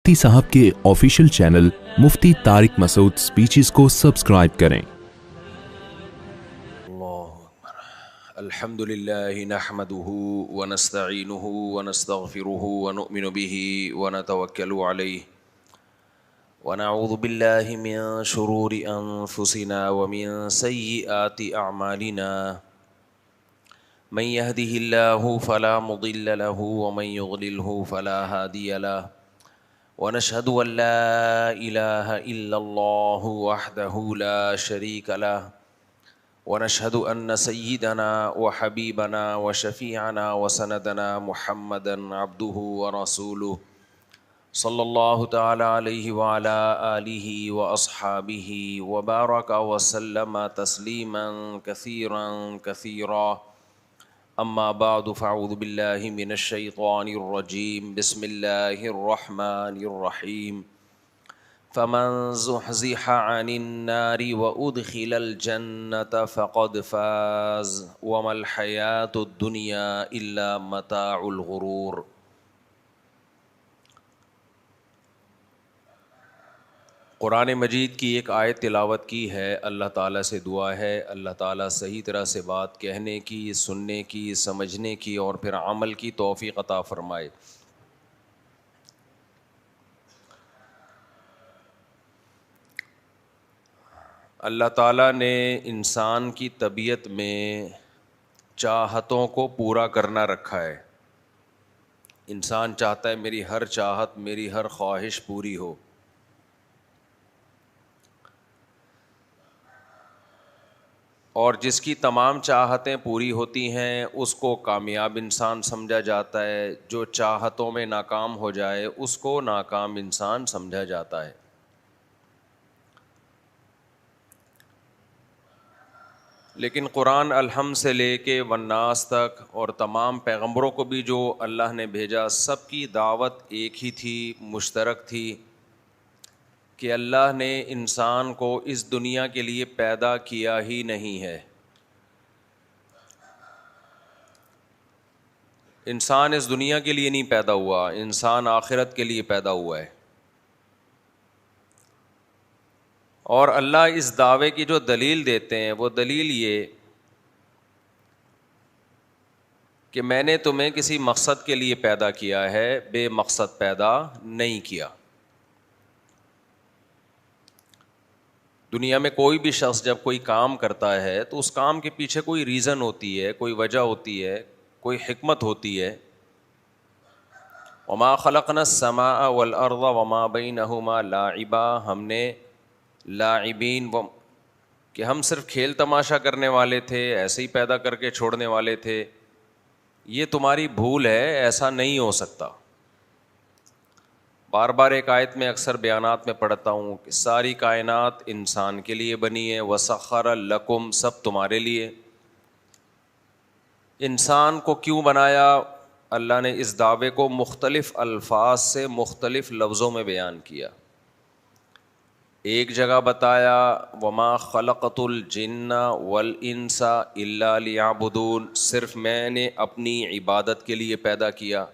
مفتی صاحب کے official channel مفتی طارق مسعود speeches کو سبسکرائب کریں۔ الحمد لله نحمده ونستعينه ونستغفره ونؤمن به ونتوكل عليه ونعوذ بالله من شرور أنفسنا ومن سيئات أعمالنا من يهده الله فلا مضل له ومن يضلله فلا هادي له ونشهد أن لا إله إلا الله وحده لا شريك له ونشهد أن سيدنا وحبيبنا وشفيعنا وسندنا محمدا عبده ورسوله صلى الله تعالى عليه وعلى آله وأصحابه وبارك وسلم تسليما كثيرا كثيرا أما بعد فأعوذ بالله من الشيطان الرجيم بسم الله الرحمن الرحيم فمن زحزح عن النار وأدخل الجنة فقد فاز وما الحياة الدنيا إلا متاع الغرور۔ قرآن مجید کی ایک آیت تلاوت کی ہے۔ اللہ تعالیٰ سے دعا ہے اللہ تعالیٰ صحیح طرح سے بات کہنے کی، سننے کی، سمجھنے کی اور پھر عمل کی توفیق عطا فرمائے۔ اللہ تعالیٰ نے انسان کی طبیعت میں چاہتوں کو پورا کرنا رکھا ہے۔ انسان چاہتا ہے میری ہر چاہت، میری ہر خواہش پوری ہو۔ اور جس کی تمام چاہتیں پوری ہوتی ہیں اس کو کامیاب انسان سمجھا جاتا ہے، جو چاہتوں میں ناکام ہو جائے اس کو ناکام انسان سمجھا جاتا ہے۔ لیکن قرآن الحم سے لے کے والناس تک اور تمام پیغمبروں کو بھی جو اللہ نے بھیجا، سب کی دعوت ایک ہی تھی، مشترک تھی، کہ اللہ نے انسان کو اس دنیا کے لیے پیدا کیا ہی نہیں ہے۔ انسان اس دنیا کے لیے نہیں پیدا ہوا، انسان آخرت کے لیے پیدا ہوا ہے۔ اور اللہ اس دعوے کی جو دلیل دیتے ہیں وہ دلیل یہ کہ میں نے تمہیں کسی مقصد کے لیے پیدا کیا ہے، بے مقصد پیدا نہیں کیا۔ دنیا میں کوئی بھی شخص جب کوئی کام کرتا ہے تو اس کام کے پیچھے کوئی ریزن ہوتی ہے، کوئی وجہ ہوتی ہے، کوئی حکمت ہوتی ہے۔ وما خلقنا السماء والارض وما بینہما لاعبا، ہم نے لاعبین کہ ہم صرف کھیل تماشا کرنے والے تھے، ایسے ہی پیدا کر کے چھوڑنے والے تھے، یہ تمہاری بھول ہے، ایسا نہیں ہو سکتا۔ بار بار ایک آیت میں اکثر بیانات میں پڑھتا ہوں کہ ساری کائنات انسان کے لیے بنی ہے، وسخر لکم، سب تمہارے لیے۔ انسان کو کیوں بنایا؟ اللہ نے اس دعوے کو مختلف الفاظ سے مختلف لفظوں میں بیان کیا۔ ایک جگہ بتایا وما خلقت الجن والانس الا لیعبدون، صرف میں نے اپنی عبادت کے لیے پیدا کیا۔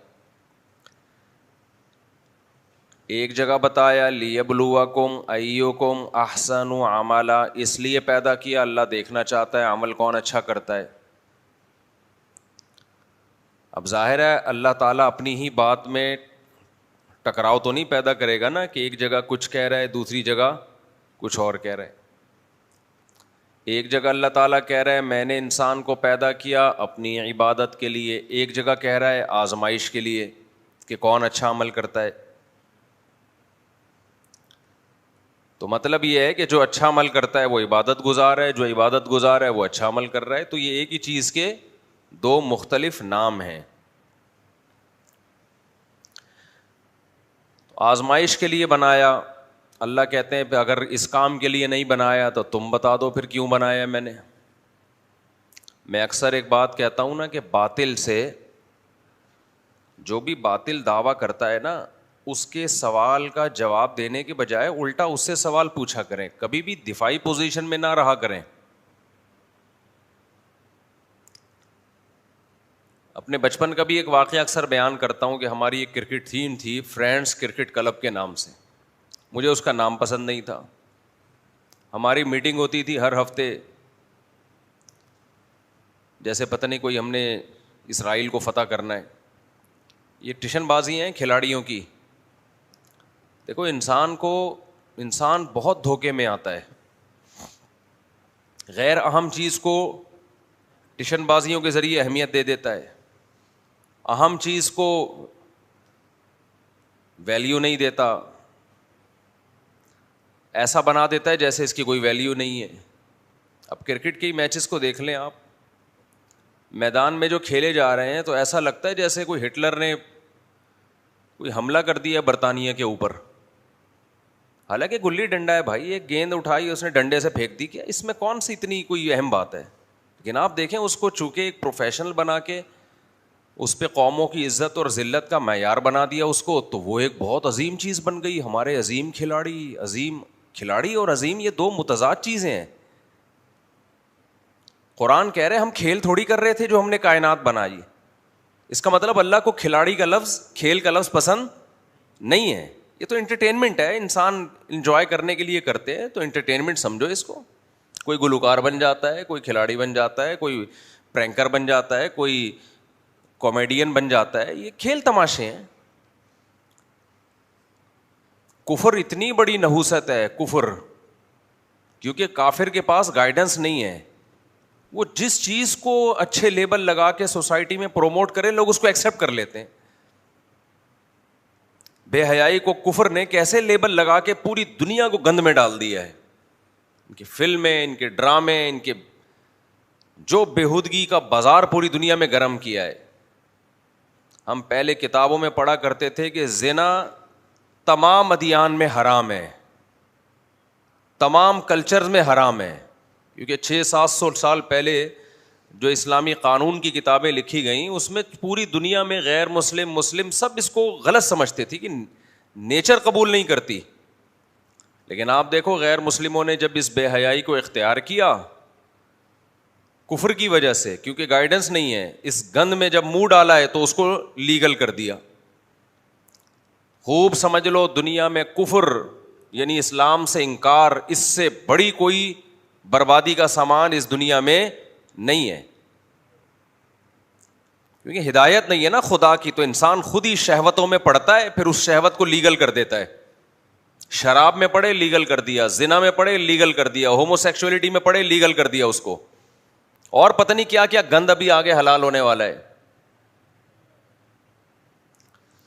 ایک جگہ بتایا لیبلوکم ایکم احسن عملا، اس لیے پیدا کیا اللہ دیکھنا چاہتا ہے عمل کون اچھا کرتا ہے۔ اب ظاہر ہے اللہ تعالیٰ اپنی ہی بات میں ٹکراؤ تو نہیں پیدا کرے گا نا، کہ ایک جگہ کچھ کہہ رہا ہے دوسری جگہ کچھ اور کہہ رہا ہے۔ ایک جگہ اللہ تعالیٰ کہہ رہا ہے میں نے انسان کو پیدا کیا اپنی عبادت کے لیے، ایک جگہ کہہ رہا ہے آزمائش کے لیے کہ کون اچھا عمل کرتا ہے۔ تو مطلب یہ ہے کہ جو اچھا عمل کرتا ہے وہ عبادت گزار ہے، جو عبادت گزار ہے وہ اچھا عمل کر رہا ہے۔ تو یہ ایک ہی چیز کے دو مختلف نام ہیں۔ آزمائش کے لیے بنایا، اللہ کہتے ہیں اگر اس کام کے لیے نہیں بنایا تو تم بتا دو پھر کیوں بنایا میں نے۔ میں اکثر ایک بات کہتا ہوں نا کہ باطل سے، جو بھی باطل دعویٰ کرتا ہے نا، اس کے سوال کا جواب دینے کے بجائے الٹا اس سے سوال پوچھا کریں، کبھی بھی دفاعی پوزیشن میں نہ رہا کریں۔ اب اپنے بچپن کا بھی ایک واقعہ اکثر بیان کرتا ہوں کہ ہماری ایک کرکٹ ٹیم تھی فرینڈس کرکٹ کلب کے نام سے. مجھے اس کا نام پسند نہیں تھا. ہماری میٹنگ ہوتی تھی ہر ہفتے, جیسے پتہ نہیں کوئی ہم نے اسرائیل کو فتح کرنا ہے. یہ ٹیشن بازی ہیں کھلاڑیوں کی. دیکھو انسان بہت دھوکے میں آتا ہے. غیر اہم چیز کو ٹیشن بازیوں کے ذریعے اہمیت دے دیتا ہے, اہم چیز کو ویلیو نہیں دیتا, ایسا بنا دیتا ہے جیسے اس کی کوئی ویلیو نہیں ہے. اب کرکٹ کی میچز کو دیکھ لیں آپ, میدان میں جو کھیلے جا رہے ہیں تو ایسا لگتا ہے جیسے کوئی ہٹلر نے کوئی حملہ کر دیا برطانیہ کے اوپر. حالانکہ گلی ڈنڈا ہے بھائی, ایک گیند اٹھائی اس نے ڈنڈے سے پھینک دی, کیا اس میں کون سی اتنی کوئی اہم بات ہے. لیکن آپ دیکھیں اس کو چونکہ ایک پروفیشنل بنا کے اس پہ قوموں کی عزت اور ذلت کا معیار بنا دیا اس کو, تو وہ ایک بہت عظیم چیز بن گئی. ہمارے عظیم کھلاڑی اور عظیم یہ دو متضاد چیزیں ہیں. قرآن کہہ رہے ہم کھیل تھوڑی کر رہے تھے جو ہم نے کائنات بنائی. اس کا مطلب اللہ کو کھلاڑی کا لفظ, کھیل کا لفظ پسند نہیں ہے. یہ تو انٹرٹینمنٹ ہے, انسان انجوائے کرنے کے لیے کرتے ہیں, تو انٹرٹینمنٹ سمجھو اس کو. کوئی گلوکار بن جاتا ہے, کوئی کھلاڑی بن جاتا ہے, کوئی پرینکر بن جاتا ہے, کوئی کامیڈین بن جاتا ہے, یہ کھیل تماشے ہیں. کفر اتنی بڑی نحوست ہے کفر, کیونکہ کافر کے پاس گائیڈنس نہیں ہے. وہ جس چیز کو اچھے لیبل لگا کے سوسائٹی میں پروموٹ کرے لوگ اس کو ایکسیپٹ کر لیتے ہیں. بے حیائی کو کفر نے کیسے لیبل لگا کے پوری دنیا کو گند میں ڈال دیا ہے. ان کی فلمیں, ان کے ڈرامے, ان کے جو بےہودگی کا بازار پوری دنیا میں گرم کیا ہے. ہم پہلے کتابوں میں پڑھا کرتے تھے کہ زنا تمام ادیان میں حرام ہے, تمام کلچرز میں حرام ہے, کیونکہ 600-700 سال پہلے جو اسلامی قانون کی کتابیں لکھی گئیں اس میں پوری دنیا میں غیر مسلم سب اس کو غلط سمجھتے تھے کہ نیچر قبول نہیں کرتی. لیکن آپ دیکھو غیر مسلموں نے جب اس بے حیائی کو اختیار کیا کفر کی وجہ سے, کیونکہ گائیڈنس نہیں ہے, اس گند میں جب منہ ڈالا ہے تو اس کو لیگل کر دیا. خوب سمجھ لو دنیا میں کفر یعنی اسلام سے انکار, اس سے بڑی کوئی بربادی کا سامان اس دنیا میں نہیں ہے. کیونکہ ہدایت نہیں ہے نا خدا کی, تو انسان خود ہی شہوتوں میں پڑتا ہے, پھر اس شہوت کو لیگل کر دیتا ہے. شراب میں پڑے لیگل کر دیا, زنا میں پڑے لیگل کر دیا, ہومو سیکسولیٹی میں پڑے لیگل کر دیا اس کو, اور پتہ نہیں کیا کیا گند ابھی آگے حلال ہونے والا ہے.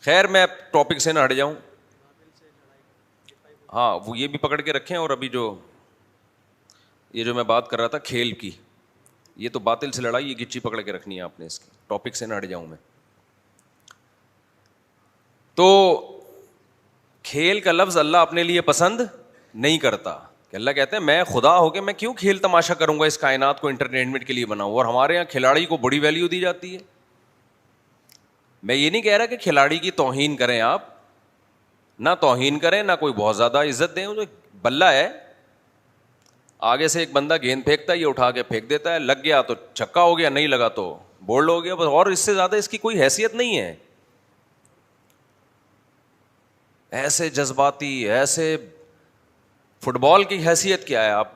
خیر میں ٹاپک سے نہ ہٹ جاؤں. ہاں وہ یہ بھی پکڑ کے رکھیں, اور ابھی یہ جو میں بات کر رہا تھا کھیل کی, یہ تو باطل سے لڑائی, یہ گچی پکڑ کے رکھنی ہے آپ نے اس کی. ٹاپک سے نہ ہٹ جاؤں میں. تو کھیل کا لفظ اللہ اپنے لیے پسند نہیں کرتا, کہ اللہ کہتے ہیں میں خدا ہو کے میں کیوں کھیل تماشا کروں گا, اس کائنات کو انٹرٹینمنٹ کے لیے بناؤں. اور ہمارے یہاں کھلاڑی کو بڑی ویلیو دی جاتی ہے. میں یہ نہیں کہہ رہا کہ کھلاڑی کی توہین کریں آپ, نہ توہین کریں نہ کوئی بہت زیادہ عزت دیں. وہ بلہ ہے, آگے سے ایک بندہ گیند پھینکتا ہے, یہ اٹھا کے پھینک دیتا ہے, لگ گیا تو چھکا ہو گیا, نہیں لگا تو بولڈ ہو گیا بس, اور اس سے زیادہ اس کی کوئی حیثیت نہیں ہے. ایسے جذباتی, ایسے فٹ بال کی حیثیت کیا ہے؟ آپ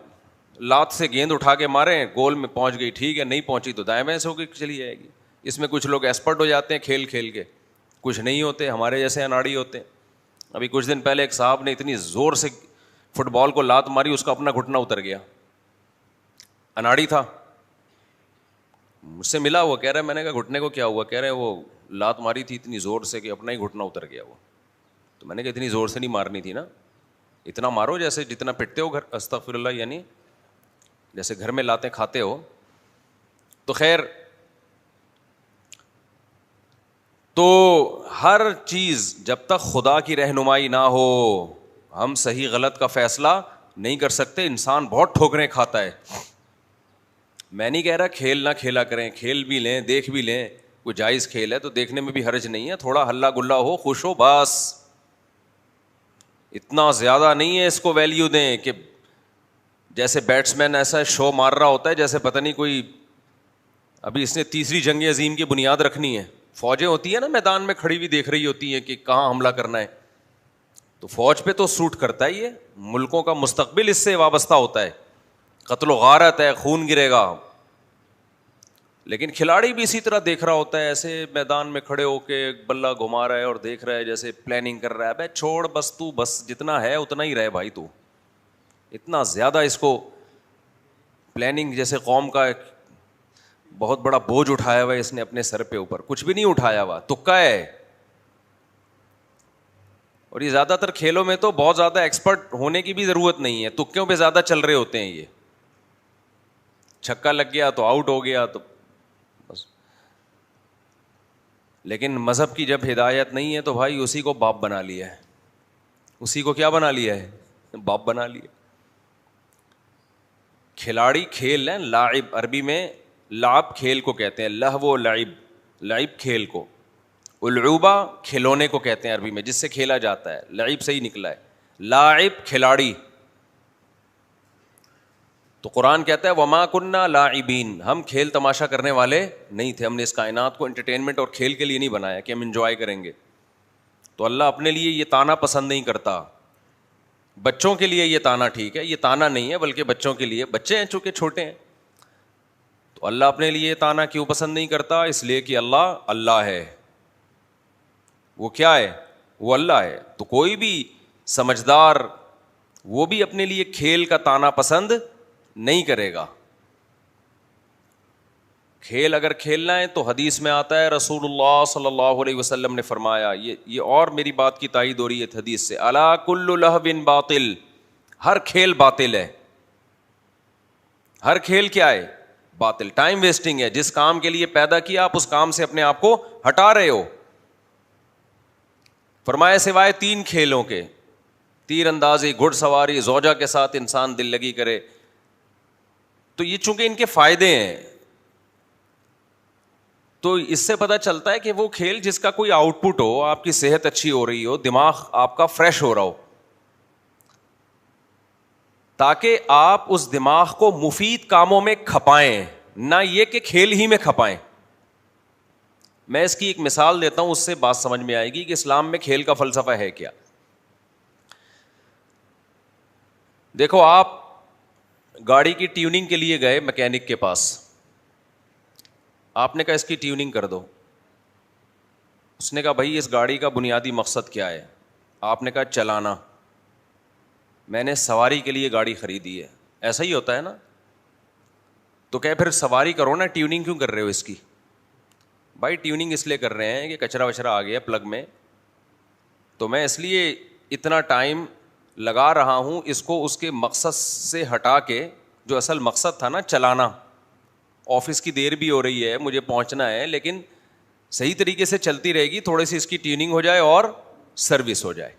لات سے گیند اٹھا کے ماریں, گول میں پہنچ گئی ٹھیک ہے, نہیں پہنچی تو دائیں بائیں سے ہو کے چلی جائے گی. اس میں کچھ لوگ ایکسپرٹ ہو جاتے ہیں کھیل کھیل کے, کچھ نہیں ہوتے, ہمارے جیسے اناڑی ہوتے ہیں. ابھی کچھ دن پہلے ایک صاحب نے اتنی زور سے فٹ بال کو لات ماری, اس کا اپنا گھٹنا اتر گیا. اناڑی تھا, مجھ سے ملا, وہ کہہ رہا ہے میں نے کہا گھٹنے کو کیا ہوا؟ کہہ رہے ہیں وہ لات ماری تھی اتنی زور سے کہ اپنا ہی گھٹنا اتر گیا وہ. تو میں نے کہا اتنی زور سے نہیں مارنی تھی نا, اتنا مارو جیسے جتنا پٹتے ہو گھر, استغفر اللہ, یعنی جیسے گھر میں لاتے کھاتے ہو. تو خیر, تو ہر چیز جب تک خدا کی رہنمائی نہ ہو ہم صحیح غلط کا فیصلہ نہیں کر سکتے. انسان بہت ٹھوکریں کھاتا ہے. میں نہیں کہہ رہا کھیل نہ کھیلا کریں, کھیل بھی لیں, دیکھ بھی لیں, کوئی جائز کھیل ہے تو دیکھنے میں بھی حرج نہیں ہے, تھوڑا ہلا گلا ہو, خوش ہو بس. اتنا زیادہ نہیں ہے اس کو ویلیو دیں کہ جیسے بیٹسمین ایسا شو مار رہا ہوتا ہے جیسے پتہ نہیں کوئی ابھی اس نے تیسری جنگ عظیم کی بنیاد رکھنی ہے. فوجیں ہوتی ہیں نا میدان میں کھڑی ہوئی دیکھ رہی ہوتی ہیں کہ کہاں حملہ کرنا ہے, تو فوج پہ تو سوٹ کرتا ہے, یہ ملکوں کا مستقبل اس سے وابستہ ہوتا ہے, قتل و غارت ہے, خون گرے گا. لیکن کھلاڑی بھی اسی طرح دیکھ رہا ہوتا ہے, ایسے میدان میں کھڑے ہو کے بلہ گھما رہا ہے اور دیکھ رہا ہے جیسے پلاننگ کر رہا ہے. بھائی چھوڑ بس, تو بس جتنا ہے اتنا ہی رہے بھائی, تو اتنا زیادہ اس کو پلاننگ, جیسے قوم کا بہت بڑا بوجھ اٹھایا ہوا ہے اس نے اپنے سر پہ اوپر, کچھ بھی نہیں اٹھایا ہوا, تکا ہے. اور یہ زیادہ تر کھیلوں میں تو بہت زیادہ ایکسپرٹ ہونے کی بھی ضرورت نہیں ہے, تکیوں پہ زیادہ چل رہے ہوتے ہیں. یہ چھکا لگ گیا تو آؤٹ ہو گیا تو بس. لیکن مذہب کی جب ہدایت نہیں ہے تو بھائی اسی کو باپ بنا لیا ہے, اسی کو کیا بنا لیا ہے, باپ بنا لیا. کھلاڑی کھیل ہے, لاعب عربی میں لعب کھیل کو کہتے ہیں, لہو و لعب, لعب کھیل کو, العوبہ کھلونے کو کہتے ہیں عربی میں جس سے کھیلا جاتا ہے, لعب سے ہی نکلا ہے, لاعب کھلاڑی. تو قرآن کہتا ہے وما کننا لاعبین, ہم کھیل تماشا کرنے والے نہیں تھے, ہم نے اس کائنات کو انٹرٹینمنٹ اور کھیل کے لیے نہیں بنایا کہ ہم انجوائے کریں گے. تو اللہ اپنے لیے یہ تانا پسند نہیں کرتا. بچوں کے لیے یہ تانا ٹھیک ہے, یہ تانا نہیں ہے بلکہ بچوں کے لیے, بچے ہیں چونکہ چھوٹے ہیں. تو اللہ اپنے لیے یہ تانا کیوں پسند نہیں کرتا, اس لیے کہ اللہ اللہ ہے. وہ کیا ہے, وہ اللہ ہے. تو کوئی بھی سمجھدار وہ بھی اپنے لیے کھیل کا تانا پسند نہیں کرے گا. کھیل اگر کھیلنا ہے تو حدیث میں آتا ہے, رسول اللہ صلی اللہ علیہ وسلم نے فرمایا, یہ اور میری بات کی تائید ہو رہی ہے حدیث سے, الا کل لہو باطل, ہر کھیل باطل ہے. ہر کھیل کیا ہے, باطل, ٹائم ویسٹنگ ہے. جس کام کے لیے پیدا کیا آپ اس کام سے اپنے آپ کو ہٹا رہے ہو. فرمایا سوائے 3 کھیلوں کے, تیر اندازی, گھڑ سواری, زوجہ کے ساتھ انسان دل لگی کرے. تو یہ چونکہ ان کے فائدے ہیں تو اس سے پتہ چلتا ہے کہ وہ کھیل جس کا کوئی آؤٹ پٹ ہو, آپ کی صحت اچھی ہو رہی ہو, دماغ آپ کا فریش ہو رہا ہو, تاکہ آپ اس دماغ کو مفید کاموں میں کھپائیں, نہ یہ کہ کھیل ہی میں کھپائیں. میں اس کی ایک مثال دیتا ہوں, اس سے بات سمجھ میں آئے گی کہ اسلام میں کھیل کا فلسفہ ہے کیا. دیکھو, آپ گاڑی کی ٹیوننگ کے لیے گئے میکینک کے پاس, آپ نے کہا اس کی ٹیوننگ کر دو. اس نے کہا بھائی اس گاڑی کا بنیادی مقصد کیا ہے؟ آپ نے کہا چلانا. میں نے سواری کے لیے گاڑی خریدی ہے. ایسا ہی ہوتا ہے نا. تو کہ پھر سواری کرو نا, ٹیوننگ کیوں کر رہے ہو اس کی؟ بھائی ٹیوننگ اس لیے کر رہے ہیں کہ کچرا وچرا آ گیا پلگ میں, تو میں اس لیے اتنا ٹائم لگا رہا ہوں اس کو اس کے مقصد سے ہٹا کے, جو اصل مقصد تھا نا چلانا. آفس کی دیر بھی ہو رہی ہے, مجھے پہنچنا ہے, لیکن صحیح طریقے سے چلتی رہے گی, تھوڑی سی اس کی ٹیوننگ ہو جائے اور سروس ہو جائے.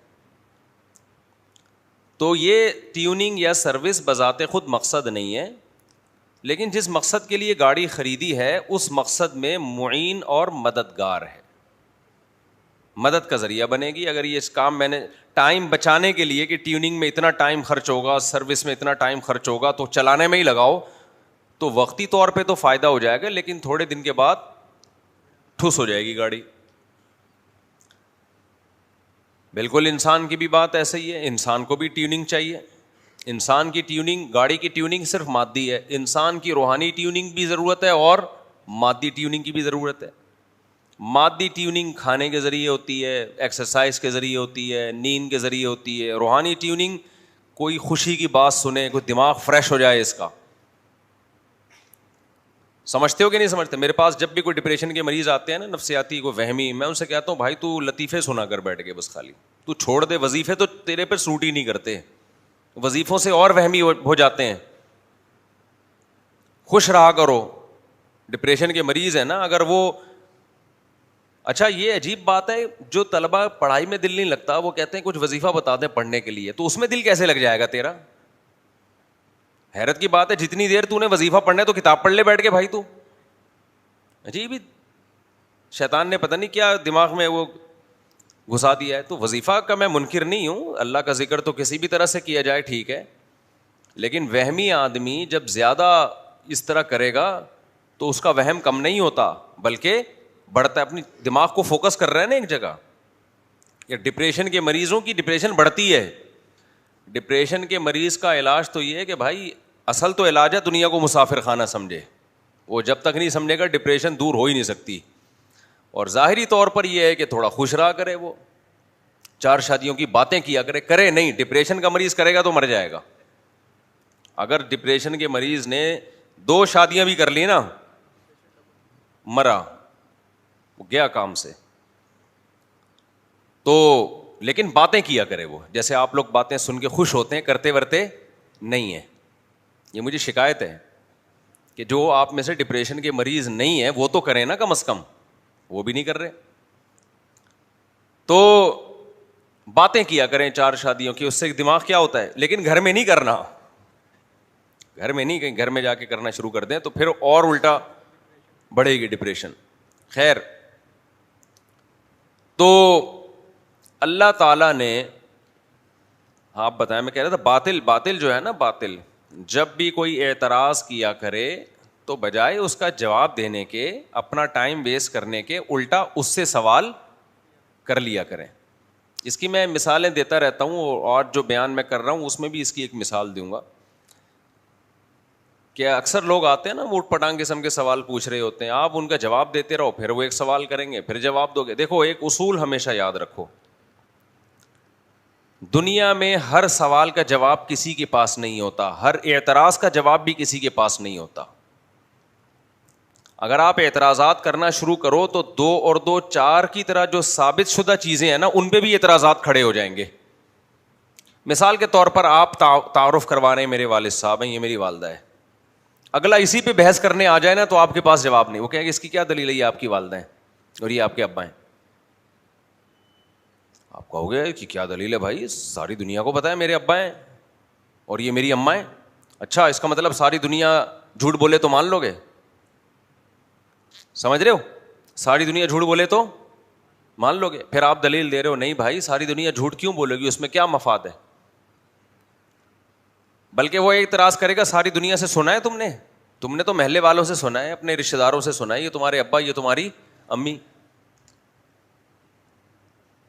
تو یہ ٹیوننگ یا سروس بذات خود مقصد نہیں ہے, لیکن جس مقصد کے لیے گاڑی خریدی ہے اس مقصد میں معین اور مددگار ہے, مدد کا ذریعہ بنے گی. اگر یہ اس کام میں نے ٹائم بچانے کے لیے کہ ٹیوننگ میں اتنا ٹائم خرچ ہوگا, سروس میں اتنا ٹائم خرچ ہوگا, تو چلانے میں ہی لگاؤ, تو وقتی طور پہ تو فائدہ ہو جائے گا, لیکن تھوڑے دن کے بعد ٹھوس ہو جائے گی گاڑی. بالکل انسان کی بھی بات ایسے ہی ہے, انسان کو بھی ٹیوننگ چاہیے. انسان کی ٹیوننگ, گاڑی کی ٹیوننگ صرف مادی ہے, انسان کی روحانی ٹیوننگ بھی ضرورت ہے اور مادی ٹیوننگ کی بھی ضرورت ہے. مادی ٹیوننگ کھانے کے ذریعے ہوتی ہے, ایکسرسائز کے ذریعے ہوتی ہے, نیند کے ذریعے ہوتی ہے. روحانی ٹیوننگ کوئی خوشی کی بات سنے, کوئی دماغ فریش ہو جائے اس کا. سمجھتے ہو کہ نہیں سمجھتے؟ میرے پاس جب بھی کوئی ڈپریشن کے مریض آتے ہیں نا, نفسیاتی, کوئی وہمی, میں ان سے کہتا ہوں بھائی تو لطیفے سنا کر بیٹھ گئے بس, خالی تو چھوڑ دے, وظیفے تو تیرے پہ سوٹ ہی نہیں کرتے, وظیفوں سے اور وہمی ہو جاتے ہیں. خوش رہا کرو. ڈپریشن کے مریض ہیں نا, اگر وہ, اچھا یہ عجیب بات ہے, جو طلبہ پڑھائی میں دل نہیں لگتا وہ کہتے ہیں کچھ وظیفہ بتا دیں پڑھنے کے لیے, تو اس میں دل کیسے لگ جائے گا تیرا؟ حیرت کی بات ہے, جتنی دیر تو نے وظیفہ پڑھنا ہے تو کتاب پڑھ لے بیٹھ کے بھائی. تو عجیب ہی شیطان نے پتہ نہیں کیا دماغ میں وہ گھسا دیا ہے. تو وظیفہ کا میں منکر نہیں ہوں, اللہ کا ذکر تو کسی بھی طرح سے کیا جائے ٹھیک ہے, لیکن وہمی آدمی جب زیادہ اس طرح کرے گا تو اس کا وہم کم نہیں ہوتا بلکہ بڑھتا ہے. اپنی دماغ کو فوکس کر رہا ہے نا ایک جگہ. یا ڈپریشن کے مریضوں کی ڈپریشن بڑھتی ہے. ڈپریشن کے مریض کا علاج تو یہ ہے کہ بھائی اصل تو علاج ہے دنیا کو مسافر خانہ سمجھے. وہ جب تک نہیں سمجھے گا ڈپریشن دور ہو ہی نہیں سکتی. اور ظاہری طور پر یہ ہے کہ تھوڑا خوش رہا کرے, وہ 4 شادیوں کی باتیں کیا کرے نہیں. ڈپریشن کا مریض کرے گا تو مر جائے گا. اگر ڈپریشن کے مریض نے 2 شادیاں بھی کر لی نا, مرا, وہ گیا کام سے. تو لیکن باتیں کیا کرے وہ, جیسے آپ لوگ باتیں سن کے خوش ہوتے ہیں, کرتے ورتے نہیں ہیں. یہ مجھے شکایت ہے کہ جو آپ میں سے ڈپریشن کے مریض نہیں ہیں وہ تو کریں نا کم از کم, وہ بھی نہیں کر رہے. تو باتیں کیا کریں 4 شادیوں کی, اس سے دماغ کیا ہوتا ہے. لیکن گھر میں نہیں کرنا, گھر میں نہیں, کہیں گھر میں جا کے کرنا شروع کر دیں تو پھر اور الٹا بڑھے گی ڈپریشن. خیر, تو اللہ تعالیٰ نے, آپ بتائیں, میں کہہ رہا تھا باطل جو ہے نا, باطل جب بھی کوئی اعتراض کیا کرے تو بجائے اس کا جواب دینے کے, اپنا ٹائم ویسٹ کرنے کے, الٹا اس سے سوال کر لیا کریں. اس کی میں مثالیں دیتا رہتا ہوں, اور جو بیان میں کر رہا ہوں اس میں بھی اس کی ایک مثال دوں گا. کہ اکثر لوگ آتے ہیں نا موٹ پٹانگ قسم کے سوال پوچھ رہے ہوتے ہیں, آپ ان کا جواب دیتے رہو, پھر وہ ایک سوال کریں گے, پھر جواب دو گے. دیکھو ایک اصول ہمیشہ یاد رکھو, دنیا میں ہر سوال کا جواب کسی کے پاس نہیں ہوتا, ہر اعتراض کا جواب بھی کسی کے پاس نہیں ہوتا. اگر آپ اعتراضات کرنا شروع کرو تو 2 اور 2 4 کی طرح جو ثابت شدہ چیزیں ہیں نا ان پہ بھی اعتراضات کھڑے ہو جائیں گے. مثال کے طور پر آپ تعارف کروا رہے ہیں, میرے والد صاحب ہیں, یہ میری والدہ ہے. اگلا اسی پہ بحث کرنے آ جائے نا تو آپ کے پاس جواب نہیں. وہ کہیں گے اس کی کیا دلیل ہے, یہ آپ کی والدہ ہیں اور یہ آپ کے ابا ہیں. آپ کہو گے کہ کیا دلیل ہے بھائی, ساری دنیا کو پتا ہے میرے ابا ہیں اور یہ میری اماں ہیں. اچھا, اس کا مطلب ساری دنیا جھوٹ بولے تو مان لو گے؟ سمجھ رہے ہو, ساری دنیا جھوٹ بولے تو مان لو گے. پھر آپ دلیل دے رہے ہو, نہیں بھائی ساری دنیا جھوٹ کیوں بولے گی, اس میں کیا مفاد ہے. بلکہ وہ اعتراض کرے گا, ساری دنیا سے سنا ہے تم نے تو محلے والوں سے سنا ہے, اپنے رشتے داروں سے سنا ہے, یہ تمہارے ابا, یہ تمہاری امی.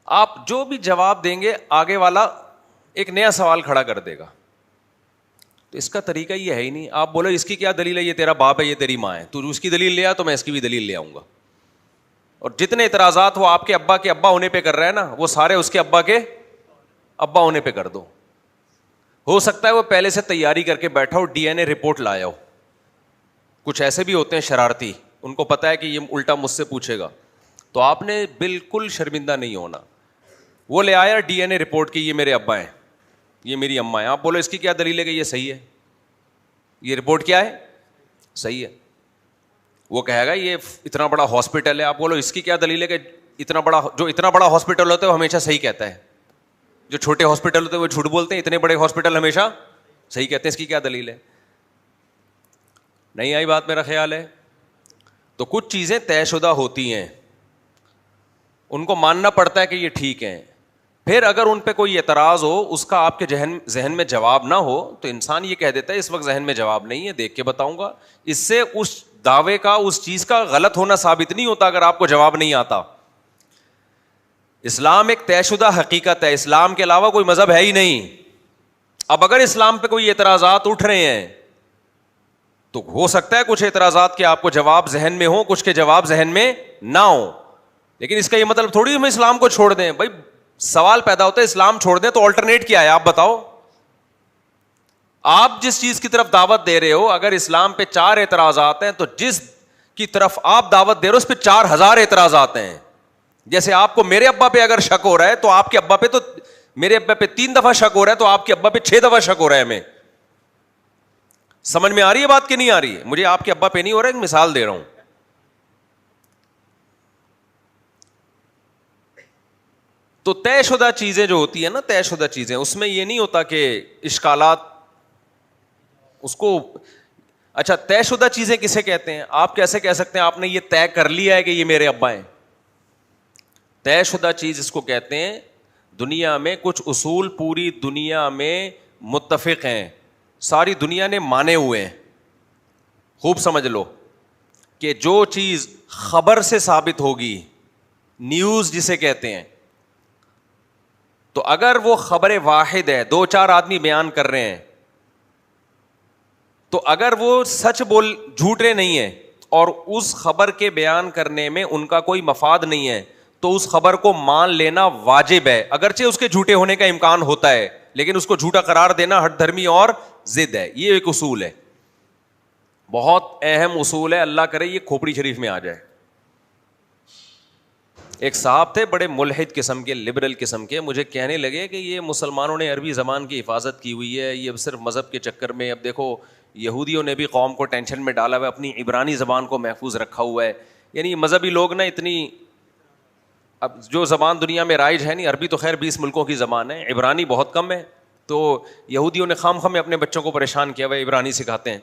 آپ جو بھی جواب دیں گے آگے والا ایک نیا سوال کھڑا کر دے گا. تو اس کا طریقہ یہ ہے ہی نہیں. آپ بولو اس کی کیا دلیل ہے, یہ تیرا باپ ہے, یہ تیری ماں ہے, تو اس کی دلیل لے آ تو میں اس کی بھی دلیل لے آؤں گا. اور جتنے اعتراضات وہ آپ کے ابا ہونے پہ کر رہے ہیں نا, وہ سارے اس کے ابا ہونے پہ کر دو. ہو سکتا ہے وہ پہلے سے تیاری کر کے بیٹھا ہو, ڈی این اے رپورٹ لایا ہو. کچھ ایسے بھی ہوتے ہیں شرارتی, ان کو پتا ہے کہ یہ الٹا مجھ سے پوچھے گا, تو آپ نے بالکل شرمندہ نہیں ہونا. وہ لے آیا ڈی این اے رپورٹ کی, یہ میرے ابا ہیں, یہ میری اماں ہیں. آپ بولو اس کی کیا دلیل ہے کہ یہ صحیح ہے, یہ رپورٹ کیا ہے, صحیح ہے. وہ کہے گا یہ اتنا بڑا ہاسپٹل ہے. آپ بولو اس کی کیا دلیل ہے کہ اتنا بڑا ہاسپٹل ہوتا ہے وہ ہمیشہ صحیح کہتا ہے, جو چھوٹے ہاسپٹل ہوتے ہیں وہ جھوٹ بولتے ہیں, اتنے بڑے ہاسپٹل ہمیشہ صحیح کہتے ہیں. اس کی کیا دلیل ہے؟ نہیں آئی بات میرا خیال ہے. تو کچھ چیزیں طے شدہ ہوتی ہیں, ان کو ماننا پڑتا ہے کہ یہ ٹھیک ہیں. پھر اگر ان پہ کوئی اعتراض ہو, اس کا آپ کے ذہن میں جواب نہ ہو, تو انسان یہ کہہ دیتا ہے اس وقت ذہن میں جواب نہیں ہے, دیکھ کے بتاؤں گا. اس سے اس دعوے کا, اس چیز کا غلط ہونا ثابت نہیں ہوتا اگر آپ کو جواب نہیں آتا. اسلام ایک طے شدہ حقیقت ہے, اسلام کے علاوہ کوئی مذہب ہے ہی نہیں. اب اگر اسلام پہ کوئی اعتراضات اٹھ رہے ہیں تو ہو سکتا ہے کچھ اعتراضات کے آپ کو جواب ذہن میں ہو, کچھ کے جواب ذہن میں نہ ہو, لیکن اس کا یہ مطلب تھوڑی ہم اسلام کو چھوڑ دیں. بھائی سوال پیدا ہوتا ہے اسلام چھوڑ دیں تو آلٹرنیٹ کیا ہے, آپ بتاؤ. آپ جس چیز کی طرف دعوت دے رہے ہو, اگر اسلام پہ 4 اعتراضات ہیں تو جس کی طرف آپ دعوت دے رہے ہو اس پہ 4000 اعتراضات ہیں. جیسے آپ کو میرے ابا پہ اگر شک ہو رہا ہے تو آپ کے ابا پہ, تو میرے ابا پہ 3 دفعہ شک ہو رہا ہے تو آپ کے ابا پہ 6 دفعہ شک ہو رہا ہے. ہمیں سمجھ میں آ رہی ہے بات کہ نہیں آ رہی ہے؟ مجھے آپ کے ابا پہ نہیں ہو رہا ہے, ایک مثال دے رہا ہوں. تو طے شدہ چیزیں جو ہوتی ہیں نا, طے شدہ چیزیں, اس میں یہ نہیں ہوتا کہ اشکالات اس کو. اچھا, طے شدہ چیزیں کسے کہتے ہیں؟ آپ کیسے کہہ سکتے ہیں آپ نے یہ طے کر لیا ہے کہ یہ میرے ابا ہیں؟ طے شدہ چیز اس کو کہتے ہیں دنیا میں کچھ اصول پوری دنیا میں متفق ہیں, ساری دنیا نے مانے ہوئے ہیں. خوب سمجھ لو, کہ جو چیز خبر سے ثابت ہوگی, نیوز جسے کہتے ہیں, تو اگر وہ خبر واحد ہے, 2-4 آدمی بیان کر رہے ہیں, تو اگر وہ سچ جھوٹے نہیں ہیں اور اس خبر کے بیان کرنے میں ان کا کوئی مفاد نہیں ہے, تو اس خبر کو مان لینا واجب ہے, اگرچہ اس کے جھوٹے ہونے کا امکان ہوتا ہے, لیکن اس کو جھوٹا قرار دینا ہٹ دھرمی اور ضد ہے. یہ ایک اصول ہے, بہت اہم اصول ہے, اللہ کرے یہ کھوپڑی شریف میں آ جائے. ایک صاحب تھے بڑے ملحد قسم کے, لبرل قسم کے, مجھے کہنے لگے کہ یہ مسلمانوں نے عربی زبان کی حفاظت کی ہوئی ہے, یہ صرف مذہب کے چکر میں, اب دیکھو یہودیوں نے بھی قوم کو ٹینشن میں ڈالا ہوا ہے, اپنی عبرانی زبان کو محفوظ رکھا ہوا ہے. یعنی مذہبی لوگ نا اتنی, اب جو زبان دنیا میں رائج ہے نہیں, عربی تو خیر 20 ملکوں کی زبان ہے, عبرانی بہت کم ہے, تو یہودیوں نے خام خام اپنے بچوں کو پریشان کیا ہوا, عبرانی سکھاتے ہیں.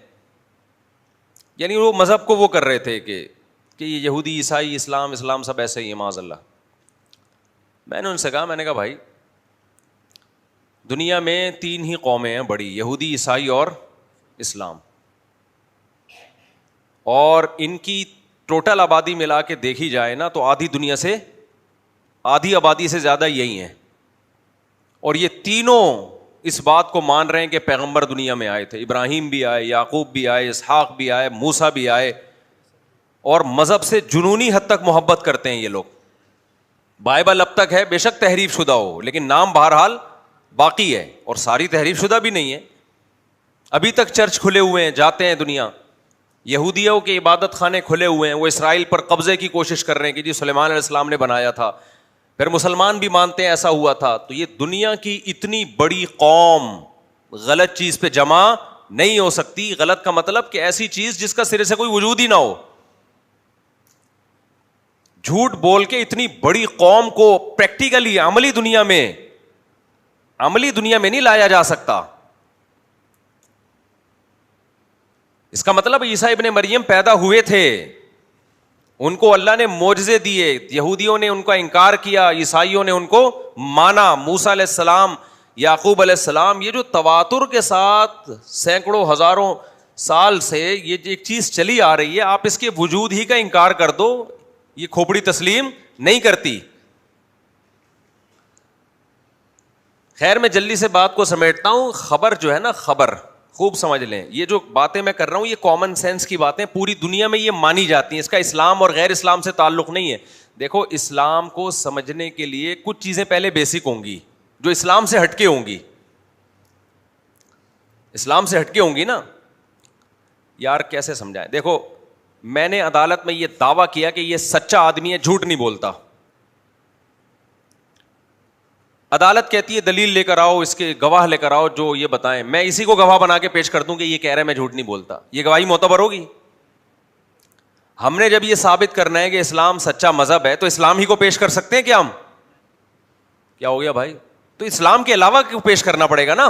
یعنی وہ مذہب کو وہ کر رہے تھے کہ یہ یہودی, عیسائی, اسلام سب ایسے ہی ہیں معاذ اللہ. میں نے ان سے کہا, میں نے کہا بھائی دنیا میں 3 ہی قومیں ہیں بڑی, یہودی, عیسائی اور اسلام, اور ان کی ٹوٹل آبادی ملا کے دیکھی جائے نا تو آدھی آبادی سے زیادہ یہی ہیں, اور یہ تینوں اس بات کو مان رہے ہیں کہ پیغمبر دنیا میں آئے تھے, ابراہیم بھی آئے, یعقوب بھی آئے, اسحاق بھی آئے, موسیٰ بھی آئے, اور مذہب سے جنونی حد تک محبت کرتے ہیں یہ لوگ. بائبل اب تک ہے, بے شک تحریف شدہ ہو, لیکن نام بہرحال باقی ہے, اور ساری تحریف شدہ بھی نہیں ہے. ابھی تک چرچ کھلے ہوئے ہیں, جاتے ہیں دنیا, یہودیوں کے عبادت خانے کھلے ہوئے ہیں, وہ اسرائیل پر قبضے کی کوشش کر رہے ہیں کہ جی سلیمان علیہ السلام نے بنایا تھا, پھر مسلمان بھی مانتے ہیں ایسا ہوا تھا. تو یہ دنیا کی اتنی بڑی قوم غلط چیز پہ جمع نہیں ہو سکتی. غلط کا مطلب کہ ایسی چیز جس کا سرے سے کوئی وجود ہی نہ ہو. جھوٹ بول کے اتنی بڑی قوم کو پریکٹیکلی عملی دنیا میں نہیں لایا جا سکتا. اس کا مطلب عیسیٰ ابن مریم پیدا ہوئے تھے, ان کو اللہ نے معجزے دیے, یہودیوں نے ان کا انکار کیا, عیسائیوں نے ان کو مانا, موسیٰ علیہ السلام, یعقوب علیہ السلام. یہ جو تواتر کے ساتھ سینکڑوں ہزاروں سال سے یہ ایک چیز چلی آ رہی ہے, آپ اس کے وجود ہی کا انکار کر دو, یہ کھوپڑی تسلیم نہیں کرتی. خیر میں جلدی سے بات کو سمیٹتا ہوں. خبر جو ہے نا, خبر خوب سمجھ لیں, یہ جو باتیں میں کر رہا ہوں یہ کامن سینس کی باتیں, پوری دنیا میں یہ مانی جاتی ہیں, اس کا اسلام اور غیر اسلام سے تعلق نہیں ہے. دیکھو اسلام کو سمجھنے کے لیے کچھ چیزیں پہلے بیسک ہوں گی جو اسلام سے ہٹ کے ہوں گی. اسلام سے ہٹ کے ہوں گی نا یار, کیسے سمجھائیں. دیکھو میں نے عدالت میں یہ دعویٰ کیا کہ یہ سچا آدمی ہے, جھوٹ نہیں بولتا. عدالت کہتی ہے دلیل لے کر آؤ, اس کے گواہ لے کر آؤ جو یہ بتائیں. میں اسی کو گواہ بنا کے پیش کر دوں کہ یہ کہہ رہا ہے میں جھوٹ نہیں بولتا, یہ گواہی معتبر ہوگی؟ ہم نے جب یہ ثابت کرنا ہے کہ اسلام سچا مذہب ہے تو اسلام ہی کو پیش کر سکتے ہیں کیا ہم؟ کیا ہو گیا بھائی؟ تو اسلام کے علاوہ کیوں پیش کرنا پڑے گا نا.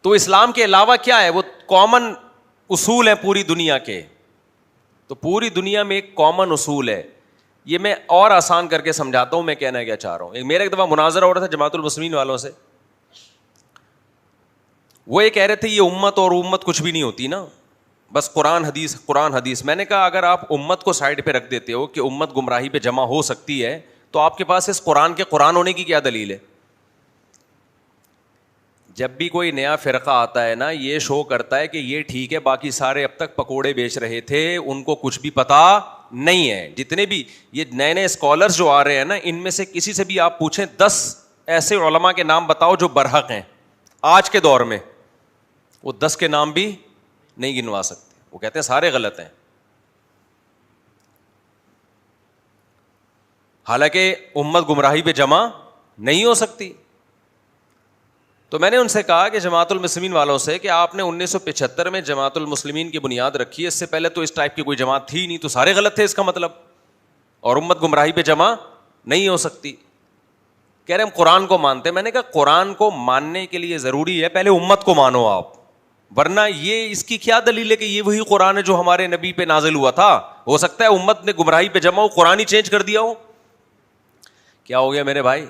تو اسلام کے علاوہ کیا ہے؟ وہ کامن اصول ہیں پوری دنیا کے. تو پوری دنیا میں ایک کامن اصول ہے, یہ میں اور آسان کر کے سمجھاتا ہوں میں کہنا کیا چاہ رہا ہوں. میرا ایک دفعہ مناظرہ ہو رہا تھا جماعت المسلمین والوں سے, وہ یہ کہہ رہے تھے یہ امت اور امت کچھ بھی نہیں ہوتی نا, بس قرآن حدیث. میں نے کہا اگر آپ امت کو سائڈ پہ رکھ دیتے ہو کہ امت گمراہی پہ جمع ہو سکتی ہے, تو آپ کے پاس اس قرآن کے قرآن ہونے کی کیا دلیل ہے؟ جب بھی کوئی نیا فرقہ آتا ہے نا, یہ شو کرتا ہے کہ یہ ٹھیک ہے, باقی سارے اب تک پکوڑے بیچ رہے تھے, ان کو کچھ بھی پتا نہیں ہے. جتنے بھی یہ نئے نئے اسکالرز جو آ رہے ہیں نا, ان میں سے کسی سے بھی آپ پوچھیں 10 ایسے علماء کے نام بتاؤ جو برحق ہیں آج کے دور میں, وہ 10 کے نام بھی نہیں گنوا سکتے. وہ کہتے ہیں سارے غلط ہیں, حالانکہ امت گمراہی پہ جمع نہیں ہو سکتی. تو میں نے ان سے کہا کہ جماعت المسلمین والوں سے کہ آپ نے 1975 میں جماعت المسلمین کی بنیاد رکھی ہے, اس سے پہلے تو اس ٹائپ کی کوئی جماعت تھی نہیں, تو سارے غلط تھے اس کا مطلب, اور امت گمراہی پہ جمع نہیں ہو سکتی. کہہ رہے ہم قرآن کو مانتے ہیں. میں نے کہا قرآن کو ماننے کے لیے ضروری ہے پہلے امت کو مانو آپ, ورنہ یہ اس کی کیا دلیل ہے کہ یہ وہی قرآن ہے جو ہمارے نبی پہ نازل ہوا تھا؟ ہو سکتا ہے امت نے گمراہی پہ جمع ہو, قرآن ہی چینج کر دیا ہو. کیا ہو گیا میرے بھائی؟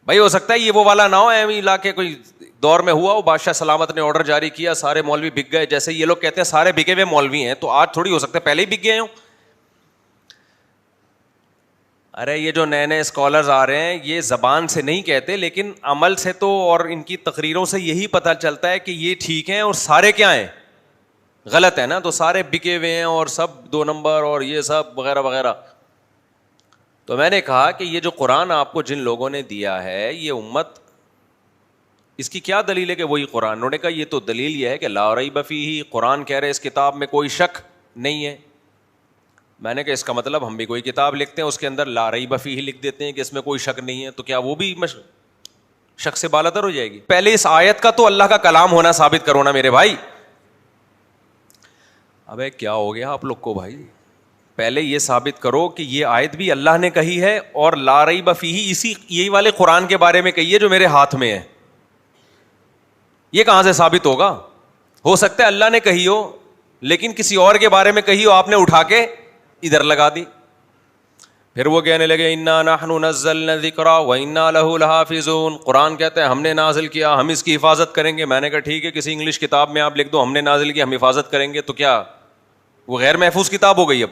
بھائی ہو سکتا ہے یہ وہ والا نہ ہو ایم علاقے کوئی دور میں ہوا ہو, بادشاہ سلامت نے آرڈر جاری کیا, سارے مولوی بک گئے, جیسے یہ لوگ کہتے ہیں سارے بکے ہوئے مولوی ہیں, تو آج تھوڑی ہو سکتا ہے پہلے ہی بک گئے ہوں. ارے یہ جو نئے نئے اسکالرز آ رہے ہیں یہ زبان سے نہیں کہتے, لیکن عمل سے تو اور ان کی تقریروں سے یہی پتہ چلتا ہے کہ یہ ٹھیک ہیں اور سارے کیا ہیں, غلط ہے نا. تو سارے بکے ہوئے ہیں اور سب 2 نمبر اور یہ سب وغیرہ وغیرہ. تو میں نے کہا کہ یہ جو قرآن آپ کو جن لوگوں نے دیا ہے یہ امت, اس کی کیا دلیل ہے کہ وہی قرآن؟ انہوں نے کہا یہ تو دلیل یہ ہے کہ لا ریب فیہ, قرآن کہہ رہے اس کتاب میں کوئی شک نہیں ہے. میں نے کہا اس کا مطلب ہم بھی کوئی کتاب لکھتے ہیں اس کے اندر لا ریب فیہ لکھ دیتے ہیں کہ اس میں کوئی شک نہیں ہے, تو کیا وہ بھی شک سے بالاتر ہو جائے گی؟ پہلے اس آیت کا تو اللہ کا کلام ہونا ثابت کرو نا میرے بھائی. ابے کیا ہو گیا آپ لوگ کو بھائی؟ پہلے یہ ثابت کرو کہ یہ آیت بھی اللہ نے کہی ہے اور لا ریب فیہ اسی یہی والے قرآن کے بارے میں کہی ہے جو میرے ہاتھ میں ہے. یہ کہاں سے ثابت ہوگا؟ ہو سکتا ہے اللہ نے کہی ہو لیکن کسی اور کے بارے میں کہی ہو, آپ نے اٹھا کے ادھر لگا دی. پھر وہ کہنے لگے انا نحن نزلنا الذکر وانا لہ لحافظون, قرآن کہتا ہے ہم نے نازل کیا, ہم اس کی حفاظت کریں گے. میں نے کہا ٹھیک ہے, کسی انگلش کتاب میں آپ لکھ دو ہم نے نازل کیا ہم حفاظت کریں گے, تو کیا وہ غیر محفوظ کتاب ہو گئی؟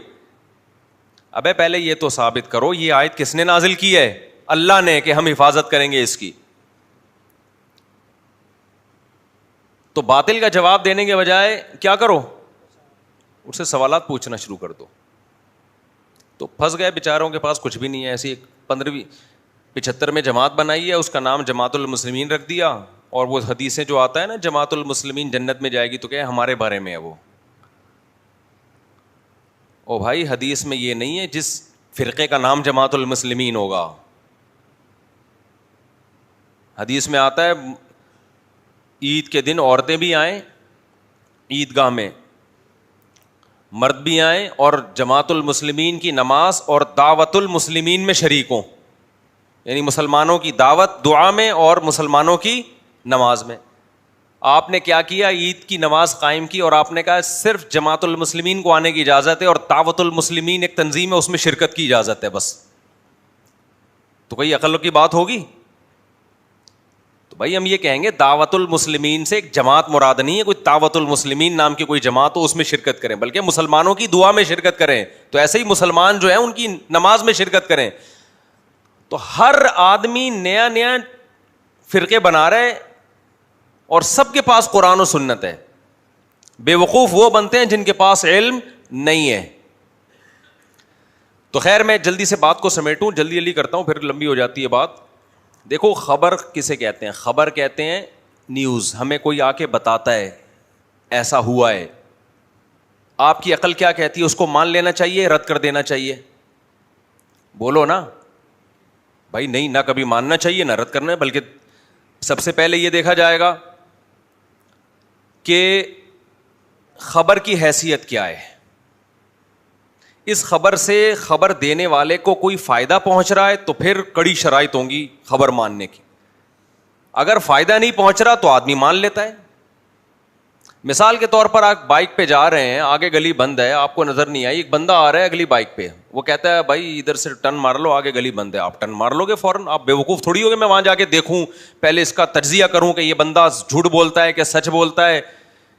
ابے پہلے یہ تو ثابت کرو یہ آیت کس نے نازل کی ہے؟ اللہ نے, کہ ہم حفاظت کریں گے اس کی. تو باطل کا جواب دینے کے بجائے کیا کرو, اس سے سوالات پوچھنا شروع کر دو. تو پھنس گئے بیچاروں کے پاس کچھ بھی نہیں ہے. ایسی 75 میں جماعت بنائی ہے, اس کا نام جماعت المسلمین رکھ دیا, اور وہ حدیثیں جو آتا ہے نا جماعت المسلمین جنت میں جائے گی, تو کہ ہمارے بارے میں ہے وہ. او بھائی حدیث میں یہ نہیں ہے جس فرقے کا نام جماعت المسلمین ہوگا. حدیث میں آتا ہے عید کے دن عورتیں بھی آئیں عیدگاہ میں, مرد بھی آئیں, اور جماعت المسلمین کی نماز اور دعوت المسلمین میں شریک ہوں, یعنی مسلمانوں کی دعوت دعا میں اور مسلمانوں کی نماز میں. آپ نے کیا کیا, عید کی نماز قائم کی اور آپ نے کہا صرف جماعت المسلمین کو آنے کی اجازت ہے اور دعوت المسلمین ایک تنظیم ہے اس میں شرکت کی اجازت ہے بس. تو کوئی عقل کی بات ہوگی؟ تو بھائی ہم یہ کہیں گے دعوت المسلمین سے ایک جماعت مراد نہیں ہے, کوئی دعوت المسلمین نام کی کوئی جماعت ہو اس میں شرکت کریں, بلکہ مسلمانوں کی دعا میں شرکت کریں. تو ایسے ہی مسلمان جو ہیں ان کی نماز میں شرکت کریں. تو ہر آدمی نیا نیا فرقے بنا رہے اور سب کے پاس قرآن و سنت ہے. بے وقوف وہ بنتے ہیں جن کے پاس علم نہیں ہے. تو خیر میں جلدی سے بات کو سمیٹوں, جلدی کرتا ہوں پھر لمبی ہو جاتی ہے بات. دیکھو خبر کسے کہتے ہیں؟ خبر کہتے ہیں نیوز. ہمیں کوئی آ کے بتاتا ہے ایسا ہوا ہے, آپ کی عقل کیا کہتی ہے؟ اس کو مان لینا چاہیے, رد کر دینا چاہیے؟ بولو نا بھائی. نہیں, نہ کبھی ماننا چاہیے نہ رد کرنا ہے, بلکہ سب سے پہلے یہ دیکھا جائے گا کہ خبر کی حیثیت کیا ہے. اس خبر سے خبر دینے والے کو کوئی فائدہ پہنچ رہا ہے تو پھر کڑی شرائط ہوں گی خبر ماننے کی. اگر فائدہ نہیں پہنچ رہا تو آدمی مان لیتا ہے. مثال کے طور پر آپ بائک پہ جا رہے ہیں, آگے گلی بند ہے, آپ کو نظر نہیں آئی, ایک بندہ آ رہا ہے اگلی بائک پہ, وہ کہتا ہے بھائی ادھر سے ٹرن مار لو, آگے گلی بند ہے. آپ ٹرن مار لو گے فوراً؟ آپ بیوقوف تھوڑی ہو گے میں وہاں جا کے دیکھوں, پہلے اس کا تجزیہ کروں کہ یہ بندہ جھوٹ بولتا ہے کہ سچ بولتا ہے,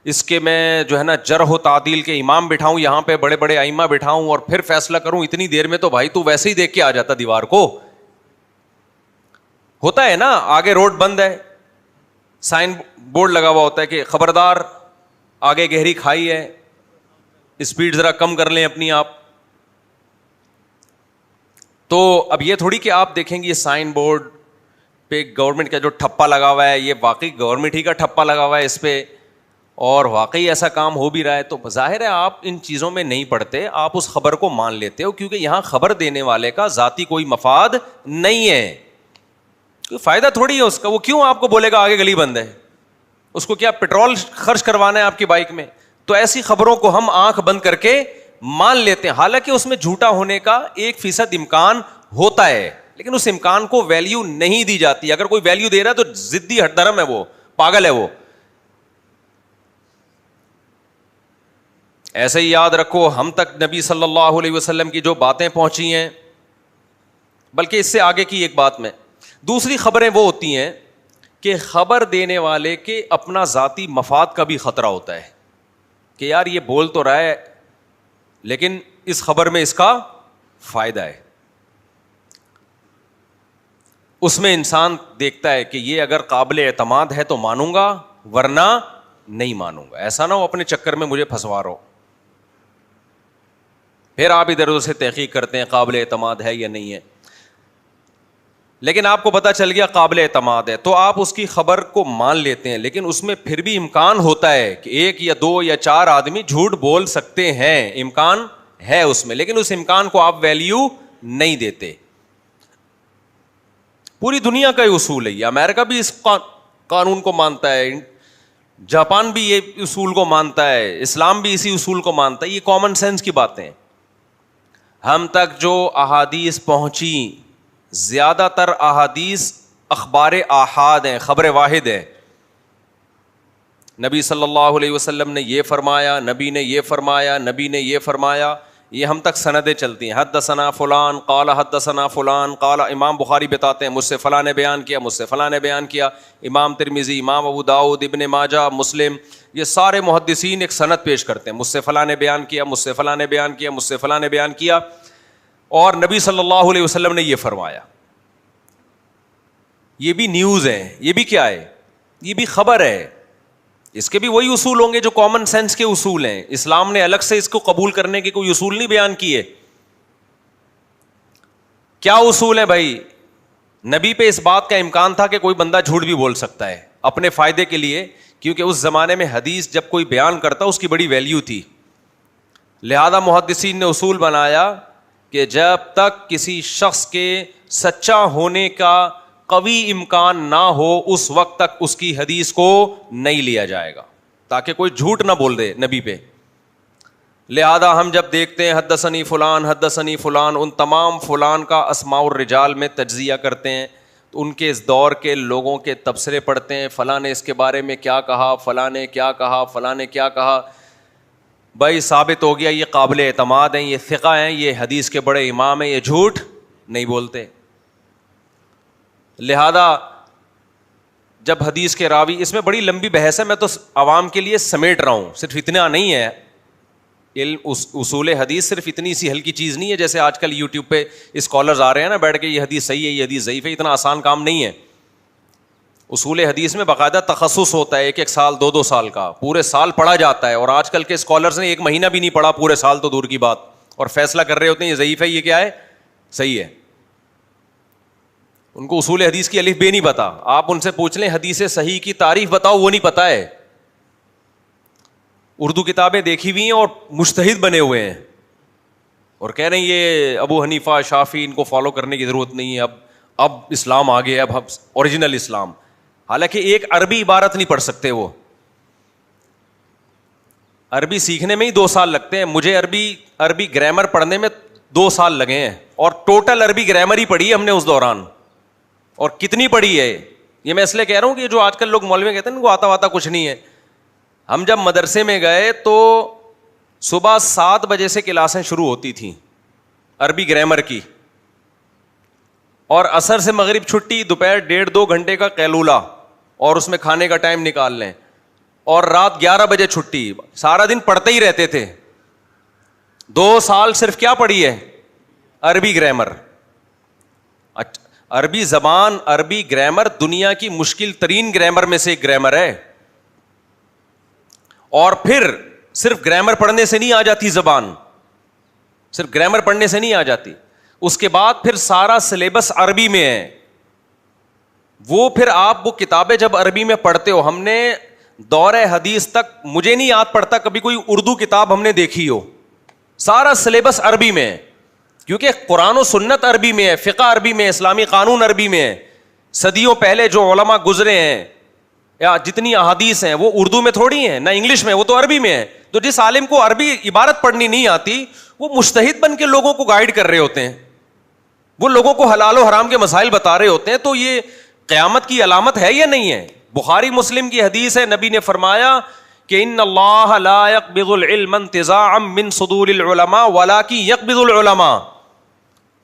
اس کے میں جو ہے نا جرح و تعدیل کے امام بٹھاؤں یہاں پہ, بڑے بڑے ائمہ بٹھاؤں اور پھر فیصلہ کروں. اتنی دیر میں تو بھائی تو ویسے ہی دیکھ کے آ جاتا دیوار کو. ہوتا ہے نا, آگے روڈ بند ہے, سائن بورڈ لگا ہوا ہوتا ہے کہ خبردار آگے گہری کھائی ہے, اسپیڈ ذرا کم کر لیں اپنی آپ. تو اب یہ تھوڑی کہ آپ دیکھیں گے یہ سائن بورڈ پہ گورنمنٹ کا جو ٹھپا لگا ہوا ہے یہ واقعی گورنمنٹ ہی کا ٹھپا لگا ہوا ہے اس پہ, اور واقعی ایسا کام ہو بھی رہا ہے. تو ظاہر ہے آپ ان چیزوں میں نہیں پڑتے, آپ اس خبر کو مان لیتے ہو, کیونکہ یہاں خبر دینے والے کا ذاتی کوئی مفاد نہیں ہے, کوئی فائدہ تھوڑی ہے اس کا. وہ کیوں آپ کو بولے گا آگے گلی بند ہے؟ اس کو کیا پیٹرول خرچ کروانا ہے آپ کی بائک میں؟ تو ایسی خبروں کو ہم آنکھ بند کر کے مان لیتے ہیں, حالانکہ اس میں جھوٹا ہونے کا 1% امکان ہوتا ہے, لیکن اس امکان کو ویلیو نہیں دی جاتی. اگر کوئی ویلیو دے رہا ہے تو ضدی ہٹ درم ہے, وہ پاگل ہے وہ. ایسے ہی یاد رکھو ہم تک نبی صلی اللہ علیہ وسلم کی جو باتیں پہنچی ہیں, بلکہ اس سے آگے کی ایک بات میں دوسری خبریں وہ ہوتی ہیں کہ خبر دینے والے کے اپنا ذاتی مفاد کا بھی خطرہ ہوتا ہے کہ یار یہ بول تو رہا ہے لیکن اس خبر میں اس کا فائدہ ہے. اس میں انسان دیکھتا ہے کہ یہ اگر قابل اعتماد ہے تو مانوں گا ورنہ نہیں مانوں گا. ایسا نہ ہو اپنے چکر میں مجھے پھنسوا رہو. پھر آپ ادھر ادھر سے تحقیق کرتے ہیں قابل اعتماد ہے یا نہیں ہے, لیکن آپ کو پتا چل گیا قابل اعتماد ہے تو آپ اس کی خبر کو مان لیتے ہیں, لیکن اس میں پھر بھی امکان ہوتا ہے کہ 1 یا 2 یا 4 آدمی جھوٹ بول سکتے ہیں, امکان ہے اس میں, لیکن اس امکان کو آپ ویلیو نہیں دیتے. پوری دنیا کا یہ اصول ہے, یہ امریکہ بھی اس قانون کو مانتا ہے, جاپان بھی یہ اصول کو مانتا ہے, اسلام بھی اسی اصول کو مانتا ہے. یہ کامن سینس کی باتیں. ہم تک جو احادیث پہنچی زیادہ تر احادیث اخبار آحاد ہیں, خبر واحد ہے. نبی صلی اللہ علیہ وسلم نے یہ فرمایا, نبی نے یہ فرمایا, نبی نے یہ فرمایا, یہ ہم تک سندیں چلتی ہیں. حدثنا فلان قال حدثنا فلان قال, امام بخاری بتاتے ہیں مجھ سے فلاں نے بیان کیا, مجھ سے فلاں نے بیان کیا. امام ترمذی, امام ابو داؤد, ابن ماجہ, مسلم, یہ سارے محدثین ایک سند پیش کرتے ہیں, مجھ سے فلاں نے بیان کیا, مجھ سے فلاں نے بیان کیا, مجھ سے فلاں نے بیان کیا, اور نبی صلی اللہ علیہ وسلم نے یہ فرمایا. یہ بھی نیوز ہے, یہ بھی کیا ہے, یہ بھی خبر ہے. اس کے بھی وہی اصول ہوں گے جو کامن سینس کے اصول ہیں. اسلام نے الگ سے اس کو قبول کرنے کے کوئی اصول نہیں بیان کیے. کیا اصول ہے بھائی؟ نبی پہ اس بات کا امکان تھا کہ کوئی بندہ جھوٹ بھی بول سکتا ہے اپنے فائدے کے لیے, کیونکہ اس زمانے میں حدیث جب کوئی بیان کرتا اس کی بڑی ویلیو تھی. لہذا محدثین نے اصول بنایا کہ جب تک کسی شخص کے سچا ہونے کا قوی امکان نہ ہو اس وقت تک اس کی حدیث کو نہیں لیا جائے گا, تاکہ کوئی جھوٹ نہ بول دے نبی پہ. لہذا ہم جب دیکھتے ہیں حدثنی فلان حدثنی فلان, ان تمام فلان کا اسماء الرجال میں تجزیہ کرتے ہیں, تو ان کے اس دور کے لوگوں کے تبصرے پڑھتے ہیں, فلاں نے اس کے بارے میں کیا کہا, فلاں نے کیا کہا, فلاں نے کیا کہا. بھائی ثابت ہو گیا یہ قابل اعتماد ہیں, یہ ثقہ ہیں, یہ حدیث کے بڑے امام ہیں, یہ جھوٹ نہیں بولتے. لہذا جب حدیث کے راوی, اس میں بڑی لمبی بحث ہے, میں تو عوام کے لیے سمیٹ رہا ہوں, صرف اتنا نہیں ہے علم. اصول حدیث صرف اتنی سی ہلکی چیز نہیں ہے جیسے آج کل یوٹیوب پہ اسکالرز آ رہے ہیں نا بیٹھ کے یہ حدیث صحیح ہے, یہ حدیث ضعیف ہے. اتنا آسان کام نہیں ہے. اصول حدیث میں باقاعدہ تخصص ہوتا ہے, 1 سال 2 سال کا, پورے سال پڑھا جاتا ہے. اور آج کل کے اسکالرز نے 1 مہینہ بھی نہیں پڑھا, پورے سال تو دور کی بات, اور فیصلہ کر رہے ہوتے ہیں یہ ضعیف ہے, یہ کیا ہے, صحیح ہے. ان کو اصول حدیث کی الف بے نہیں پتا. آپ ان سے پوچھ لیں حدیث صحیح کی تعریف بتاؤ, وہ نہیں پتا ہے. اردو کتابیں دیکھی ہوئی ہیں اور مجتہد بنے ہوئے ہیں اور کہہ رہے ہیں یہ ابو حنیفہ شافعی ان کو فالو کرنے کی ضرورت نہیں ہے, اب اسلام آ گیا, اب اوریجنل اسلام. حالانکہ ایک عربی عبارت نہیں پڑھ سکتے وہ. عربی سیکھنے میں ہی 2 سال لگتے ہیں. مجھے عربی گرامر پڑھنے میں 2 سال لگے ہیں, اور ٹوٹل عربی گرامر ہی پڑھی ہے ہم نے اس دوران. اور کتنی پڑھی ہے یہ میں اس لیے کہہ رہا ہوں کہ جو آج کل لوگ مولوی کہتے ہیں ان کو آتا واتا کچھ نہیں ہے. ہم جب مدرسے میں گئے تو صبح 7 بجے سے کلاسیں شروع ہوتی تھیں عربی گرامر کی, اور عصر سے مغرب چھٹی, دوپہر 1.5-2 گھنٹے کا قیلولہ, اور اس میں کھانے کا ٹائم نکال لیں, اور رات 11 بجے چھٹی. سارا دن پڑھتے ہی رہتے تھے. 2 سال صرف کیا پڑھی ہے, عربی گرامر. عربی زبان, عربی گرامر دنیا کی مشکل ترین گرامر میں سے ایک گرامر ہے. اور پھر صرف گرامر پڑھنے سے نہیں آ جاتی زبان, صرف گرامر پڑھنے سے نہیں آ جاتی. اس کے بعد پھر سارا سلیبس عربی میں ہے. وہ پھر آپ وہ کتابیں جب عربی میں پڑھتے ہو, ہم نے دور حدیث تک مجھے نہیں یاد پڑتا کبھی کوئی اردو کتاب ہم نے دیکھی ہو. سارا سلیبس عربی میں ہے, کیونکہ قرآن و سنت عربی میں ہے, فقہ عربی میں ہے, اسلامی قانون عربی میں ہے. صدیوں پہلے جو علماء گزرے ہیں یا جتنی احادیث ہیں وہ اردو میں تھوڑی ہیں, نہ انگلش میں, وہ تو عربی میں ہے. تو جس عالم کو عربی عبارت پڑھنی نہیں آتی وہ مجتہد بن کے لوگوں کو گائیڈ کر رہے ہوتے ہیں, وہ لوگوں کو حلال و حرام کے مسائل بتا رہے ہوتے ہیں. تو یہ قیامت کی علامت ہے یا نہیں ہے؟ بخاری مسلم کی حدیث ہے, نبی نے فرمایا کہ ان اللہ لا يقبض العلم انتزاعا من صدور العلماء ولكن يقبض العلماء.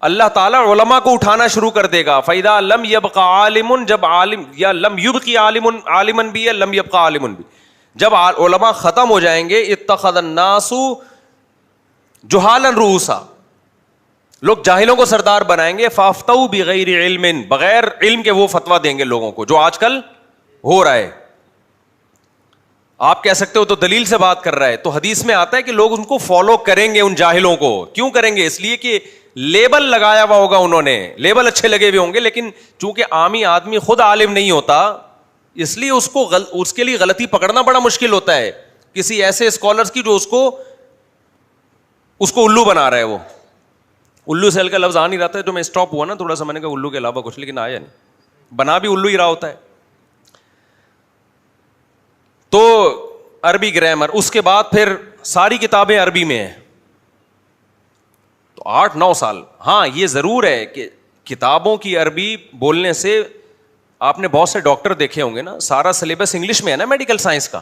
اللہ تعالیٰ علماء کو اٹھانا شروع کر دے گا. فَإِذَا لَمْ يَبْقَ عَالِمٌ, جب عالم, یا لم یبقی عالمن بھی ہے, لم یبقى عالمن بھی, جب علماء ختم ہو جائیں گے, اتخذ الناس جہالا رؤوسا, لوگ جاہلوں کو سردار بنائیں گے. فافتوا بغیر علم, بغیر علم کے وہ فتویٰ دیں گے لوگوں کو, جو آج کل ہو رہا ہے. آپ کہہ سکتے ہو تو دلیل سے بات کر رہا ہے, تو حدیث میں آتا ہے کہ لوگ ان کو فالو کریں گے, ان جاہلوں کو. کیوں کریں گے؟ اس لیے کہ لیبل لگایا ہوا ہوگا انہوں نے, لیبل اچھے لگے ہوئے ہوں گے, لیکن چونکہ عامی آدمی خود عالم نہیں ہوتا, اس لیے اس کے لیے غلطی پکڑنا بڑا مشکل ہوتا ہے. کسی ایسے اسکالرس کی جو اس کو الو بنا رہا ہے. وہ الو سیل کا لفظ آ نہیں رہا تھا, جو میں اسٹاپ ہوا نا تھوڑا سا, میں نے کہا الو کے علاوہ کچھ, لیکن آیا نہیں, بنا بھی الو ہی رہا ہوتا ہے. تو عربی گرامر, اس کے بعد پھر ساری کتابیں عربی میں ہیں, تو 8-9 سال. ہاں یہ ضرور ہے کہ کتابوں کی عربی بولنے سے, آپ نے بہت سے ڈاکٹر دیکھے ہوں گے نا, سارا سلیبس انگلش میں ہے نا میڈیکل سائنس کا.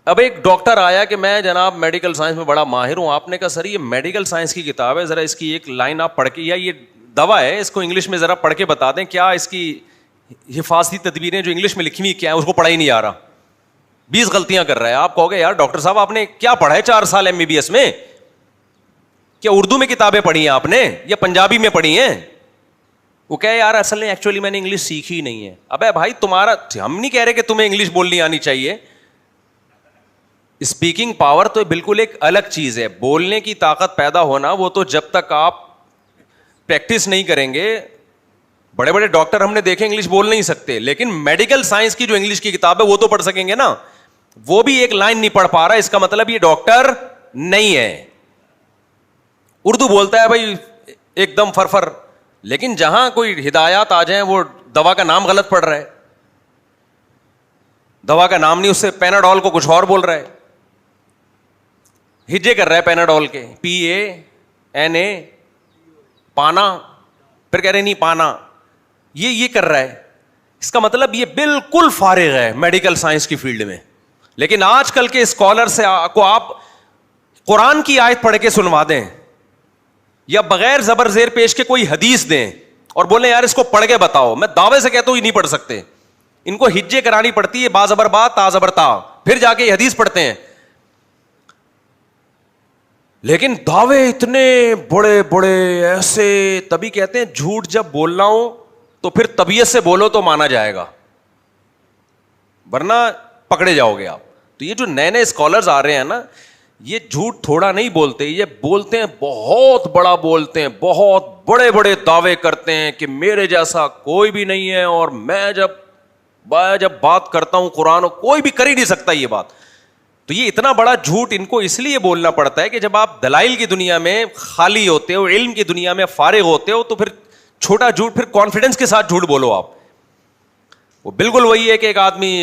اب ایک ڈاکٹر آیا کہ میں جناب میڈیکل سائنس میں بڑا ماہر ہوں. آپ نے کہا سر یہ میڈیکل سائنس کی کتاب ہے, ذرا اس کی ایک لائن آپ پڑھ کے, یا یہ دوا ہے اس کو انگلش میں ذرا پڑھ کے بتا دیں, کیا اس کی حفاظتی تدبیریں جو انگلش میں لکھی ہوئی کیا ہے, اس کو پڑھا ہی نہیں آ رہا, 20 غلطیاں کر رہا ہے. آپ کہو گے یار ڈاکٹر صاحب آپ نے کیا پڑھا ہے 4 سال MBBS میں, کیا اردو میں کتابیں پڑھی ہیں آپ نے یا پنجابی میں پڑھی ہیں؟ وہ کہے یار اصل میں ایکچولی میں نے انگلش سیکھی ہی نہیں ہے. ابے بھائی تمہارا, ہم نہیں کہہ رہے کہ تمہیں انگلش بولنی آنی چاہیے, اسپیکنگ پاور تو بالکل ایک الگ چیز ہے. بولنے کی طاقت پیدا ہونا, وہ تو جب تک آپ پریکٹس نہیں کریں گے. بڑے بڑے ڈاکٹر ہم نے دیکھے انگلش بول نہیں سکتے, لیکن میڈیکل سائنس کی جو انگلش کی کتاب ہے وہ تو پڑھ سکیں گے نا. وہ بھی ایک لائن نہیں پڑھ پا رہا, اس کا مطلب یہ ڈاکٹر نہیں ہے. اردو بولتا ہے بھائی ایک دم فرفر, لیکن جہاں کوئی ہدایات آ جائیں وہ دوا کا نام غلط پڑھ رہا ہے, دوا کا نام نہیں, اس سے پیناڈول کو کچھ اور بول رہا ہے, ہجے کر رہا ہے پیناڈول کے, PANA, پانا, پھر کہہ رہے نہیں پانا, یہ کر رہا ہے. اس کا مطلب یہ بالکل فارغ ہے میڈیکل سائنس کی فیلڈ میں. لیکن آج کل کے اسکالر سے کو آپ قرآن کی آیت پڑھ کے سنوا دیں, یا بغیر زبر زیر پیش کے کوئی حدیث دیں اور بولیں یار اس کو پڑھ کے بتاؤ, میں دعوے سے کہتا ہوں یہ نہیں پڑھ سکتے. ان کو ہجے کرانی پڑتی ہے, با زبر با تا زبر تا, پھر جا کے یہ حدیث پڑھتے ہیں. لیکن دعوے اتنے بڑے بڑے ایسے, تبھی کہتے ہیں جھوٹ جب بولنا ہو تو پھر طبیعت سے بولو تو مانا جائے گا, ورنہ پکڑے جاؤ گے آپ. تو یہ جو نئے نئے اسکالرز آ رہے ہیں نا, یہ جھوٹ تھوڑا نہیں بولتے, یہ بولتے ہیں بہت بڑا, بولتے ہیں بہت بڑے بڑے دعوے کرتے ہیں کہ میرے جیسا کوئی بھی نہیں ہے, اور میں جب بات کرتا ہوں قرآن کوئی بھی کر ہی نہیں سکتا یہ بات. تو یہ اتنا بڑا جھوٹ ان کو اس لیے بولنا پڑتا ہے کہ جب آپ دلائل کی دنیا میں خالی ہوتے ہو, علم کی دنیا میں فارغ ہوتے ہو, تو پھر چھوٹا جھوٹ, پھر کانفیڈنس کے ساتھ جھوٹ بولو آپ. وہ بالکل وہی ہے کہ ایک آدمی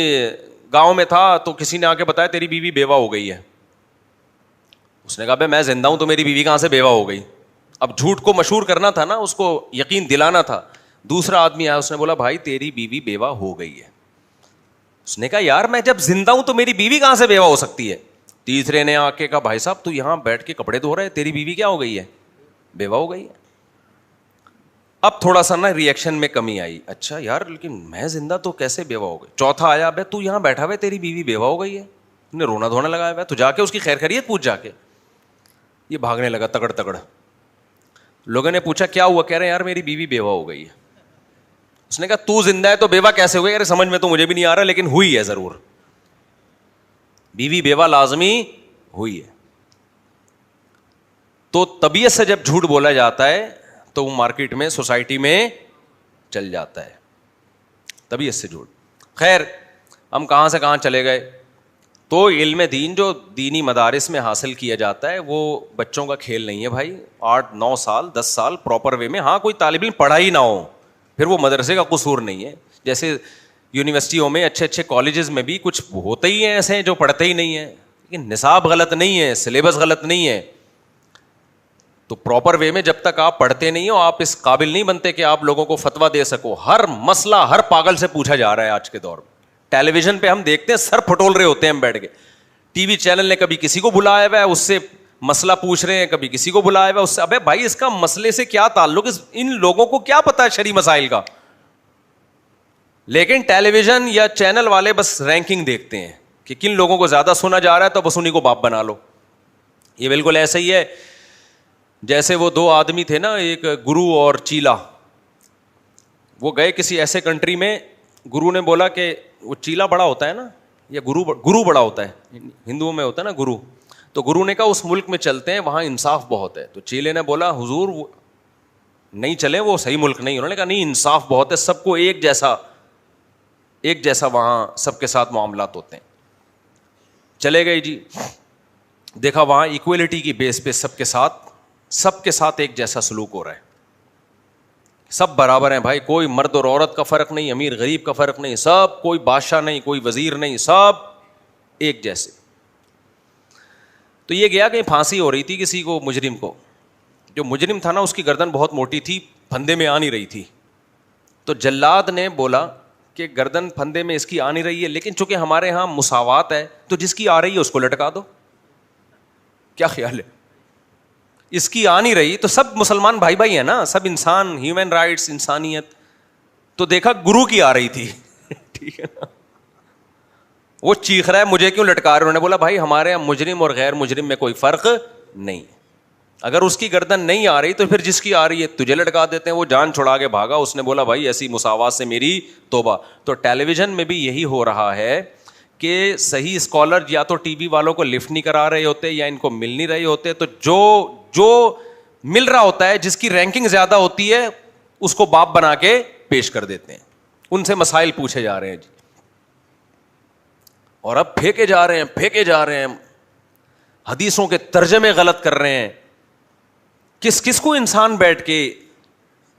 گاؤں میں تھا, تو کسی نے آ کے بتایا تیری بیوی بیوہ ہو گئی ہے. اس نے کہا بھائی میں زندہ ہوں تو میری بیوی کہاں سے بیوہ ہو گئی. اب جھوٹ کو مشہور کرنا تھا نا, اس کو یقین دلانا تھا. دوسرا آدمی آیا, اس نے بولا بھائی تیری بیوی بیوہ ہو گئی ہے. اس نے کہا یار میں جب زندہ ہوں تو میری بیوی کہاں سے بیوہ ہو سکتی ہے. تیسرے نے آ کے کہا بھائی صاحب تو یہاں بیٹھ کے کپڑے دھو رہے, تیری بیوی کیا ہو گئی ہے, بیوہ ہو گئی ہے. اب تھوڑا سا نا ریئیکشن میں کمی آئی, اچھا یار لیکن میں زندہ تو کیسے بیوہ ہو گئی. چوتھا آیا, بھائی تو یہاں بیٹھا ہوا تیری بیوی بیوہ ہو گئی ہے, نے رونا دھونا لگایا ہوا, تو جا کے اس کی خیر خیریت پوچھ جا کے. یہ بھاگنے لگا تگڑ تگڑ. لوگوں نے پوچھا کیا ہوا, کہہ رہے ہیں یار میری بیوی بیوہ ہو گئی ہے. اس نے کہا تو زندہ ہے تو بیوہ کیسے ہوئی, یار سمجھ میں تو مجھے بھی نہیں آ رہا, لیکن ہوئی ہے ضرور, بیوی بیوہ لازمی ہوئی ہے. تو طبیعت سے جب جھوٹ بولا جاتا ہے تو وہ مارکیٹ میں, سوسائٹی میں چل جاتا ہے, طبیعت سے جھوٹ. خیر ہم کہاں سے کہاں چلے گئے. تو علم دین جو دینی مدارس میں حاصل کیا جاتا ہے وہ بچوں کا کھیل نہیں ہے بھائی. 8-9 سال 10 سال پراپر وے میں, ہاں کوئی طالب علم پڑھا ہی نہ ہو پھر وہ مدرسے کا قصور نہیں ہے. جیسے یونیورسٹیوں میں, اچھے اچھے کالجز میں بھی کچھ ہوتے ہی ہیں ایسے جو پڑھتے ہی نہیں ہیں, لیکن نصاب غلط نہیں ہے, سلیبس غلط نہیں ہے. تو پراپر وے میں جب تک آپ پڑھتے نہیں ہو آپ اس قابل نہیں بنتے کہ آپ لوگوں کو فتویٰ دے سکو. ہر مسئلہ ہر پاگل سے پوچھا جا رہا ہے آج کے دور میں. ٹیلی ویژن پہ ہم دیکھتے ہیں سر پھٹول رہے ہوتے ہیں ہم بیٹھ کے, ٹی وی چینل نے کبھی کسی کو بلایا ہوا ہے, اس سے مسئلہ پوچھ رہے ہیں, کبھی کسی کو بلایا ہوا اس سے. ابے بھائی اس کا مسئلے سے کیا تعلق, ان لوگوں کو کیا پتا ہے شرعی مسائل کا. لیکن ٹیلی ویژن یا چینل والے بس رینکنگ دیکھتے ہیں کہ کن لوگوں کو زیادہ سنا جا رہا ہے تو بس انہیں کو باپ بنا لو. یہ بالکل ایسا ہی ہے جیسے وہ دو آدمی تھے نا, ایک گرو اور چیلا. وہ گئے کسی ایسے کنٹری میں, گرو نے بولا کہ وہ چیلا بڑا ہوتا ہے نا, یا گرو بڑا ہوتا ہے, ہندوؤں میں ہوتا ہے نا گرو. تو گرو نے کہا اس ملک میں چلتے ہیں وہاں انصاف بہت ہے. تو چیلے نے بولا حضور نہیں چلے, وہ صحیح ملک نہیں. انہوں نے کہا نہیں انصاف بہت ہے, سب کو ایک جیسا وہاں سب کے ساتھ معاملات ہوتے ہیں. چلے گئے جی, دیکھا وہاں ایکویلٹی کی بیس پہ سب کے ساتھ ایک جیسا سلوک ہو رہا ہے, سب برابر ہیں بھائی, کوئی مرد اور عورت کا فرق نہیں, امیر غریب کا فرق نہیں, سب, کوئی بادشاہ نہیں, کوئی وزیر نہیں, سب ایک جیسے. تو یہ گیا کہ پھانسی ہو رہی تھی کسی کو, مجرم کو. جو مجرم تھا نا اس کی گردن بہت موٹی تھی, پھندے میں آ نہیں رہی تھی. تو جلاد نے بولا کہ گردن پھندے میں اس کی آ نہیں رہی ہے, لیکن چونکہ ہمارے ہاں مساوات ہے تو جس کی آ رہی ہے اس کو لٹکا دو. کیا خیال ہے؟ اس کی آ نہیں رہی تو سب مسلمان بھائی بھائی ہیں نا, سب انسان, ہیومن رائٹس, انسانیت. تو دیکھا گرو کی آ رہی تھی, ٹھیک ہے نا, وہ چیخ رہا ہے مجھے کیوں لٹکا رہے. انہوں نے بولا بھائی ہمارے یہاں مجرم اور غیر مجرم میں کوئی فرق نہیں, اگر اس کی گردن نہیں آ رہی تو پھر جس کی آ رہی ہے تجھے لٹکا دیتے ہیں. وہ جان چھڑا کے بھاگا. اس نے بولا بھائی ایسی مساوات سے میری توبہ. تو ٹیلی ویژن میں بھی یہی ہو رہا ہے کہ صحیح اسکالر یا تو ٹی وی والوں کو لفٹ نہیں کرا رہے ہوتے یا ان کو مل نہیں رہے ہوتے, تو جو مل رہا ہوتا ہے, جس کی رینکنگ زیادہ ہوتی ہے, اس کو باپ بنا کے پیش کر دیتے ہیں. ان سے مسائل پوچھے جا رہے ہیں جی, اور اب پھینکے جا رہے ہیں, حدیثوں کے ترجمے غلط کر رہے ہیں. کس کو انسان بیٹھ کے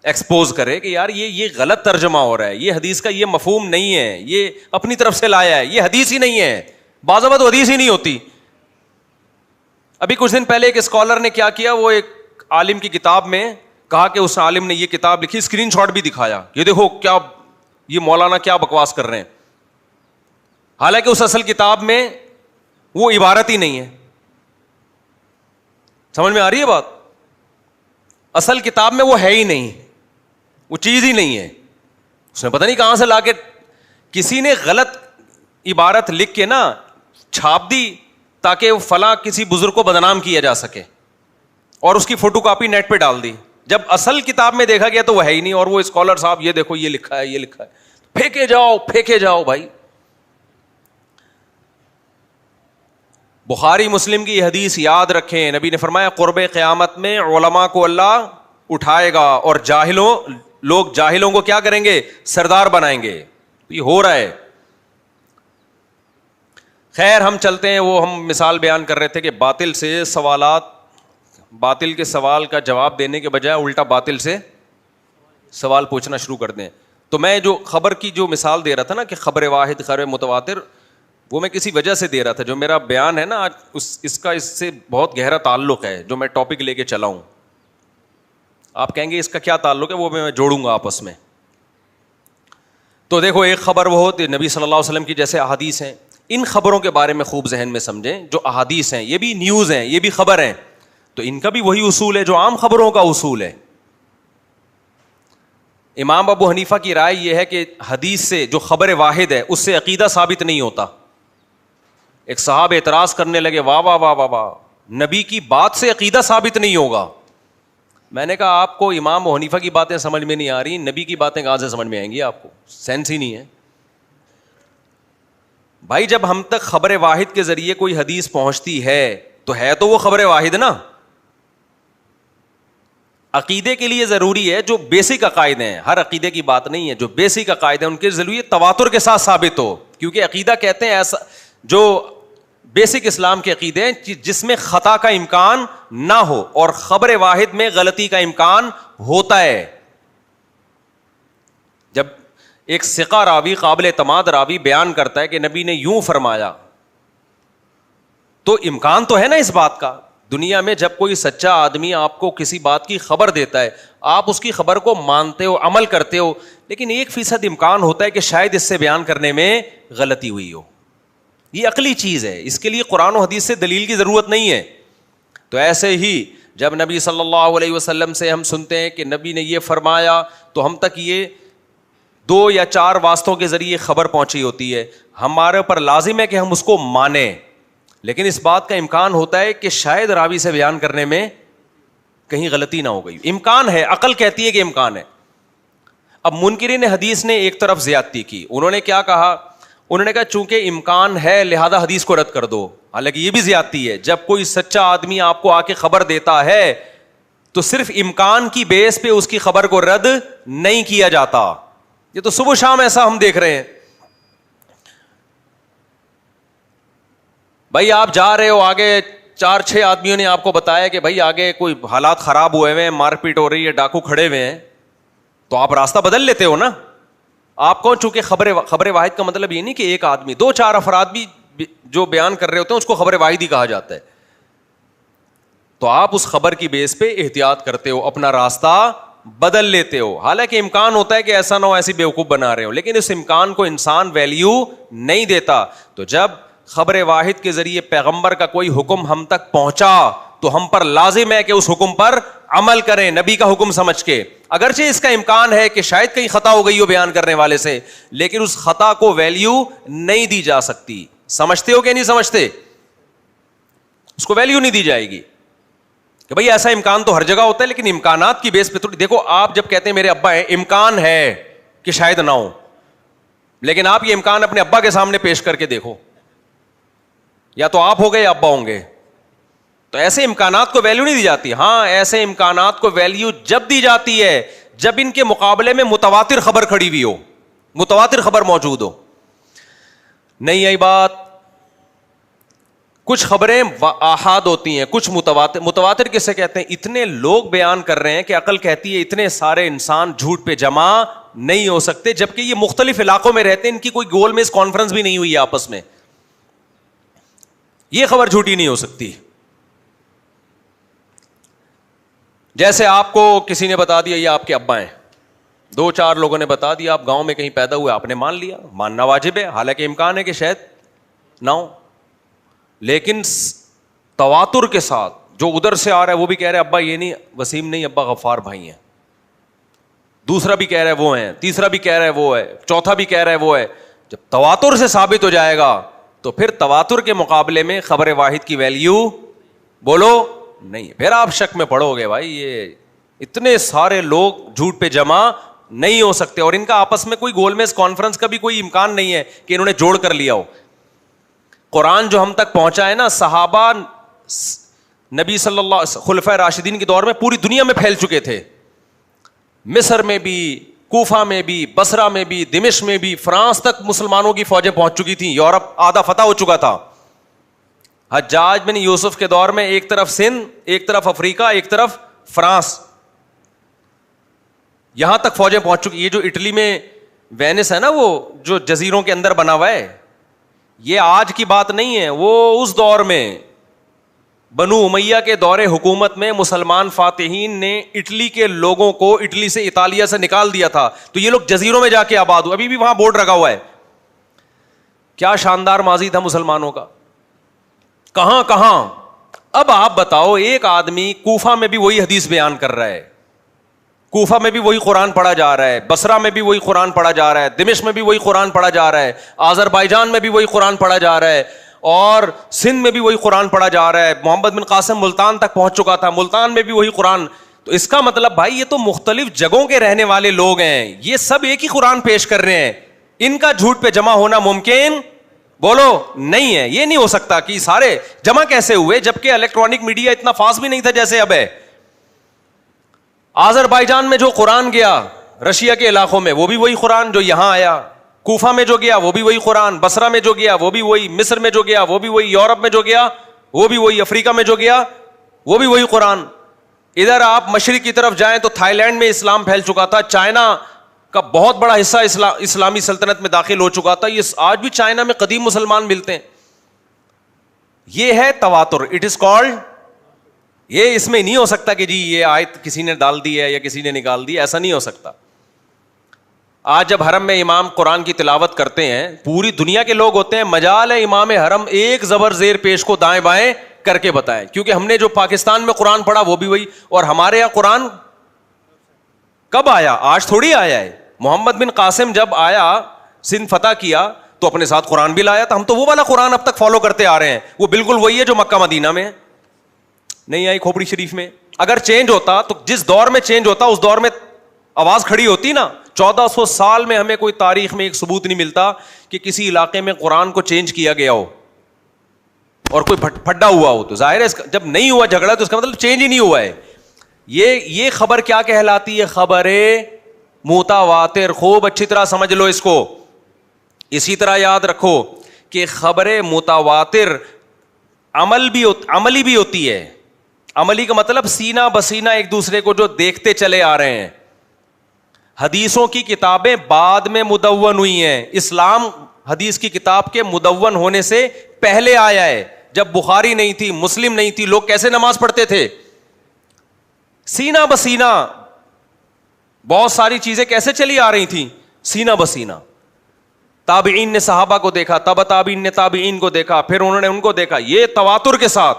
ایکسپوز کرے کہ یار یہ غلط ترجمہ ہو رہا ہے, یہ حدیث کا یہ مفہوم نہیں ہے, یہ اپنی طرف سے لایا ہے, یہ حدیث ہی نہیں ہے. بعض اوقات حدیث ہی نہیں ہوتی. ابھی کچھ دن پہلے ایک اسکالر نے کیا کیا, وہ ایک عالم کی کتاب میں کہا کہ اس عالم نے یہ کتاب لکھی, اسکرین شاٹ بھی دکھایا, یہ دیکھو کیا یہ مولانا کیا بکواس کر رہے ہیں. حالانکہ اس اصل کتاب میں وہ عبارت ہی نہیں ہے. سمجھ میں آ رہی ہے بات؟ اصل کتاب میں وہ ہے ہی نہیں, وہ چیز ہی نہیں ہے. اس نے پتہ نہیں کہاں سے لا کے کسی نے غلط عبارت لکھ کے نا چھاپ دی تاکہ فلاں کسی بزرگ کو بدنام کیا جا سکے, اور اس کی فوٹو کاپی نیٹ پہ ڈال دی. جب اصل کتاب میں دیکھا گیا تو وہ ہے ہی نہیں, اور وہ اسکالر صاحب یہ دیکھو یہ لکھا ہے. پھینکے جاؤ بھائی. بخاری مسلم کی یہ حدیث یاد رکھیں, نبی نے فرمایا قرب قیامت میں علماء کو اللہ اٹھائے گا اور جاہلوں کو کیا کریں گے, سردار بنائیں گے. یہ ہو رہا ہے. خیر ہم چلتے ہیں, وہ ہم مثال بیان کر رہے تھے کہ باطل کے سوال کا جواب دینے کے بجائے الٹا باطل سے سوال پوچھنا شروع کر دیں. تو میں جو خبر کی جو مثال دے رہا تھا نا کہ خبر واحد خبر متواتر, وہ میں کسی وجہ سے دے رہا تھا. جو میرا بیان ہے نا آج اس کا اس سے بہت گہرا تعلق ہے, جو میں ٹاپک لے کے چلا ہوں. آپ کہیں گے اس کا کیا تعلق ہے, وہ میں جوڑوں گا آپس میں. تو دیکھو ایک خبر وہ ہوتی نبی صلی اللہ علیہ وسلم کی جیسے احادیث ہیں, ان خبروں کے بارے میں خوب ذہن میں سمجھیں. جو احادیث ہیں یہ بھی نیوز ہیں, یہ بھی خبر ہیں, تو ان کا بھی وہی اصول ہے جو عام خبروں کا اصول ہے. امام ابو حنیفہ کی رائے یہ ہے کہ حدیث سے جو خبر واحد ہے اس سے عقیدہ ثابت نہیں ہوتا. ایک صاحب اعتراض کرنے لگے, واہ واہ واہ واہ واہ, نبی کی بات سے عقیدہ ثابت نہیں ہوگا. میں نے کہا آپ کو امام ابو حنیفہ کی باتیں سمجھ میں نہیں آ رہی, نبی کی باتیں کہاں سے سمجھ میں آئیں گی آپ کو, سینس ہی نہیں ہے بھائی. جب ہم تک خبر واحد کے ذریعے کوئی حدیث پہنچتی ہے تو وہ خبر واحد نا. عقیدے کے لیے ضروری ہے جو بیسک عقائد ہیں, ہر عقیدے کی بات نہیں ہے, جو بیسک عقائد ہیں ان کے ضروری تواتر کے ساتھ ثابت ہو. کیونکہ عقیدہ کہتے ہیں ایسا جو بیسک اسلام کے عقیدے ہیں جس میں خطا کا امکان نہ ہو, اور خبر واحد میں غلطی کا امکان ہوتا ہے. جب ایک ثقہ راوی, قابل اعتماد راوی بیان کرتا ہے کہ نبی نے یوں فرمایا, تو امکان تو ہے نا اس بات کا. دنیا میں جب کوئی سچا آدمی آپ کو کسی بات کی خبر دیتا ہے, آپ اس کی خبر کو مانتے ہو, عمل کرتے ہو, لیکن 1% امکان ہوتا ہے کہ شاید اس سے بیان کرنے میں غلطی ہوئی ہو. یہ عقلی چیز ہے, اس کے لیے قرآن و حدیث سے دلیل کی ضرورت نہیں ہے. تو ایسے ہی جب نبی صلی اللہ علیہ وسلم سے ہم سنتے ہیں کہ نبی نے یہ فرمایا تو ہم تک یہ 2 یا 4 واسطوں کے ذریعے خبر پہنچی ہوتی ہے. ہمارے اوپر لازم ہے کہ ہم اس کو مانیں, لیکن اس بات کا امکان ہوتا ہے کہ شاید راوی سے بیان کرنے میں کہیں غلطی نہ ہو گئی. امکان ہے, عقل کہتی ہے کہ امکان ہے. اب منکرین حدیث نے ایک طرف زیادتی کی. انہوں نے کیا کہا؟ انہوں نے کہا چونکہ امکان ہے لہذا حدیث کو رد کر دو. حالانکہ یہ بھی زیادتی ہے. جب کوئی سچا آدمی آپ کو آ کے خبر دیتا ہے تو صرف امکان کی بیس پہ اس کی خبر کو رد نہیں کیا جاتا. یہ تو صبح شام ایسا ہم دیکھ رہے ہیں. بھائی آپ جا رہے ہو, آگے 4-6 آدمیوں نے آپ کو بتایا کہ بھائی آگے کوئی حالات خراب ہوئے ہوئے ہیں, مار پیٹ ہو رہی ہے, ڈاکو کھڑے ہوئے ہیں, تو آپ راستہ بدل لیتے ہو نا. آپ کون, چونکہ خبر واحد کا مطلب یہ نہیں کہ ایک آدمی, 2-4 افراد بھی جو بیان کر رہے ہوتے ہیں اس کو خبر واحد ہی کہا جاتا ہے. تو آپ اس خبر کی بیس پہ احتیاط کرتے ہو, اپنا راستہ بدل لیتے ہو. حالانکہ امکان ہوتا ہے کہ ایسا نہ ہو, ایسی بیوقوف بنا رہے ہو, لیکن اس امکان کو انسان ویلیو نہیں دیتا. تو جب خبر واحد کے ذریعے پیغمبر کا کوئی حکم ہم تک پہنچا تو ہم پر لازم ہے کہ اس حکم پر عمل کریں, نبی کا حکم سمجھ کے. اگرچہ اس کا امکان ہے کہ شاید کہیں خطا ہو گئی ہو بیان کرنے والے سے, لیکن اس خطا کو ویلیو نہیں دی جا سکتی. سمجھتے ہو کہ نہیں سمجھتے؟ اس کو ویلیو نہیں دی جائے گی کہ بھئی ایسا امکان تو ہر جگہ ہوتا ہے, لیکن امکانات کی بیس پہ تھوڑی. دیکھو آپ جب کہتے ہیں میرے ابا ہیں, امکان ہے کہ شاید نہ ہو, لیکن آپ یہ امکان اپنے ابا کے سامنے پیش کر کے دیکھو, یا تو آپ ہو گئے یا ابا ہوں گے. تو ایسے امکانات کو ویلیو نہیں دی جاتی. ہاں, ایسے امکانات کو ویلیو جب دی جاتی ہے جب ان کے مقابلے میں متواتر خبر کھڑی ہوئی ہو, متواتر خبر موجود ہو. نہیں آئی بات؟ کچھ خبریں آحاد ہوتی ہیں, کچھ متواتر. متواتر کسے کہتے ہیں؟ اتنے لوگ بیان کر رہے ہیں کہ عقل کہتی ہے اتنے سارے انسان جھوٹ پہ جمع نہیں ہو سکتے, جبکہ یہ مختلف علاقوں میں رہتے ہیں, ان کی کوئی گول میز کانفرنس بھی نہیں ہوئی ہے آپس میں. یہ خبر جھوٹی نہیں ہو سکتی. جیسے آپ کو کسی نے بتا دیا یہ آپ کے ابا ہیں, 2-4 لوگوں نے بتا دیا, آپ گاؤں میں کہیں پیدا ہوئے, آپ نے مان لیا, ماننا واجب ہے, حالانکہ امکان ہے کہ شاید نہ ہو. لیکن تواتر کے ساتھ جو ادھر سے آ رہا ہے وہ بھی کہہ رہا ہے ابا یہ نہیں, وسیم نہیں, ابا غفار بھائی ہیں, دوسرا بھی کہہ رہا ہے وہ ہیں, تیسرا بھی کہہ رہا ہے وہ ہے, چوتھا بھی کہہ رہا ہے وہ ہے. جب تواتر سے ثابت ہو جائے گا تو پھر تواتر کے مقابلے میں خبر واحد کی ویلیو بولو نہیں. پھر آپ شک میں پڑو گے بھائی یہ اتنے سارے لوگ جھوٹ پہ جمع نہیں ہو سکتے, اور ان کا آپس میں کوئی گول میز کانفرنس کا بھی کوئی امکان نہیں ہے کہ انہوں نے جوڑ کر لیا ہو. قرآن جو ہم تک پہنچا ہے نا, صحابہ نبی صلی اللہ خلفائے راشدین کے دور میں پوری دنیا میں پھیل چکے تھے, مصر میں بھی, کوفہ میں بھی, بصرہ میں بھی, دمشق میں بھی, فرانس تک مسلمانوں کی فوجیں پہنچ چکی تھیں, یورپ آدھا فتح ہو چکا تھا. حجاج بن یوسف کے دور میں ایک طرف سندھ, ایک طرف افریقہ, ایک طرف فرانس, یہاں تک فوجیں پہنچ چکی. یہ جو اٹلی میں وینس ہے نا, وہ جو جزیروں کے اندر بنا ہوا ہے, یہ آج کی بات نہیں ہے, وہ اس دور میں بنو امیہ کے دور حکومت میں مسلمان فاتحین نے اٹلی کے لوگوں کو اٹلی سے, اطالیہ سے نکال دیا تھا, تو یہ لوگ جزیروں میں جا کے آباد ہوئے. ابھی بھی وہاں بورڈ رکھا ہوا ہے. کیا شاندار ماضی تھا مسلمانوں کا, کہاں کہاں. اب آپ بتاؤ, ایک آدمی کوفہ میں بھی وہی حدیث بیان کر رہا ہے, کوفہ میں بھی وہی قرآن پڑھا جا رہا ہے, بصرہ میں بھی وہی قرآن پڑھا جا رہا ہے, دمشق میں بھی وہی قرآن پڑھا جا رہا ہے, آذربائیجان میں بھی وہی قرآن پڑھا جا رہا ہے, اور سندھ میں بھی وہی قرآن پڑھا جا رہا ہے. محمد بن قاسم ملتان تک پہنچ چکا تھا, ملتان میں بھی وہی قرآن. تو اس کا مطلب بھائی یہ تو مختلف جگہوں کے رہنے والے لوگ ہیں, یہ سب ایک ہی قرآن پیش کر رہے ہیں. ان کا جھوٹ پہ جمع ہونا ممکن بولو نہیں ہے. یہ نہیں ہو سکتا کہ سارے جمع کیسے ہوئے, جبکہ الیکٹرانک میڈیا اتنا فاسٹ بھی نہیں تھا جیسے اب ہے. آذربائیجان میں جو قرآن گیا رشیا کے علاقوں میں, وہ بھی وہی قرآن جو یہاں آیا. کوفہ میں جو گیا وہ بھی وہی قرآن, بصرہ میں جو گیا وہ بھی وہی, مصر میں جو گیا وہ بھی وہی, یورپ میں جو گیا وہ بھی وہی, افریقہ میں جو گیا وہ بھی وہی قرآن. ادھر آپ مشرق کی طرف جائیں تو تھائی لینڈ میں اسلام پھیل چکا تھا, چائنا کا بہت بڑا حصہ اسلامی سلطنت میں داخل ہو چکا تھا. یہ آج بھی چائنا میں قدیم مسلمان ملتے ہیں. یہ ہے تواتر, اٹ از کالڈ. یہ اس میں نہیں ہو سکتا کہ جی یہ آیت کسی نے ڈال دی ہے یا کسی نے نکال دی, ایسا نہیں ہو سکتا. آج جب حرم میں امام قرآن کی تلاوت کرتے ہیں, پوری دنیا کے لوگ ہوتے ہیں, مجال ہے امام حرم ایک زبر زیر پیش کو دائیں بائیں کر کے بتائیں, کیونکہ ہم نے جو پاکستان میں قرآن پڑھا وہ بھی وہی, اور ہمارے یہاں قرآن کب آیا؟ آج تھوڑی آیا ہے. محمد بن قاسم جب آیا سندھ فتح کیا تو اپنے ساتھ قرآن بھی لایا تھا. ہم تو وہ والا قرآن اب تک فالو کرتے آ رہے ہیں, وہ بالکل وہی ہے جو مکہ مدینہ میں نہیں آئی, کھوپڑی شریف میں. اگر چینج ہوتا تو جس دور میں چینج ہوتا اس دور میں آواز کھڑی ہوتی نا. 1400 سال میں ہمیں کوئی تاریخ میں ایک ثبوت نہیں ملتا کہ کسی علاقے میں قرآن کو چینج کیا گیا ہو اور کوئی پھڈا ہوا ہو. تو ظاہر ہے جب نہیں ہوا جھگڑا تو اس کا مطلب چینج ہی نہیں ہوا ہے. یہ خبر کیا کہلاتی ہے؟ خبر متواتر. خوب اچھی طرح سمجھ لو اس کو. اسی طرح یاد رکھو کہ خبر متواتر عملی بھی ہوتی ہے. عملی کا مطلب سینہ بسینہ ایک دوسرے کو جو دیکھتے چلے آ رہے ہیں. حدیثوں کی کتابیں بعد میں مدون ہوئی ہیں. اسلام حدیث کی کتاب کے مدون ہونے سے پہلے آیا ہے. جب بخاری نہیں تھی, مسلم نہیں تھی, لوگ کیسے نماز پڑھتے تھے؟ سینہ بسینہ. بہت ساری چیزیں کیسے چلی آ رہی تھیں؟ سینہ بسینہ. تابعین نے صحابہ کو دیکھا, تبع تابعین نے تابعین کو دیکھا, پھر انہوں نے ان کو دیکھا, یہ تواتر کے ساتھ.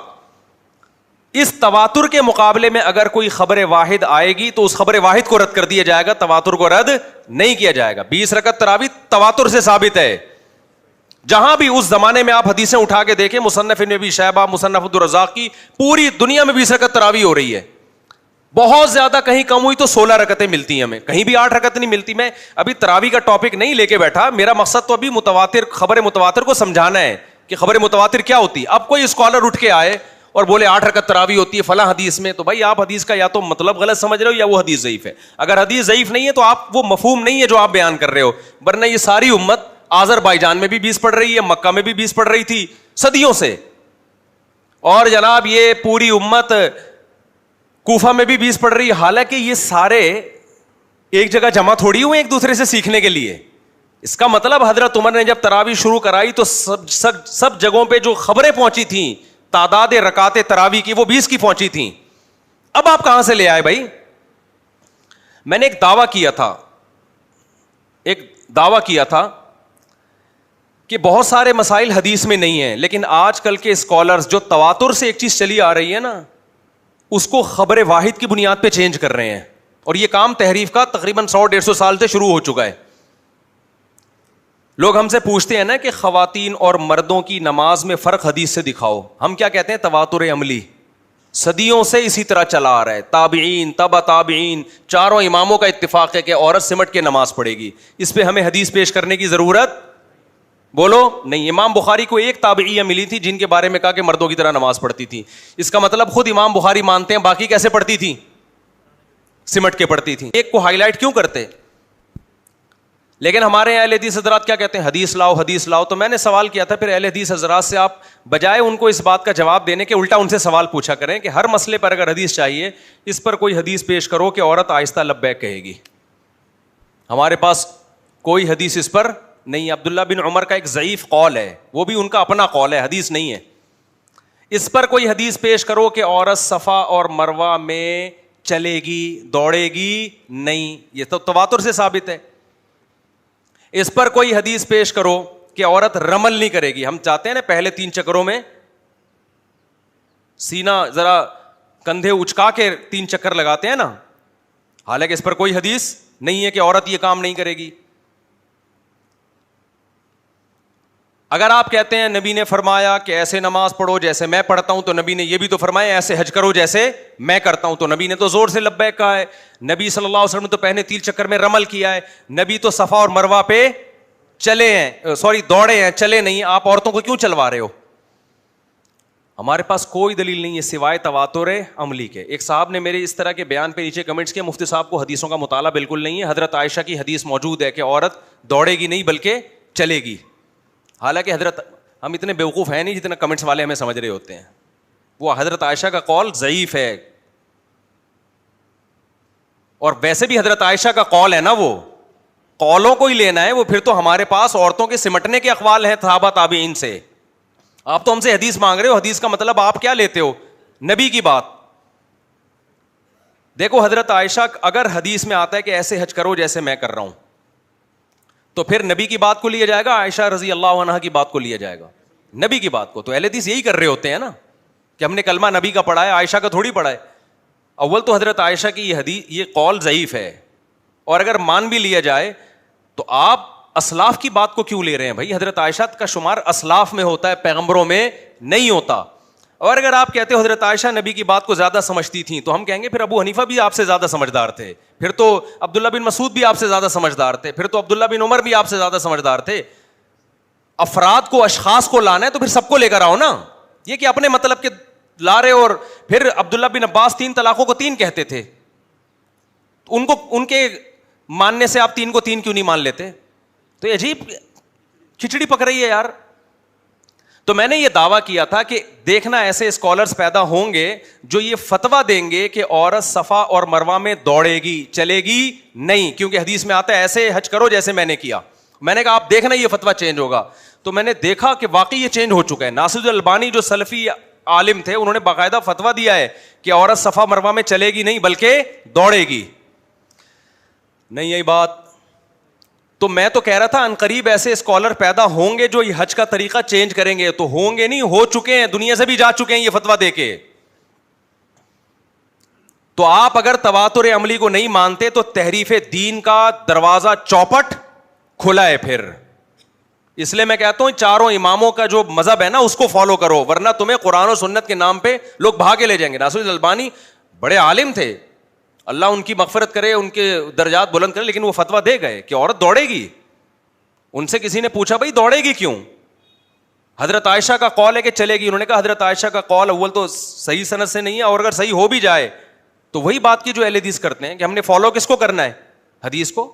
اس تواتر کے مقابلے میں اگر کوئی خبر واحد آئے گی تو اس خبر واحد کو رد کر دیا جائے گا, تواتر کو رد نہیں کیا جائے گا. 20 رکعت تراویح تواتر سے ثابت ہے. جہاں بھی اس زمانے میں آپ حدیثیں اٹھا کے دیکھیں, مصنف ابن ابی شیبہ, مصنف عبدالرزاق کی, پوری دنیا میں 20 رکعت تراویح ہو رہی ہے. بہت زیادہ کہیں کم ہوئی تو 16 رکعتیں ملتی ہیں ہمیں, کہیں بھی 8 رکعت نہیں ملتی. میں ابھی تراویح کا ٹاپک نہیں لے کے بیٹھا, میرا مقصد تو ابھی متواتر, خبر متواتر کو سمجھانا ہے کہ خبر متواتر کیا ہوتی ہے. اب کوئی اسکالر اٹھ کے آئے اور بولے 8 رکعت تراویح ہوتی ہے فلاں حدیث میں, تو بھائی آپ حدیث کا یا تو مطلب غلط سمجھ رہے ہو یا وہ حدیث ضعیف ہے. اگر حدیث ضعیف نہیں ہے تو آپ وہ مفہوم نہیں ہے جو آپ بیان کر رہے ہو. ورنہ یہ ساری امت آذربائیجان میں بھی 20 پڑھ رہی ہے, مکہ میں بھی 20 پڑھ رہی تھی صدیوں سے, اور جناب یہ پوری امت کوفہ میں بھی 20 پڑھ رہی ہے. حالانکہ یہ سارے ایک جگہ جمع تھوڑی ہوئے ایک دوسرے سے سیکھنے کے لیے. اس کا مطلب حضرت عمر نے جب تراویح شروع کرائی تو سب جگہوں پہ جو خبریں پہنچی تھیں تعداد رکعات تراویح کی, وہ 20 کی پہنچی تھیں. اب آپ کہاں سے لے آئے بھائی؟ میں نے ایک دعویٰ کیا تھا کہ بہت سارے مسائل حدیث میں نہیں ہیں, لیکن آج کل کے اسکالرز جو تواتر سے ایک چیز چلی آ رہی ہے نا, اس کو خبر واحد کی بنیاد پہ چینج کر رہے ہیں. اور یہ کام تحریف کا تقریباً 100-150 سال سے شروع ہو چکا ہے. لوگ ہم سے پوچھتے ہیں نا کہ خواتین اور مردوں کی نماز میں فرق حدیث سے دکھاؤ. ہم کیا کہتے ہیں؟ تواتر عملی. صدیوں سے اسی طرح چلا آ رہا ہے. تابعین, تبع تابعین, چاروں اماموں کا اتفاق ہے کہ عورت سمٹ کے نماز پڑھے گی. اس پہ ہمیں حدیث پیش کرنے کی ضرورت بولو نہیں. امام بخاری کو ایک تابعیہ ملی تھی جن کے بارے میں کہا کہ مردوں کی طرح نماز پڑھتی تھی. اس کا مطلب خود امام بخاری مانتے ہیں باقی کیسے پڑھتی تھی؟ سمٹ کے پڑھتی تھی. ایک کو ہائی لائٹ کیوں کرتے؟ لیکن ہمارے یہاں اہل حدیث حضرات کیا کہتے ہیں؟ حدیث لاؤ, حدیث لاؤ. تو میں نے سوال کیا تھا پھر اہل حدیث حضرات سے, آپ بجائے ان کو اس بات کا جواب دینے کے الٹا ان سے سوال پوچھا کریں کہ ہر مسئلے پر اگر حدیث چاہیے, اس پر کوئی حدیث پیش کرو کہ عورت آہستہ لبیک کہے گی. ہمارے پاس کوئی حدیث اس پر نہیں. عبداللہ بن عمر کا ایک ضعیف قول ہے, وہ بھی ان کا اپنا قول ہے, حدیث نہیں ہے. اس پر کوئی حدیث پیش کرو کہ عورت صفا اور مروہ میں چلے گی, دوڑے گی نہیں. یہ تو تواتر سے ثابت ہے. اس پر کوئی حدیث پیش کرو کہ عورت رمل نہیں کرے گی. ہم چاہتے ہیں نا پہلے 3 چکروں میں سینہ ذرا کندھے اچکا کے 3 چکر لگاتے ہیں نا, حالانکہ اس پر کوئی حدیث نہیں ہے کہ عورت یہ کام نہیں کرے گی. اگر آپ کہتے ہیں نبی نے فرمایا کہ ایسے نماز پڑھو جیسے میں پڑھتا ہوں, تو نبی نے یہ بھی تو فرمایا ایسے حج کرو جیسے میں کرتا ہوں, تو نبی نے تو زور سے لبیک کہا ہے. نبی صلی اللہ علیہ وسلم تو پہلے 3 چکر میں رمل کیا ہے. نبی تو صفا اور مروہ پہ چلے ہیں, دوڑے ہیں, چلے نہیں. آپ عورتوں کو کیوں چلوا رہے ہو؟ ہمارے پاس کوئی دلیل نہیں ہے سوائے تواتر عملی کے. ایک صاحب نے میرے اس طرح کے بیان پہ نیچے کمنٹس کیے, مفتی صاحب کو حدیثوں کا مطالعہ بالکل نہیں ہے. حضرت عائشہ کی حدیث موجود ہے کہ عورت دوڑے گی نہیں بلکہ چلے گی. حالانکہ ہم اتنے بیوقوف ہیں نہیں جتنا کمنٹس والے ہمیں سمجھ رہے ہوتے ہیں. وہ حضرت عائشہ کا قول ضعیف ہے, اور ویسے بھی حضرت عائشہ کا قول ہے نا, وہ قولوں کو ہی لینا ہے. وہ پھر تو ہمارے پاس عورتوں کے سمٹنے کے اقوال ہیں صحابہ تابعین سے. آپ تو ہم سے حدیث مانگ رہے ہو, حدیث کا مطلب آپ کیا لیتے ہو؟ نبی کی بات. دیکھو حضرت عائشہ, اگر حدیث میں آتا ہے کہ ایسے حج کرو جیسے میں کر رہا ہوں, تو پھر نبی کی بات کو لیا جائے گا, عائشہ رضی اللہ عنہا کی بات کو لیا جائے گا. نبی کی بات کو تو اہل حدیث یہی کر رہے ہوتے ہیں نا. کہ ہم نے کلمہ نبی کا پڑھا ہے, عائشہ کا تھوڑی پڑھا ہے. اول تو حضرت عائشہ کی یہ قول ضعیف ہے, اور اگر مان بھی لیا جائے تو آپ اسلاف کی بات کو کیوں لے رہے ہیں بھائی؟ حضرت عائشہ کا شمار اسلاف میں ہوتا ہے, پیغمبروں میں نہیں ہوتا. اور اگر آپ کہتے ہو حضرت عائشہ نبی کی بات کو زیادہ سمجھتی تھیں, تو ہم کہیں گے پھر ابو حنیفہ بھی آپ سے زیادہ سمجھدار تھے, پھر تو عبداللہ بن مسعود بھی آپ سے زیادہ سمجھدار تھے, پھر تو عبداللہ بن عمر بھی آپ سے زیادہ سمجھدار تھے. افراد کو, اشخاص کو لانا ہے تو پھر سب کو لے کر آؤ نا. یہ کہ اپنے مطلب کے لا رہے. اور پھر عبداللہ بن عباس 3 طلاقوں کو 3 کہتے تھے, ان کے ماننے سے آپ 3 کو 3 کیوں نہیں مان لیتے؟ تو یہ عجیب کھچڑی پک رہی ہے یار. تو میں نے یہ دعویٰ کیا تھا کہ دیکھنا ایسے اسکالرز پیدا ہوں گے جو یہ فتویٰ دیں گے کہ عورت صفا اور مروہ میں دوڑے گی, چلے گی نہیں, کیونکہ حدیث میں آتا ہے ایسے حج کرو جیسے میں نے کیا. میں نے کہا آپ دیکھنا یہ فتویٰ چینج ہوگا. تو میں نے دیکھا کہ واقعی یہ چینج ہو چکا ہے. ناصر الالبانی جو سلفی عالم تھے, انہوں نے باقاعدہ فتویٰ دیا ہے کہ عورت صفا مروہ میں چلے گی نہیں بلکہ دوڑے گی. نہیں یہی بات. تو میں تو کہہ رہا تھا عنقریب ایسے اسکالر پیدا ہوں گے جو یہ حج کا طریقہ چینج کریں گے. تو ہوں گے نہیں, ہو چکے ہیں, دنیا سے بھی جا چکے ہیں یہ فتویٰ دے کے. تو آپ اگر تواتر عملی کو نہیں مانتے تو تحریف دین کا دروازہ چوپٹ کھلا ہے. پھر اس لیے میں کہتا ہوں چاروں اماموں کا جو مذہب ہے نا اس کو فالو کرو, ورنہ تمہیں قرآن و سنت کے نام پہ لوگ بھاگے لے جائیں گے. ناصر الالبانی بڑے عالم تھے, اللہ ان کی مغفرت کرے, ان کے درجات بلند کرے, لیکن وہ فتویٰ دے گئے کہ عورت دوڑے گی. ان سے کسی نے پوچھا بھائی دوڑے گی کیوں؟ حضرت عائشہ کا قول ہے کہ چلے گی. انہوں نے کہا حضرت عائشہ کا قول اول تو صحیح سند سے نہیں ہے, اور اگر صحیح ہو بھی جائے تو وہی بات کی جو اہل حدیث کرتے ہیں کہ ہم نے فالو کس کو کرنا ہے؟ حدیث کو.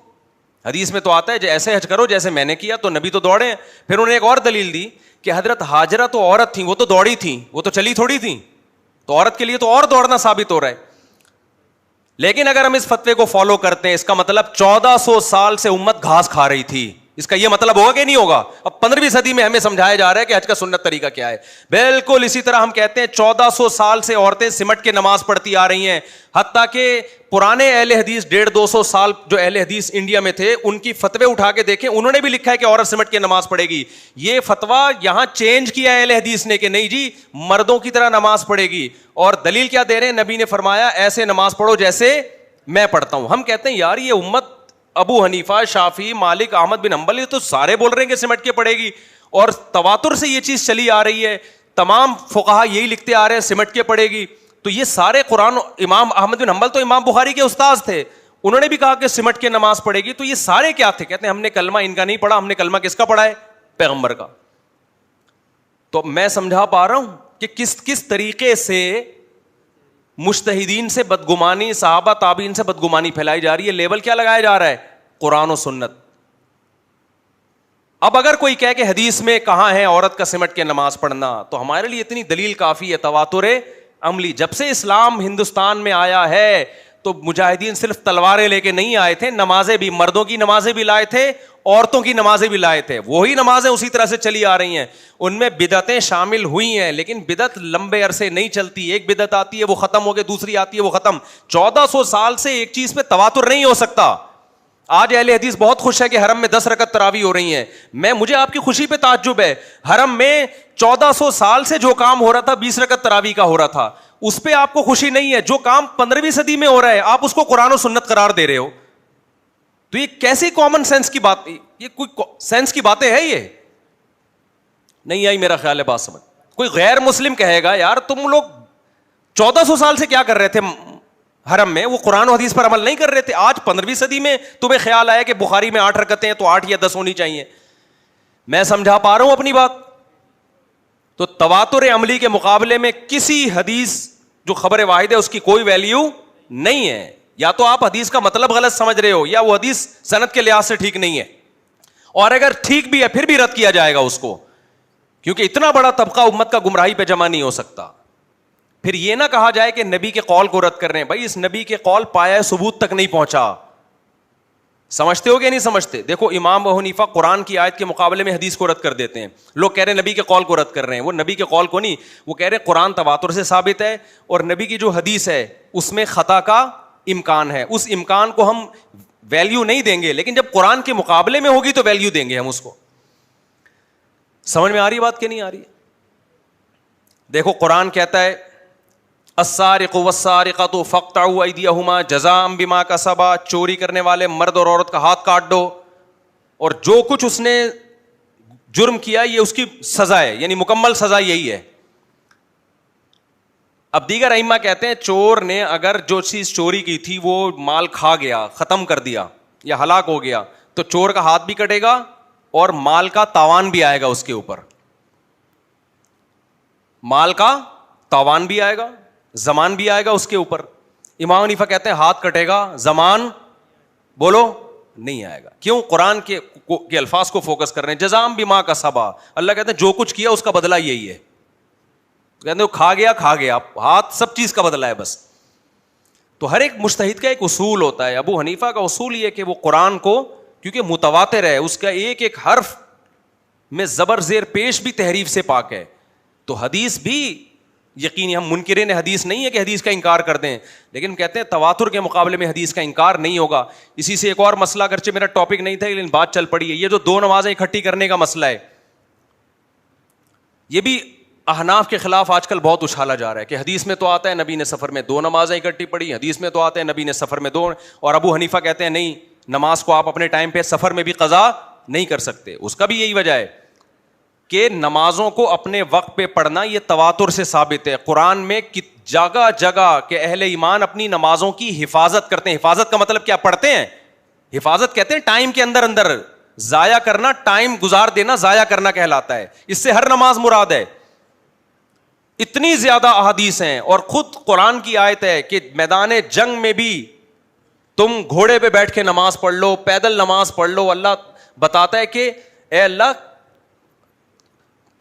حدیث میں تو آتا ہے ایسے حج کرو جیسے میں نے کیا, تو نبی تو دوڑے ہیں. پھر انہوں نے ایک اور دلیل دی کہ حضرت ہاجرہ تو عورت تھیں, وہ تو دوڑی تھیں, وہ تو چلی تھوڑی تھیں, تو عورت کے لیے تو اور دوڑنا ثابت ہو رہا ہے. لیکن اگر ہم اس فتوے کو فالو کرتے ہیں, اس کا مطلب 1400 سال سے امت گھاس کھا رہی تھی. اس کا یہ مطلب ہوگا کہ نہیں ہوگا؟ اب 15ویں صدی میں ہمیں سمجھایا جا رہا ہے کہ حج کا سنت طریقہ کیا ہے. بالکل اسی طرح ہم کہتے ہیں 1400 سال سے عورتیں سمٹ کے نماز پڑھتی آ رہی ہیں, حتیٰ کہ پرانے اہل حدیث 150-200 سال جو اہل حدیث انڈیا میں تھے ان کی فتوے اٹھا کے دیکھیں, انہوں نے بھی لکھا ہے کہ عورت سمٹ کے نماز پڑھے گی. یہ فتویٰ یہاں چینج کیا ہے اہل حدیث نے کہ نہیں جی مردوں کی طرح نماز پڑھے گی. اور دلیل کیا دے رہے ہیں؟ نبی نے فرمایا ایسے نماز پڑھو جیسے میں پڑھتا ہوں. ہم کہتے ہیں یار یہ امت ابو حنیفہ, شافعی, مالک, احمد بن حنبل یہ تو سارے بول رہے ہیں کہ سمٹ کے پڑھے گی, اور تواتر سے یہ چیز چلی آ رہی ہے, تمام فقہا یہی لکھتے آ رہے ہیں سمٹ کے پڑھے گی. تو یہ سارے قرآن, امام احمد بن حنبل تو امام بخاری کے استاذ تھے, انہوں نے بھی کہا کہ سمٹ کے نماز پڑھے گی. تو یہ سارے کیا تھے؟ کہتے ہیں ہم نے کلمہ ان کا نہیں پڑھا, ہم نے کلمہ کس کا پڑھا ہے؟ پیغمبر کا. تو میں سمجھا پا رہا ہوں کہ کس طریقے سے مجتہدین سے بدگمانی, صحابہ تابعین سے بدگمانی پھیلائی جا رہی ہے. لیبل کیا لگایا جا رہا ہے؟ قرآن و سنت. اب اگر کوئی کہے کہ حدیث میں کہاں ہے عورت کا سمٹ کے نماز پڑھنا, تو ہمارے لیے اتنی دلیل کافی ہے تواتر عملی. جب سے اسلام ہندوستان میں آیا ہے تو مجاہدین صرف تلواریں لے کے نہیں آئے تھے, نمازیں بھی, مردوں کی نمازیں بھی لائے تھے, عورتوں کی نمازیں بھی لائے تھے. وہی نمازیں اسی طرح سے چلی آ رہی ہیں. ان میں بدعتیں شامل ہوئی ہیں, لیکن بدعت لمبے عرصے نہیں چلتی. ایک بدعت آتی ہے وہ ختم ہو گئی, دوسری آتی ہے وہ ختم. 1400 سال سے ایک چیز پہ تواتر نہیں ہو سکتا. آج اہل حدیث بہت خوش ہے کہ حرم میں 10 رکعت تراویح ہو رہی ہیں. مجھے آپ کی خوشی پہ تعجب ہے. حرم میں 1400 سال سے جو کام ہو رہا تھا 20 رکعت تراویح کا ہو رہا تھا, اس پہ آپ کو خوشی نہیں ہے. جو کام 15ویں صدی میں ہو رہا ہے آپ اس کو قرآن و سنت قرار دے رہے ہو. تو یہ کیسی کامن سینس کی بات, یہ کوئی سینس کی باتیں ہے؟ یہ نہیں آئی میرا خیال ہے بات سمجھ. کوئی غیر مسلم کہے گا یار تم لوگ 1400 سال سے کیا کر رہے تھے حرم میں؟ وہ قرآن و حدیث پر عمل نہیں کر رہے تھے. آج 15ویں صدی میں تمہیں خیال آیا کہ بخاری میں 8 رکعتیں ہیں تو 8 یا 10 ہونی چاہیے. میں سمجھا پا رہا ہوں اپنی بات. تو تواتر عملی کے مقابلے میں کسی حدیث جو خبر واحد ہے اس کی کوئی ویلیو نہیں ہے. یا تو آپ حدیث کا مطلب غلط سمجھ رہے ہو, یا وہ حدیث سند کے لحاظ سے ٹھیک نہیں ہے. اور اگر ٹھیک بھی ہے پھر بھی رد کیا جائے گا اس کو, کیونکہ اتنا بڑا طبقہ امت کا گمراہی پہ جمع نہیں ہو سکتا. پھر یہ نہ کہا جائے کہ نبی کے قول کو رد کر رہے ہیں. بھائی اس نبی کے قول پایا ثبوت تک نہیں پہنچا. سمجھتے ہو کہ نہیں سمجھتے؟ دیکھو امام ابو حنیفہ قرآن کی آیت کے مقابلے میں حدیث کو رد کر دیتے ہیں. لوگ کہہ رہے ہیں نبی کے قول کو رد کر رہے ہیں. وہ نبی کے قول کو نہیں, وہ کہہ رہے ہیں قرآن تواتر سے ثابت ہے, اور نبی کی جو حدیث ہے اس میں خطا کا امکان ہے. اس امکان کو ہم ویلیو نہیں دیں گے, لیکن جب قرآن کے مقابلے میں ہوگی تو ویلیو دیں گے ہم اس کو. سمجھ میں آ رہی بات کہ نہیں آ رہی؟ دیکھو قرآن کہتا ہے السارق والسارقۃ فاقطعوا ایدیہما جزاء بما کسبا، چوری کرنے والے مرد اور عورت کا ہاتھ کاٹ دو، اور جو کچھ اس نے جرم کیا یہ اس کی سزا ہے، یعنی مکمل سزا یہی ہے. اب دیگر ائمہ کہتے ہیں چور نے اگر جو چیز چوری کی تھی وہ مال کھا گیا، ختم کر دیا یا ہلاک ہو گیا، تو چور کا ہاتھ بھی کٹے گا اور مال کا تاوان بھی آئے گا اس کے اوپر. مال کا تاوان بھی آئے گا، زمان بھی آئے گا اس کے اوپر. امام حنیفہ کہتے ہیں ہاتھ کٹے گا، زمان بولو نہیں آئے گا. کیوں؟ قرآن کے الفاظ کو فوکس کر رہے ہیں. جزاء بما کسبا، اللہ کہتے ہیں جو کچھ کیا اس کا بدلہ یہی ہے. کہتے ہیں کھا گیا، ہاتھ سب چیز کا بدلہ ہے بس. تو ہر ایک مجتہد کا ایک اصول ہوتا ہے. ابو حنیفہ کا اصول یہ کہ وہ قرآن کو کیونکہ متواتر ہے، اس کا ایک ایک حرف میں زبر زیر پیش بھی تحریف سے پاک ہے. تو حدیث بھی یقینی، ہم منکرین حدیث نہیں ہے کہ حدیث کا انکار کر دیں، لیکن کہتے ہیں تواتر کے مقابلے میں حدیث کا انکار نہیں ہوگا. اسی سے ایک اور مسئلہ، اگرچہ میرا ٹاپک نہیں تھا لیکن بات چل پڑی ہے، یہ جو دو نمازیں اکٹھی کرنے کا مسئلہ ہے، یہ بھی احناف کے خلاف آج کل بہت اچھالا جا رہا ہے کہ حدیث میں تو آتا ہے نبی نے سفر میں دو نمازیں اکٹھی پڑھی، حدیث میں تو آتا ہے نبی نے سفر میں دو. اور ابو حنیفہ کہتے ہیں نہیں، نماز کو آپ اپنے ٹائم پہ سفر میں بھی قضا نہیں کر سکتے. اس کا بھی یہی وجہ ہے کہ نمازوں کو اپنے وقت پہ پڑھنا یہ تواتر سے ثابت ہے. قرآن میں جگہ جگہ کہ اہل ایمان اپنی نمازوں کی حفاظت کرتے ہیں. حفاظت کا مطلب کیا؟ پڑھتے ہیں. حفاظت کہتے ہیں ٹائم کے اندر اندر ضائع کرنا، ٹائم گزار دینا ضائع کرنا کہلاتا ہے. اس سے ہر نماز مراد ہے. اتنی زیادہ احادیث ہیں اور خود قرآن کی آیت ہے کہ میدان جنگ میں بھی تم گھوڑے پہ بیٹھ کے نماز پڑھ لو، پیدل نماز پڑھ لو. اللہ بتاتا ہے کہ اے اللہ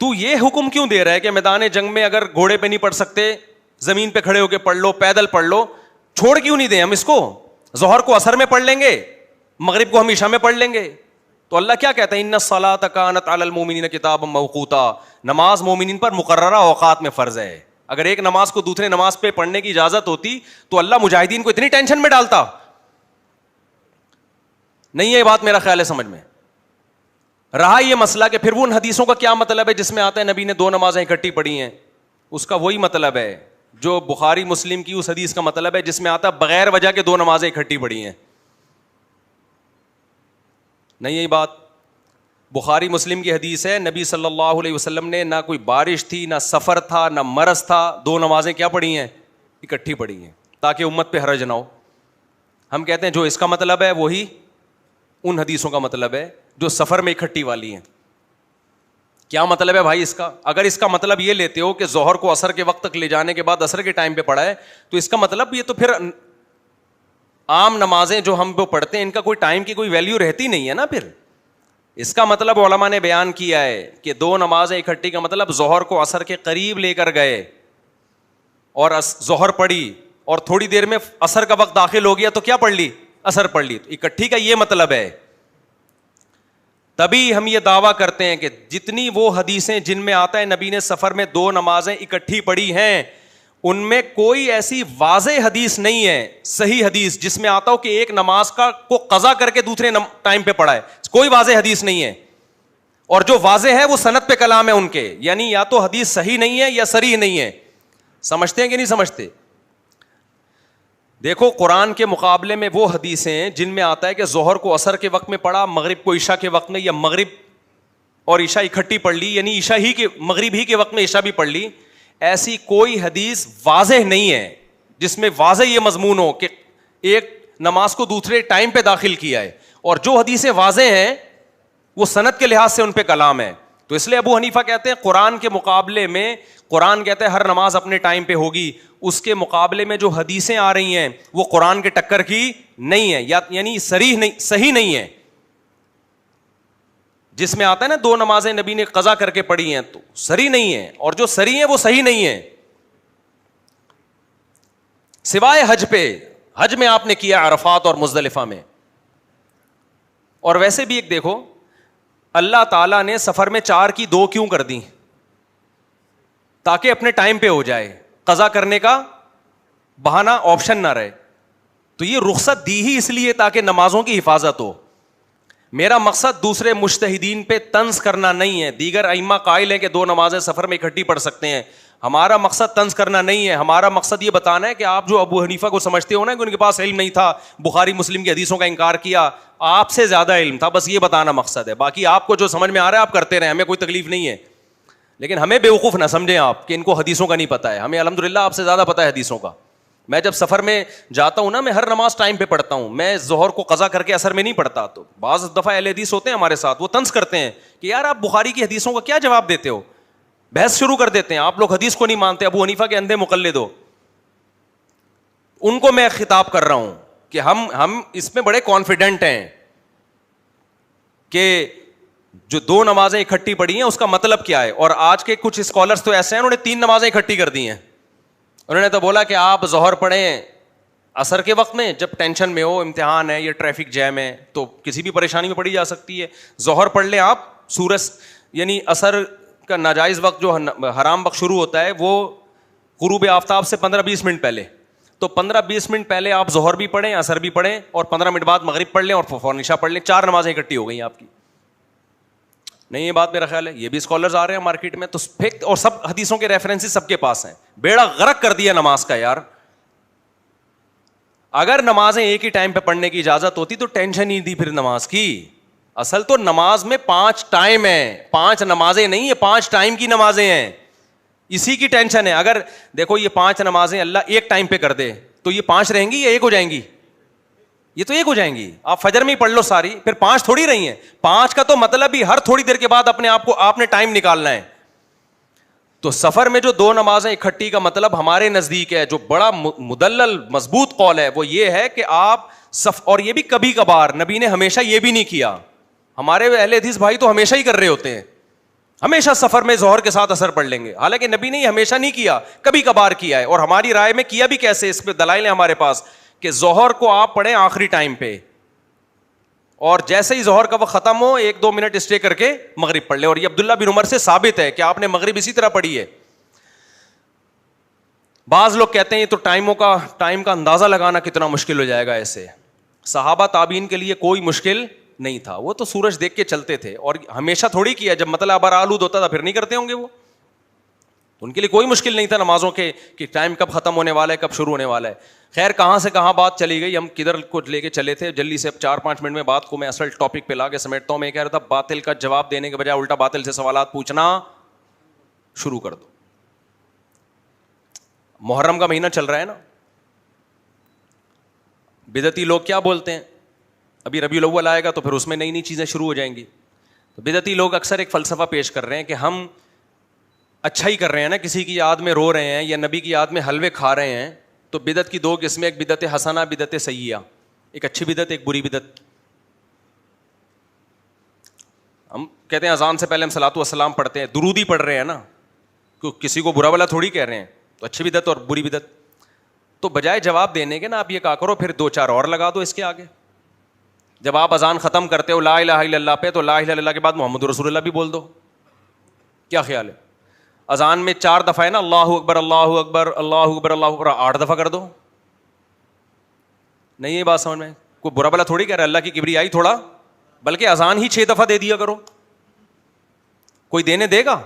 تو یہ حکم کیوں دے رہا ہے کہ میدان جنگ میں اگر گھوڑے پہ نہیں پڑھ سکتے زمین پہ کھڑے ہو کے پڑھ لو، پیدل پڑھ لو. چھوڑ کیوں نہیں دیں ہم اس کو؟ ظہر کو عصر میں پڑھ لیں گے، مغرب کو ہم عشاء میں پڑھ لیں گے. تو اللہ کیا کہتا ہے؟ ان الصلاۃ کانت علی المؤمنین کتابا موقوتا، نماز مومنین پر مقررہ اوقات میں فرض ہے. اگر ایک نماز کو دوسرے نماز پہ پڑھنے کی اجازت ہوتی تو اللہ مجاہدین کو اتنی ٹینشن میں ڈالتا نہیں ہے. یہ بات میرا خیال ہے سمجھ میں رہا. یہ مسئلہ کہ پھر وہ ان حدیثوں کا کیا مطلب ہے جس میں آتا ہے نبی نے دو نمازیں اکٹھی پڑھی ہیں، اس کا وہی مطلب ہے جو بخاری مسلم کی اس حدیث کا مطلب ہے جس میں آتا ہے بغیر وجہ کے دو نمازیں اکٹھی پڑھی ہیں. نہیں یہی بات بخاری مسلم کی حدیث ہے، نبی صلی اللہ علیہ وسلم نے نہ کوئی بارش تھی، نہ سفر تھا، نہ مرض تھا، دو نمازیں کیا پڑھی ہیں؟ اکٹھی پڑھی ہیں تاکہ امت پہ حرج نہ ہو. ہم کہتے ہیں جو اس کا مطلب ہے وہی ان حدیثوں کا مطلب ہے جو سفر میں اکٹھی والی ہیں. کیا مطلب ہے بھائی اس کا؟ اگر اس کا مطلب یہ لیتے ہو کہ ظہر کو عصر کے وقت تک لے جانے کے بعد عصر کے ٹائم پہ پڑھا ہے، تو اس کا مطلب یہ تو پھر عام نمازیں جو ہم وہ پڑھتے ہیں ان کا کوئی ٹائم کی کوئی ویلیو رہتی نہیں ہے نا. پھر اس کا مطلب علماء نے بیان کیا ہے کہ دو نمازیں اکٹھی کا مطلب ظہر کو عصر کے قریب لے کر گئے اور ظہر پڑھی اور تھوڑی دیر میں عصر کا وقت داخل ہو گیا تو کیا پڑھ لی؟ عصر پڑھ لی. اکٹھی کا یہ مطلب ہے. تبھی ہم یہ دعویٰ کرتے ہیں کہ جتنی وہ حدیثیں جن میں آتا ہے نبی نے سفر میں دو نمازیں اکٹھی پڑھی ہیں، ان میں کوئی ایسی واضح حدیث نہیں ہے، صحیح حدیث جس میں آتا ہو کہ ایک نماز کو قضا کر کے دوسرے ٹائم پہ پڑھا ہے. کوئی واضح حدیث نہیں ہے. اور جو واضح ہے وہ سند پہ کلام ہے ان کے، یعنی یا تو حدیث صحیح نہیں ہے یا صریح نہیں ہے. سمجھتے ہیں کہ نہیں سمجھتے؟ دیکھو قرآن کے مقابلے میں وہ حدیثیں جن میں آتا ہے کہ ظہر کو عصر کے وقت میں پڑھا، مغرب کو عشاء کے وقت میں، یا مغرب اور عشاء اکٹھی پڑھ لی، یعنی عشاء ہی کے مغرب ہی کے وقت میں عشاء بھی پڑھ لی، ایسی کوئی حدیث واضح نہیں ہے جس میں واضح یہ مضمون ہو کہ ایک نماز کو دوسرے ٹائم پہ داخل کیا ہے. اور جو حدیثیں واضح ہیں وہ سند کے لحاظ سے ان پہ کلام ہے. تو اس لیے ابو حنیفہ کہتے ہیں قرآن کے مقابلے میں، قرآن کہتا ہے ہر نماز اپنے ٹائم پہ ہوگی، اس کے مقابلے میں جو حدیثیں آ رہی ہیں وہ قرآن کے ٹکر کی نہیں ہے، یعنی صحیح نہیں ہے. جس میں آتا ہے نا دو نمازیں نبی نے قضا کر کے پڑھی ہیں تو صحیح نہیں ہے، اور جو صحیح ہیں وہ صحیح نہیں ہے. سوائے حج پہ، حج میں آپ نے کیا عرفات اور مزدلفہ میں. اور ویسے بھی ایک دیکھو اللہ تعالیٰ نے سفر میں 4 کی 2 کیوں کر دی؟ تاکہ اپنے ٹائم پہ ہو جائے، قضا کرنے کا بہانہ آپشن نہ رہے. تو یہ رخصت دی ہی اس لیے تاکہ نمازوں کی حفاظت ہو. میرا مقصد دوسرے مجتہدین پہ طنز کرنا نہیں ہے. دیگر ائمہ قائل ہیں کہ 2 نمازیں سفر میں اکٹھی پڑھ سکتے ہیں. ہمارا مقصد طنز کرنا نہیں ہے. ہمارا مقصد یہ بتانا ہے کہ آپ جو ابو حنیفہ کو سمجھتے ہو نا کہ ان کے پاس علم نہیں تھا, بخاری مسلم کی حدیثوں کا انکار کیا, آپ سے زیادہ علم تھا, بس یہ بتانا مقصد ہے. باقی آپ کو جو سمجھ میں آ رہا ہے آپ کرتے رہیں, ہمیں کوئی تکلیف نہیں ہے. لیکن ہمیں بیوقوف نہ سمجھیں آپ کہ ان کو حدیثوں کا نہیں پتا ہے. ہمیں الحمدللہ آپ سے زیادہ پتا ہے حدیثوں کا. میں جب سفر میں جاتا ہوں نا, میں ہر نماز ٹائم پہ پڑھتا ہوں. میں ظہر کو قضا کر کے اثر میں نہیں پڑھتا. تو بعض دفعہ اہل حدیث ہوتے ہیں ہمارے ساتھ, وہ طنز کرتے ہیں کہ یار آپ بخاری کی حدیثوں کا کیا جواب دیتے ہو, بحث شروع کر دیتے ہیں, آپ لوگ حدیث کو نہیں مانتے, ابو حنیفہ کے اندھے مقلد ہو. ان کو میں خطاب کر رہا ہوں کہ ہم اس میں بڑے کانفیڈنٹ ہیں کہ جو 2 نمازیں اکٹھی پڑھی ہیں اس کا مطلب کیا ہے. اور آج کے کچھ اسکالرس تو ایسے ہیں انہوں نے 3 نمازیں اکٹھی کر دی ہیں. انہوں نے تو بولا کہ آپ ظہر پڑھیں عصر کے وقت میں جب ٹینشن میں ہو, امتحان ہے یا ٹریفک جیم ہے, تو کسی بھی پریشانی میں پڑھی جا سکتی ہے. ظہر پڑھ لیں آپ, سورج یعنی عصر کا ناجائز وقت جو حرام وقت شروع ہوتا ہے وہ غروب آفتاب سے 15-20 منٹ پہلے. تو 15-20 منٹ پہلے آپ ظہر بھی پڑھیں, عصر بھی پڑھیں, اور 15 منٹ بعد مغرب پڑھ لیں اور فوراً عشاء پڑھ لیں. 4 نمازیں اکٹھی ہو گئی آپ کی. نہیں یہ بات میرا خیال ہے, یہ بھی اسکالرز آ رہے ہیں مارکیٹ میں تو فیک, اور سب حدیثوں کے ریفرنسز سب کے پاس ہیں. بیڑا غرق کر دیا نماز کا یار. اگر نمازیں ایک ہی ٹائم پہ پڑھنے کی اجازت ہوتی تو ٹینشن ہی دی پھر نماز کی. اصل تو نماز میں 5 ٹائم ہیں, 5 نمازیں نہیں ہے, 5 ٹائم کی نمازیں ہیں, اسی کی ٹینشن ہے. اگر دیکھو یہ 5 نمازیں اللہ ایک ٹائم پہ کر دے تو یہ 5 رہیں گی یا 1 ہو جائیں گی؟ یہ تو 1 ہو جائیں گی. آپ فجر میں ہی پڑھ لو ساری, پھر 5 تھوڑی رہی ہیں. 5 کا تو مطلب ہی ہر تھوڑی دیر کے بعد اپنے آپ کو آپ نے ٹائم نکالنا ہے. تو سفر میں جو 2 نمازیں اکٹھی کا مطلب ہمارے نزدیک ہے, جو بڑا مدلل مضبوط قول ہے, وہ یہ ہے کہ آپ اور یہ بھی کبھی کبھار, نبی نے ہمیشہ یہ بھی نہیں کیا. ہمارے اہل حدیث بھائی تو ہمیشہ ہی کر رہے ہوتے ہیں, ہمیشہ سفر میں ظہر کے ساتھ اثر پڑھ لیں گے. حالانکہ نبی نے ہمیشہ نہیں کیا, کبھی کبھار کیا ہے. اور ہماری رائے میں کیا بھی کیسے, اس پہ دلائل ہیں ہمارے پاس کہ ظہر کو آپ پڑھیں آخری ٹائم پہ, اور جیسے ہی ظہر کا وقت ختم ہو 1-2 منٹ اسٹے کر کے مغرب پڑھ لیں. اور یہ عبداللہ بن عمر سے ثابت ہے کہ آپ نے مغرب اسی طرح پڑھی ہے. بعض لوگ کہتے ہیں یہ تو ٹائم کا اندازہ لگانا کتنا مشکل ہو جائے گا. ایسے صحابہ تابعین کے لیے کوئی مشکل نہیں تھا, وہ تو سورج دیکھ کے چلتے تھے. اور ہمیشہ تھوڑی کیا, جب مطلب ابر آلود ہوتا تھا پھر نہیں کرتے ہوں گے وہ. ان کے لیے کوئی مشکل نہیں تھا نمازوں کے کہ ٹائم کب ختم ہونے والا ہے, کب شروع ہونے والا ہے. خیر کہاں سے کہاں بات چلی گئی, ہم کدھر کو لے کے چلے تھے. جلدی سے اب 4-5 منٹ میں بات کو میں اصل ٹاپک پہ لا کے سمیٹتا ہوں. میں کہہ رہا تھا باطل کا جواب دینے کے بجائے الٹا باطل سے سوالات پوچھنا شروع کر دو. محرم کا مہینہ چل رہا ہے نا, بدعتی لوگ کیا بولتے ہیں, ابھی ربیع الاول آئے گا تو پھر اس میں نئی نئی چیزیں شروع ہو جائیں گی. تو بدعتی لوگ اکثر ایک فلسفہ پیش کر رہے ہیں کہ ہم اچھا ہی کر رہے ہیں نا, کسی کی یاد میں رو رہے ہیں یا نبی کی یاد میں حلوے کھا رہے ہیں. تو بدعت کی 2 قسمیں, ایک بدعت حسنہ, بدعت سیئہ. ایک اچھی بدعت, ایک بری بدعت. ہم کہتے ہیں اذان سے پہلے ہم صلاۃ والسلام پڑھتے ہیں, درود ہی پڑھ رہے ہیں نا, کسی کو برا بلا تھوڑی کہہ رہے ہیں. تو اچھی بدعت اور بری بدعت. تو بجائے جواب دینے کے نا آپ یہ کہا کرو پھر 2-4 اور لگا دو اس کے آگے. جب آپ اذان ختم کرتے ہو لا الہ الا اللہ پہ, تو لا الہ الا اللہ کے بعد محمد رسول اللہ بھی بول دو. کیا خیال ہے؟ اذان میں 4 دفعہ ہے نا, اللہ اکبر اللہ اکبر اللہ اکبر اللہ اکبر, 8 دفعہ کر دو. نہیں یہ بات سمجھ میں, کوئی برا بلا تھوڑی کہہ رہا ہے, اللہ کی کبریائی تھوڑا, بلکہ اذان ہی 6 دفعہ دے دیا کرو. کوئی دینے دے گا؟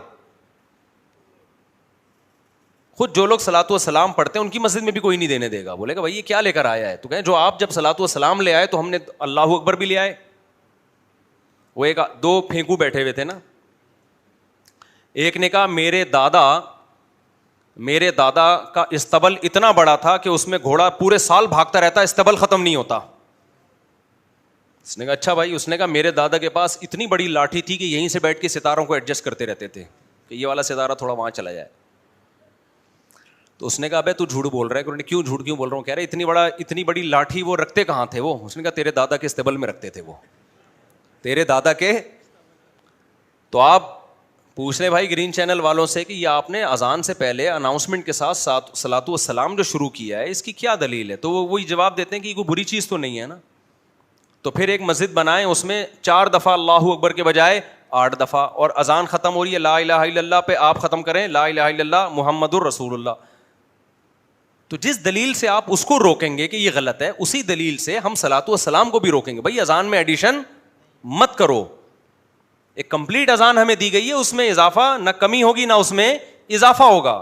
خود جو لوگ صلاۃ والسلام پڑھتے ہیں ان کی مسجد میں بھی کوئی نہیں دینے دے گا. بولے گا بھائی یہ کیا لے کر آیا ہے؟ تو کہیں جو آپ جب صلاۃ والسلام لے آئے تو ہم نے اللہ اکبر بھی لے آئے. وہ ایک 2 پھینکو بیٹھے ہوئے تھے نا, ایک نے کہا میرے دادا کا استبل اتنا بڑا تھا کہ اس میں گھوڑا پورے سال بھاگتا رہتا, استبل ختم نہیں ہوتا. اس نے کہا اچھا بھائی. اس نے کہا میرے دادا کے پاس اتنی بڑی لاٹھی تھی کہ یہیں سے بیٹھ کے ستاروں کو ایڈجسٹ کرتے رہتے تھے کہ یہ والا ستارہ تھوڑا وہاں چلا جائے. تو اس نے کہا ابے تو جھوٹ بول رہا ہے. کیوں جھوٹ کیوں بول رہا ہوں؟ کہہ رہے اتنی بڑی لاٹھی وہ رکھتے کہاں تھے وہ؟ اس نے کہا تیرے دادا کے استبل میں رکھتے تھے وہ, تیرے دادا کے. تو آپ پوچھ رہے بھائی گرین چینل والوں سے کہ یہ آپ نے اذان سے پہلے اناؤنسمنٹ کے ساتھ صلاۃ والسلام جو شروع کیا ہے اس کی کیا دلیل ہے؟ تو وہ وہی جواب دیتے ہیں کہ یہ کوئی بری چیز تو نہیں ہے نا. تو پھر ایک مسجد بنائیں, اس میں 4 دفعہ اللہ اکبر کے بجائے 8 دفعہ, اور اذان ختم ہو رہی ہے لا الہ الا اللہ پہ آپ ختم کریں لا الہ الا اللہ محمد الرسول اللہ. تو جس دلیل سے آپ اس کو روکیں گے کہ یہ غلط ہے, اسی دلیل سے ہم صلاۃ والسلام کو بھی روکیں گے. بھائی اذان میں ایڈیشن مت کرو. ایک کمپلیٹ اذان ہمیں دی گئی ہے, اس میں اضافہ نہ کمی ہوگی نہ اس میں اضافہ ہوگا.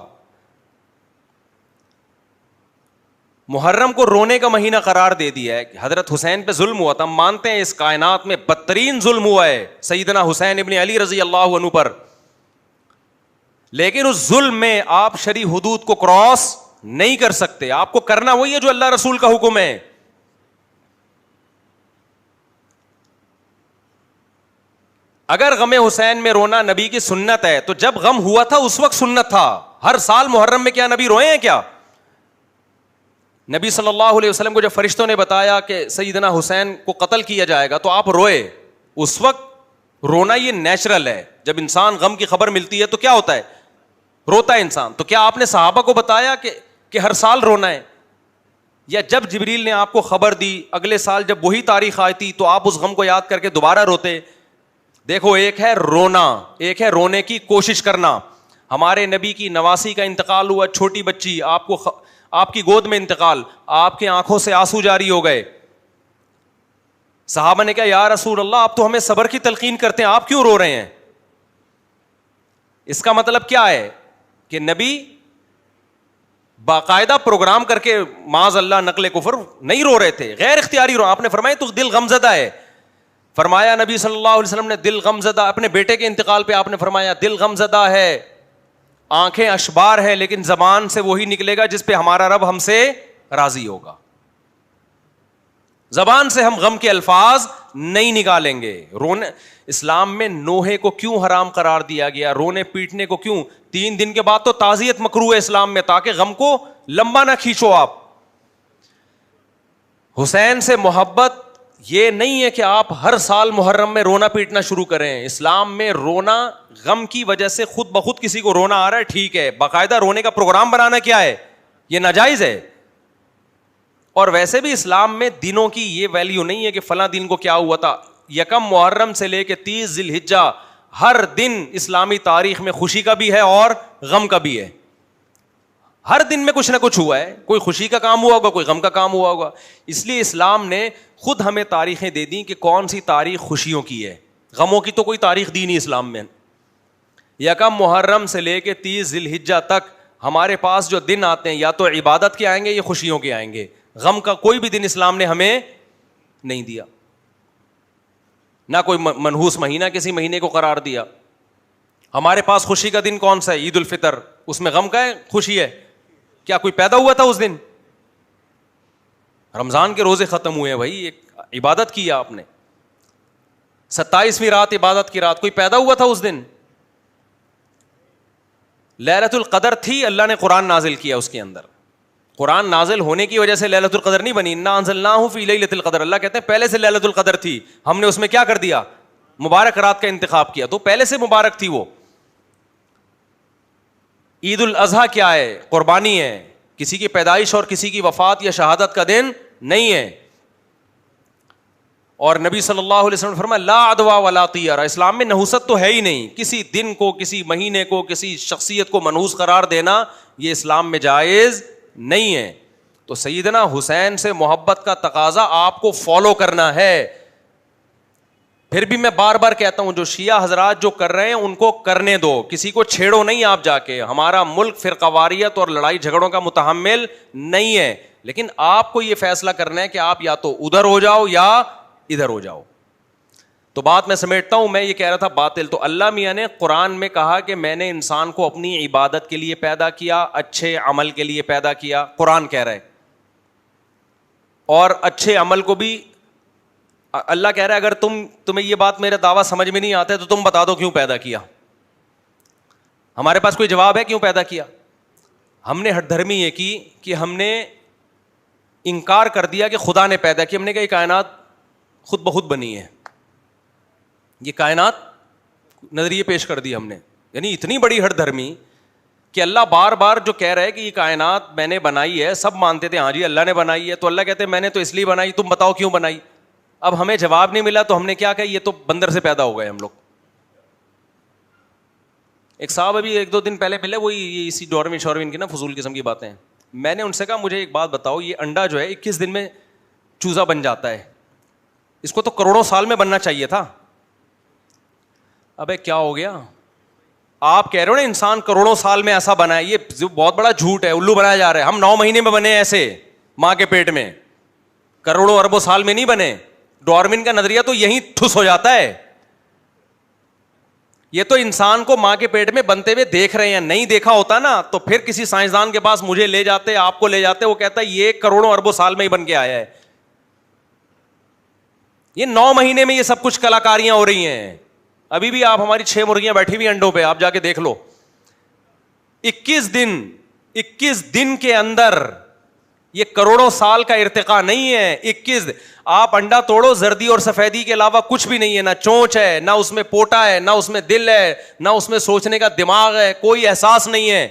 محرم کو رونے کا مہینہ قرار دے دیا ہے. حضرت حسین پہ ظلم ہوا تھا, مانتے ہیں اس کائنات میں بدترین ظلم ہوا ہے سیدنا حسین ابن علی رضی اللہ عنہ پر, لیکن اس ظلم میں آپ شرعی حدود کو کراس نہیں کر سکتے. آپ کو کرنا وہی ہے جو اللہ رسول کا حکم ہے. اگر غم حسین میں رونا نبی کی سنت ہے تو جب غم ہوا تھا اس وقت سنت تھا. ہر سال محرم میں کیا نبی روئے ہیں کیا؟ نبی صلی اللہ علیہ وسلم کو جب فرشتوں نے بتایا کہ سیدنا حسین کو قتل کیا جائے گا تو آپ روئے. اس وقت رونا یہ نیچرل ہے. جب انسان غم کی خبر ملتی ہے تو کیا ہوتا ہے؟ روتا ہے انسان. تو کیا آپ نے صحابہ کو بتایا کہ ہر سال رونا ہے؟ یا جب جبریل نے آپ کو خبر دی اگلے سال جب وہی تاریخ آئی تھی تو آپ اس غم کو یاد کر کے دوبارہ روتے؟ دیکھو, ایک ہے رونا, ایک ہے رونے کی کوشش کرنا. ہمارے نبی کی نواسی کا انتقال ہوا, چھوٹی بچی, آپ کی گود میں انتقال, آپ کی آنکھوں سے آنسو جاری ہو گئے. صحابہ نے کہا یا رسول اللہ آپ تو ہمیں صبر کی تلقین کرتے ہیں, آپ کیوں رو رہے ہیں؟ اس کا مطلب کیا ہے کہ نبی باقاعدہ پروگرام کر کے معاذ اللہ نقل کفر نہیں رو رہے تھے, غیر اختیاری رو. آپ نے فرمایا تو دل غمزدہ ہے. فرمایا نبی صلی اللہ علیہ وسلم نے دل غمزدہ, اپنے بیٹے کے انتقال پہ آپ نے فرمایا دل غمزدہ ہے, آنکھیں اشبار ہے, لیکن زبان سے وہی نکلے گا جس پہ ہمارا رب ہم سے راضی ہوگا. زبان سے ہم غم کے الفاظ نہیں نکالیں گے. رونے اسلام میں نوحے کو کیوں حرام قرار دیا گیا, رونے پیٹنے کو کیوں؟ 3 دن کے بعد تو تعزیت مکروہ ہے اسلام میں, تاکہ غم کو لمبا نہ کھینچو آپ. حسین سے محبت یہ نہیں ہے کہ آپ ہر سال محرم میں رونا پیٹنا شروع کریں. اسلام میں رونا غم کی وجہ سے خود بخود کسی کو رونا آ رہا ہے ٹھیک ہے, باقاعدہ رونے کا پروگرام بنانا کیا ہے؟ یہ ناجائز ہے. اور ویسے بھی اسلام میں دنوں کی یہ ویلیو نہیں ہے کہ فلاں دن کو کیا ہوا تھا. 1 محرم سے لے کے 30 ذی الحجہ ہر دن اسلامی تاریخ میں خوشی کا بھی ہے اور غم کا بھی ہے. ہر دن میں کچھ نہ کچھ ہوا ہے, کوئی خوشی کا کام ہوا ہوگا, کوئی غم کا کام ہوا ہوگا. اس لیے اسلام نے خود ہمیں تاریخیں دے دیں کہ کون سی تاریخ خوشیوں کی ہے, غموں کی تو کوئی تاریخ دی نہیں اسلام میں. 1 محرم سے لے کے 30 ذی الحجہ تک ہمارے پاس جو دن آتے ہیں یا تو عبادت کے آئیں گے یا خوشیوں کے آئیں گے. غم کا کوئی بھی دن اسلام نے ہمیں نہیں دیا, نہ کوئی منحوس مہینہ کسی مہینے کو قرار دیا. ہمارے پاس خوشی کا دن کون سا ہے؟ عید الفطر. اس میں غم کا ہے خوشی ہے؟ کیا کوئی پیدا ہوا تھا اس دن؟ رمضان کے روزے ختم ہوئے ہیں بھائی, ایک عبادت کی آپ نے. 27ویں رات عبادت کی رات, کوئی پیدا ہوا تھا اس دن؟ لیلۃ القدر تھی, اللہ نے قرآن نازل کیا اس کے اندر. قرآن نازل ہونے کی وجہ سے لیلۃ القدر نہیں بنی. انا انزلناہ فی لیلۃ القدر, اللہ کہتے ہیں پہلے سے لیلۃ القدر تھی, ہم نے اس میں کیا کر دیا؟ مبارک رات کا انتخاب کیا, تو پہلے سے مبارک تھی وہ. عید الاضحیٰ کیا ہے؟ قربانی ہے, کسی کی پیدائش اور کسی کی وفات یا شہادت کا دن نہیں ہے. اور نبی صلی اللہ علیہ وسلم نے فرمایا لا عدویٰ ولا طیرہ, اسلام میں نحوست تو ہے ہی نہیں. کسی دن کو, کسی مہینے کو, کسی شخصیت کو منحوس قرار دینا یہ اسلام میں جائز نہیں ہے. تو سیدنا حسین سے محبت کا تقاضا آپ کو فالو کرنا ہے. پھر بھی میں بار بار کہتا ہوں جو شیعہ حضرات جو کر رہے ہیں ان کو کرنے دو, کسی کو چھیڑو نہیں آپ جا کے. ہمارا ملک فرقہ واریت اور لڑائی جھگڑوں کا متحمل نہیں ہے, لیکن آپ کو یہ فیصلہ کرنا ہے کہ آپ یا تو ادھر ہو جاؤ یا ادھر ہو جاؤ. تو بات میں سمیٹتا ہوں, میں یہ کہہ رہا تھا باطل. تو اللہ میاں نے قرآن میں کہا کہ میں نے انسان کو اپنی عبادت کے لیے پیدا کیا, اچھے عمل کے لیے پیدا کیا, قرآن کہہ رہا ہے. اور اچھے عمل کو بھی اللہ کہہ رہا ہے اگر تمہیں یہ بات میرا دعویٰ سمجھ میں نہیں آتا ہے تو تم بتا دو کیوں پیدا کیا. ہمارے پاس کوئی جواب ہے کیوں پیدا کیا؟ ہم نے ہٹ دھرمی یہ کی کہ ہم نے انکار کر دیا کہ خدا نے پیدا کی. ہم نے کہا یہ کائنات خود بخود بنی ہے, یہ کائنات نظریے پیش کر دی ہم نے. یعنی اتنی بڑی ہٹ دھرمی کہ اللہ بار بار جو کہہ رہا ہے کہ یہ کائنات میں نے بنائی ہے, سب مانتے تھے ہاں جی اللہ نے بنائی ہے, تو اللہ کہتے ہیں میں نے تو اس لیے بنائی, تم بتاؤ کیوں بنائی. اب ہمیں جواب نہیں ملا تو ہم نے کیا کہا یہ تو بندر سے پیدا ہو گئے ہم لوگ. ایک صاحب ابھی 1-2 دن پہلے ملے, وہی اسی ڈاروین شاروین کی نا فضول قسم کی باتیں. میں نے ان سے کہا مجھے ایک بات بتاؤ, یہ انڈا جو ہے 21 دن میں چوزا بن جاتا ہے, اس کو تو کروڑوں سال میں بننا چاہیے تھا. ابے کیا ہو گیا؟ آپ کہہ رہے ہو نا انسان کروڑوں سال میں ایسا بنا ہے, یہ بہت بڑا جھوٹ ہے, الو بنایا جا رہا ہے. ہم 9 مہینے میں بنے ایسے ماں کے پیٹ میں, کروڑوں اربوں سال میں نہیں بنے. ڈارون کا نظریہ تو یہیں ٹھس ہو جاتا ہے. یہ تو انسان کو ماں کے پیٹ میں بنتے ہوئے دیکھ رہے ہیں, نہیں دیکھا ہوتا نا تو پھر کسی سائنسدان کے پاس مجھے لے جاتے, آپ کو لے جاتے, وہ کہتا ہے یہ کروڑوں اربوں سال میں ہی بن کے آیا ہے. یہ 9 مہینے میں یہ سب کچھ کلاکاریاں ہو رہی ہیں. ابھی بھی آپ ہماری 6 مرغیاں بیٹھی ہوئی انڈوں پہ, آپ جا کے دیکھ لو. 21 دن کے اندر, یہ کروڑوں سال کا ارتقا نہیں ہے. 21 آپ انڈا توڑو, زردی اور سفیدی کے علاوہ کچھ بھی نہیں ہے, نہ چونچ ہے, نہ اس میں پوٹا ہے, نہ اس میں دل ہے, نہ اس میں سوچنے کا دماغ ہے, کوئی احساس نہیں ہے.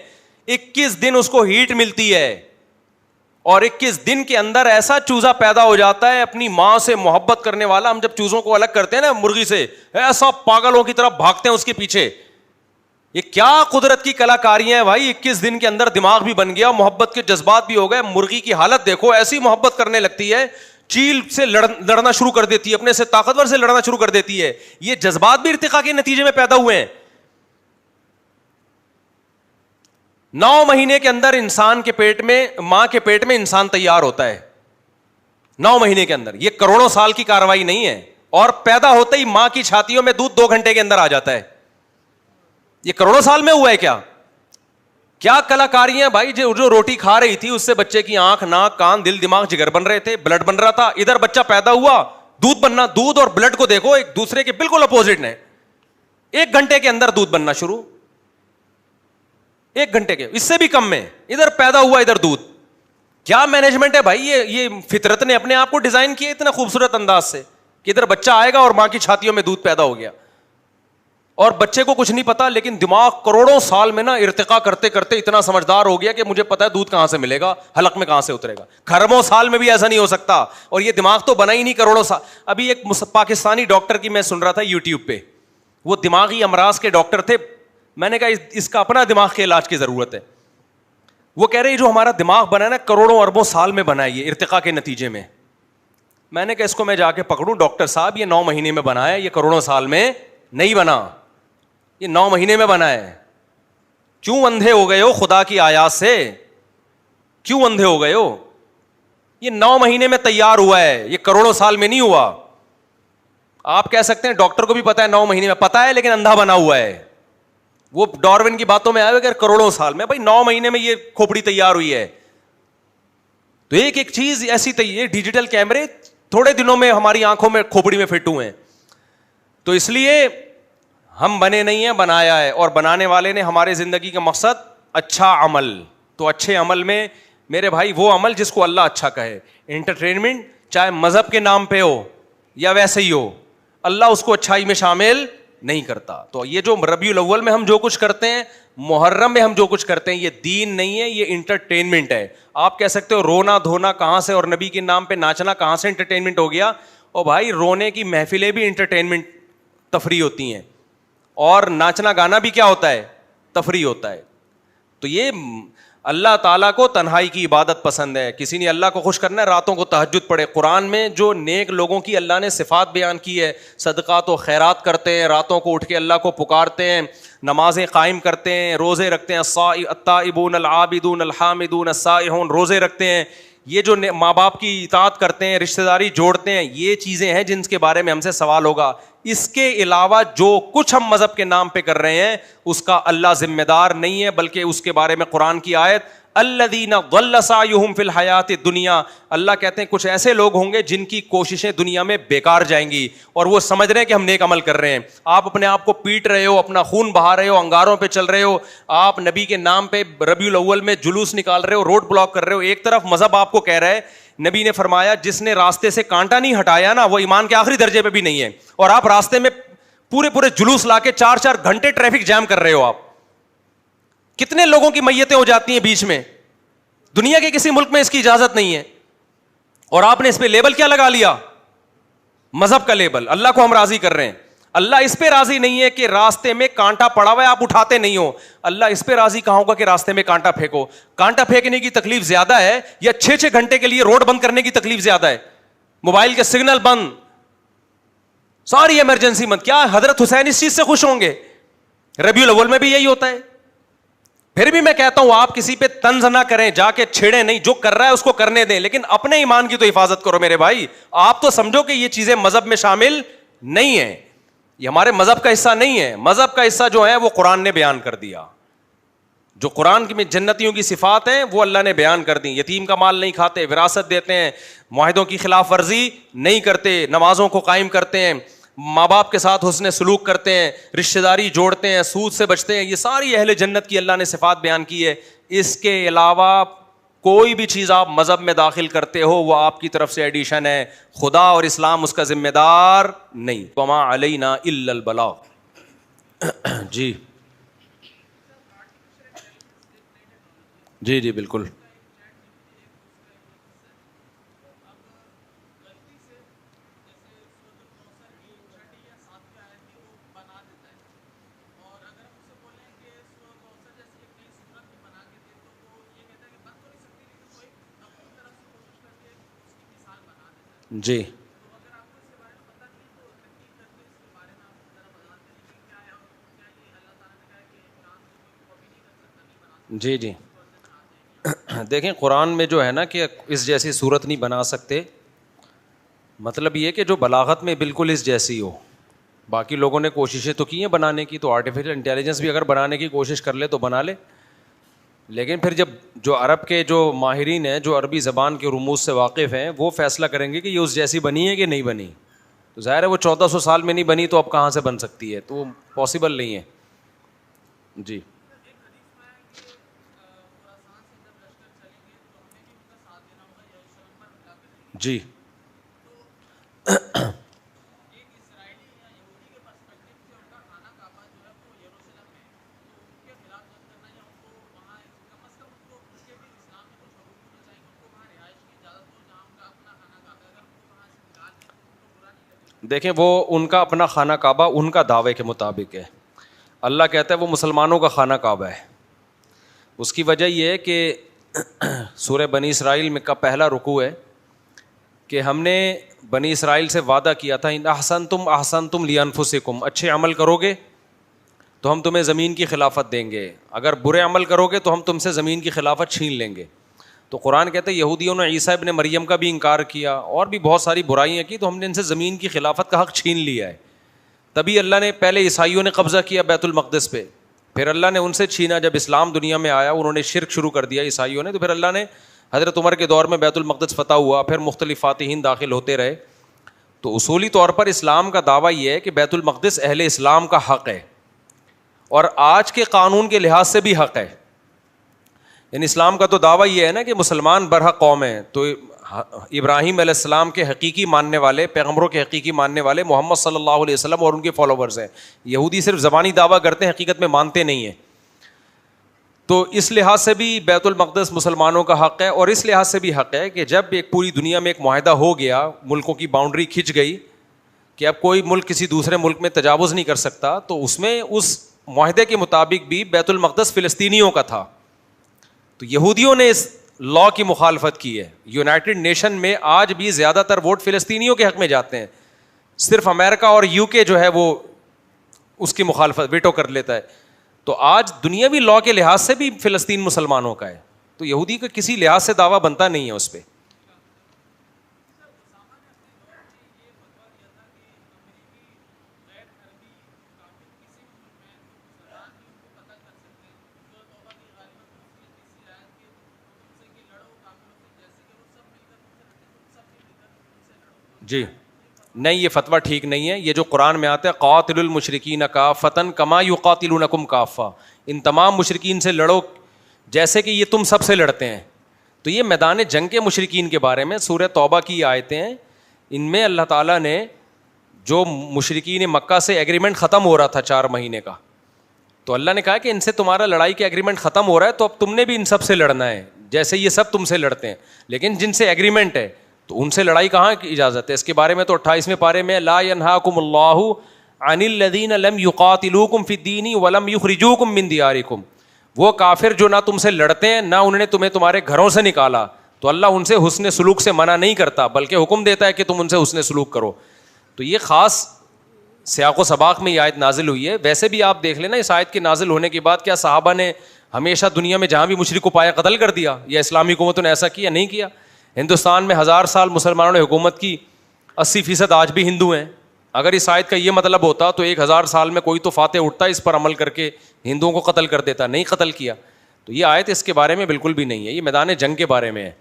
21 دن اس کو ہیٹ ملتی ہے, اور 21 دن کے اندر ایسا چوزا پیدا ہو جاتا ہے اپنی ماں سے محبت کرنے والا. ہم جب چوزوں کو الگ کرتے ہیں نا مرغی سے, ایسا پاگلوں کی طرح بھاگتے ہیں اس کے پیچھے. یہ کیا قدرت کی کلاکاریاں ہیں بھائی. 21 دن کے اندر دماغ بھی بن گیا, محبت کے جذبات بھی ہو گئے. مرغی کی حالت دیکھو, ایسی محبت کرنے لگتی ہے, چیل سے لڑنا شروع کر دیتی ہے, اپنے سے طاقتور سے لڑنا شروع کر دیتی ہے. یہ جذبات بھی ارتقاء کے نتیجے میں پیدا ہوئے ہیں. 9 مہینے کے اندر انسان کے پیٹ میں, ماں کے پیٹ میں انسان تیار ہوتا ہے. 9 مہینے کے اندر, یہ کروڑوں سال کی کارروائی نہیں ہے. اور پیدا ہوتے ہی ماں کی چھاتیوں میں دودھ 2 گھنٹے کے اندر آ جاتا ہے. یہ کروڑوں سال میں ہوا ہے کیا؟ کیا کلاکاریاں بھائی. جو روٹی کھا رہی تھی اس سے بچے کی آنکھ, ناک, کان, دل, دماغ, جگر بن رہے تھے, بلڈ بن رہا تھا. ادھر بچہ پیدا ہوا, دودھ بننا. دودھ اور بلڈ کو دیکھو, ایک دوسرے کے بالکل اپوزٹ ہیں. 1 گھنٹے کے اندر دودھ بننا شروع, 1 گھنٹے کے, اس سے بھی کم میں. ادھر پیدا ہوا, ادھر دودھ. کیا مینجمنٹ ہے بھائی. یہ فطرت نے اپنے آپ کو ڈیزائن کیا اتنا خوبصورت انداز سے کہ ادھر بچہ آئے گا اور ماں کی چھاتیوں میں دودھ پیدا ہو گیا, اور بچے کو کچھ نہیں پتا, لیکن دماغ کروڑوں سال میں نا ارتقا کرتے کرتے اتنا سمجھدار ہو گیا کہ مجھے پتا ہے دودھ کہاں سے ملے گا, حلق میں کہاں سے اترے گا. کھربوں سال میں بھی ایسا نہیں ہو سکتا. اور یہ دماغ تو بنا ہی نہیں کروڑوں سال. ابھی ایک پاکستانی ڈاکٹر کی میں سن رہا تھا یوٹیوب پہ, وہ دماغی امراض کے ڈاکٹر تھے. میں نے کہا اس کا اپنا دماغ کے علاج کی ضرورت ہے. وہ کہہ رہے جو ہمارا دماغ بنا ہے نا کروڑوں اربوں سال میں بنا ہے, یہ ارتقاء کے نتیجے میں. میں نے کہا اس کو میں جا کے پکڑوں, ڈاکٹر صاحب یہ 9 مہینے میں بنا ہے, یہ کروڑوں سال میں نہیں بنا, یہ 9 مہینے میں بنا ہے. کیوں اندھے ہو گئے ہو خدا کی آیات سے, کیوں اندھے ہو گئے ہو؟ یہ 9 مہینے میں تیار ہوا ہے, یہ کروڑوں سال میں نہیں ہوا. آپ کہہ سکتے ہیں ڈاکٹر کو بھی پتا ہے 9 مہینے میں, پتا ہے, لیکن اندھا بنا ہوا ہے. وہ ڈارون کی باتوں میں آئے ہوئے کروڑوں سال میں. بھائی 9 مہینے میں یہ کھوپڑی تیار ہوئی ہے. تو ایک ایک چیز ایسی تیار, ڈیجیٹل کیمرے تھوڑے دنوں میں ہماری آنکھوں میں کھوپڑی میں فٹ ہوئے ہیں. تو اس لیے ہم بنے نہیں ہیں, بنایا ہے. اور بنانے والے نے ہمارے زندگی کا مقصد اچھا عمل. تو اچھے عمل میں میرے بھائی وہ عمل جس کو اللہ اچھا کہے. انٹرٹینمنٹ چاہے مذہب کے نام پہ ہو یا ویسے ہی ہو, اللہ اس کو اچھائی میں شامل نہیں کرتا. تو یہ جو ربیع الاول میں ہم جو کچھ کرتے ہیں, محرم میں ہم جو کچھ کرتے ہیں, یہ دین نہیں ہے, یہ انٹرٹینمنٹ ہے. آپ کہہ سکتے ہو رونا دھونا کہاں سے, اور نبی کے نام پہ ناچنا کہاں سے انٹرٹینمنٹ ہو گیا. اور بھائی رونے کی محفلیں بھی انٹرٹینمنٹ تفریح ہوتی ہیں, اور ناچنا گانا بھی کیا ہوتا ہے, تفریح ہوتا ہے. تو یہ اللہ تعالیٰ کو تنہائی کی عبادت پسند ہے. کسی نے اللہ کو خوش کرنا ہے, راتوں کو تہجد پڑھے. قرآن میں جو نیک لوگوں کی اللہ نے صفات بیان کی ہے, صدقات و خیرات کرتے ہیں, راتوں کو اٹھ کے اللہ کو پکارتے ہیں, نمازیں قائم کرتے ہیں, روزے رکھتے ہیں, التائبون العابدون الحامدون السائحون, روزے رکھتے ہیں. یہ جو ماں باپ کی اطاعت کرتے ہیں, رشتہ داری جوڑتے ہیں, یہ چیزیں ہیں جن کے بارے میں ہم سے سوال ہوگا. اس کے علاوہ جو کچھ ہم مذہب کے نام پہ کر رہے ہیں اس کا اللہ ذمہ دار نہیں ہے, بلکہ اس کے بارے میں قرآن کی آیت الذین ضل سعیہم فی الحیات الدنیا, اللہ کہتے ہیں کچھ ایسے لوگ ہوں گے جن کی کوششیں دنیا میں بیکار جائیں گی, اور وہ سمجھ رہے ہیں کہ ہم نیک عمل کر رہے ہیں. آپ اپنے آپ کو پیٹ رہے ہو, اپنا خون بہا رہے ہو, انگاروں پہ چل رہے ہو, آپ نبی کے نام پہ ربیع الاول میں جلوس نکال رہے ہو, روڈ بلاک کر رہے ہو. ایک طرف مذہب آپ کو کہہ رہا ہے, نبی نے فرمایا جس نے راستے سے کانٹا نہیں ہٹایا نا وہ ایمان کے آخری درجے پہ بھی نہیں ہے, اور آپ راستے میں پورے جلوس لا کے 4 گھنٹے ٹریفک جام کر رہے ہو. آپ کتنے لوگوں کی میتیں ہو جاتی ہیں بیچ میں, دنیا کے کسی ملک میں اس کی اجازت نہیں ہے, اور آپ نے اس پہ لیبل کیا لگا لیا, مذہب کا لیبل. اللہ کو ہم راضی کر رہے ہیں, اللہ اس پہ راضی نہیں ہے کہ راستے میں کانٹا پڑا ہوا ہے آپ اٹھاتے نہیں ہو. اللہ اس پہ راضی کہاں ہوگا کہ راستے میں کانٹا پھینکو. کانٹا پھینکنے کی تکلیف زیادہ ہے یا 6 گھنٹے کے لیے روڈ بند کرنے کی تکلیف زیادہ ہے؟ موبائل کے سگنل بند, ساری ایمرجنسی مت. کیا حضرت حسین اس چیز سے خوش ہوں گے؟ ربیع الاول میں بھی یہی ہوتا ہے. پھر بھی میں کہتا ہوں آپ کسی پہ طنز نہ کریں, جا کے چھیڑیں نہیں, جو کر رہا ہے اس کو کرنے دیں, لیکن اپنے ایمان کی تو حفاظت کرو میرے بھائی. آپ تو سمجھو کہ یہ چیزیں مذہب میں شامل نہیں ہیں, یہ ہمارے مذہب کا حصہ نہیں ہے. مذہب کا حصہ جو ہے وہ قرآن نے بیان کر دیا. جو قرآن میں جنتیوں کی صفات ہیں وہ اللہ نے بیان کر دی. یتیم کا مال نہیں کھاتے, وراثت دیتے ہیں, معاہدوں کی خلاف ورزی نہیں کرتے, نمازوں کو قائم کرتے ہیں, ماں باپ کے ساتھ حسن سلوک کرتے ہیں, رشتہ داری جوڑتے ہیں, سود سے بچتے ہیں. یہ ساری اہل جنت کی اللہ نے صفات بیان کی ہے. اس کے علاوہ کوئی بھی چیز آپ مذہب میں داخل کرتے ہو وہ آپ کی طرف سے ایڈیشن ہے, خدا اور اسلام اس کا ذمہ دار نہیں. وما علینا الا البلاغ. جی جی جی بالکل. جی جی جی دیکھیں قرآن میں جو ہے نا کہ اس جیسی صورت نہیں بنا سکتے, مطلب یہ کہ جو بلاغت میں بالکل اس جیسی ہو. باقی لوگوں نے کوششیں تو کی ہیں بنانے کی, تو آرٹیفیشل انٹیلیجنس بھی اگر بنانے کی کوشش کر لے تو بنا لے, لیکن پھر جب جو عرب کے جو ماہرین ہیں, جو عربی زبان کے رموز سے واقف ہیں, وہ فیصلہ کریں گے کہ یہ اس جیسی بنی ہے کہ نہیں بنی. تو ظاہر ہے وہ 1400 سال میں نہیں بنی تو اب کہاں سے بن سکتی ہے, تو وہ پاسبل نہیں ہے. جی جی دیکھیں وہ ان کا اپنا خانہ کعبہ ان کا دعوے کے مطابق ہے. اللہ کہتا ہے وہ مسلمانوں کا خانہ کعبہ ہے. اس کی وجہ یہ ہے کہ سورہ بنی اسرائیل میں کا پہلا رکوع ہے کہ ہم نے بنی اسرائیل سے وعدہ کیا تھا, ان احسنتم لانفسکم, اچھے عمل کرو گے تو ہم تمہیں زمین کی خلافت دیں گے, اگر برے عمل کرو گے تو ہم تم سے زمین کی خلافت چھین لیں گے. تو قرآن کہتے ہیں یہودیوں نے عیسیٰ ابن مریم کا بھی انکار کیا اور بھی بہت ساری برائیاں کی, تو ہم نے ان سے زمین کی خلافت کا حق چھین لیا ہے. تبھی اللہ نے پہلے عیسائیوں نے قبضہ کیا بیت المقدس پہ, پھر اللہ نے ان سے چھینا. جب اسلام دنیا میں آیا انہوں نے شرک شروع کر دیا عیسائیوں نے, تو پھر اللہ نے حضرت عمر کے دور میں بیت المقدس فتح ہوا, پھر مختلف فاتحین داخل ہوتے رہے. تو اصولی طور پر اسلام کا دعویٰ یہ ہے کہ بیت المقدس اہل اسلام کا حق ہے اور آج کے قانون کے لحاظ سے بھی حق ہے. یعنی اسلام کا تو دعویٰ یہ ہے نا کہ مسلمان برحق قوم ہیں, تو ابراہیم علیہ السلام کے حقیقی ماننے والے, پیغمبروں کے حقیقی ماننے والے محمد صلی اللہ علیہ وسلم اور ان کے فالوورز ہیں. یہودی صرف زبانی دعویٰ کرتے ہیں, حقیقت میں مانتے نہیں ہیں. تو اس لحاظ سے بھی بیت المقدس مسلمانوں کا حق ہے, اور اس لحاظ سے بھی حق ہے کہ جب ایک پوری دنیا میں ایک معاہدہ ہو گیا, ملکوں کی باؤنڈری کھنچ گئی کہ اب کوئی ملک کسی دوسرے ملک میں تجاوز نہیں کر سکتا, تو اس میں اس معاہدے کے مطابق بھی بیت المقدس فلسطینیوں کا تھا. تو یہودیوں نے اس لا کی مخالفت کی ہے. یونائٹڈ نیشن میں آج بھی زیادہ تر ووٹ فلسطینیوں کے حق میں جاتے ہیں, صرف امریکہ اور یو کے جو ہے وہ اس کی مخالفت ویٹو کر لیتا ہے. تو آج دنیاوی لا کے لحاظ سے بھی فلسطین مسلمانوں کا ہے, تو یہودی کا کسی لحاظ سے دعویٰ بنتا نہیں ہے اس پہ. جی نہیں, یہ فتویٰ ٹھیک نہیں ہے. یہ جو قرآن میں آتا ہے قاتل المشرکین کافۃ کما یقاتلونکم کافہ, ان تمام مشرکین سے لڑو جیسے کہ یہ تم سب سے لڑتے ہیں. تو یہ میدان جنگ کے مشرکین کے بارے میں سورہ توبہ کی آیتیں ہیں. ان میں اللہ تعالیٰ نے جو مشرکین مکہ سے ایگریمنٹ ختم ہو رہا تھا 4 مہینے کا, تو اللہ نے کہا کہ ان سے تمہارا لڑائی کے ایگریمنٹ ختم ہو رہا ہے, تو اب تم نے بھی ان سب سے لڑنا ہے جیسے یہ سب تم سے لڑتے ہیں. لیکن جن سے ایگریمنٹ ہے تو ان سے لڑائی کہاں کی اجازت ہے؟ اس کے بارے میں تو 28ویں پارے میں لا ینہاکم اللہ عن الذین لم یقاتلوکم فی الدین ولم یخرجوکم من دیارکم, وہ کافر جو نہ تم سے لڑتے ہیں نہ انہوں نے تمہیں تمہارے گھروں سے نکالا, تو اللہ ان سے حسن سلوک سے منع نہیں کرتا بلکہ حکم دیتا ہے کہ تم ان سے حسن سلوک کرو. تو یہ خاص سیاق و سباق میں یہ آیت نازل ہوئی ہے. ویسے بھی آپ دیکھ لینا اس آیت کے نازل ہونے کے بعد کیا صحابہ نے ہمیشہ دنیا میں جہاں بھی مشرک کو پایا قتل کر دیا, یا اسلامی حکومتوں نے ایسا کیا؟ نہیں کیا. ہندوستان میں 1000 سال مسلمانوں نے حکومت کی, 80% آج بھی ہندو ہیں. اگر اس آیت کا یہ مطلب ہوتا تو 1000 سال میں کوئی تو فاتح اٹھتا اس پر عمل کر کے ہندوؤں کو قتل کر دیتا, نہیں قتل کیا. تو یہ آیت اس کے بارے میں بالکل بھی نہیں ہے, یہ میدان جنگ کے بارے میں ہے.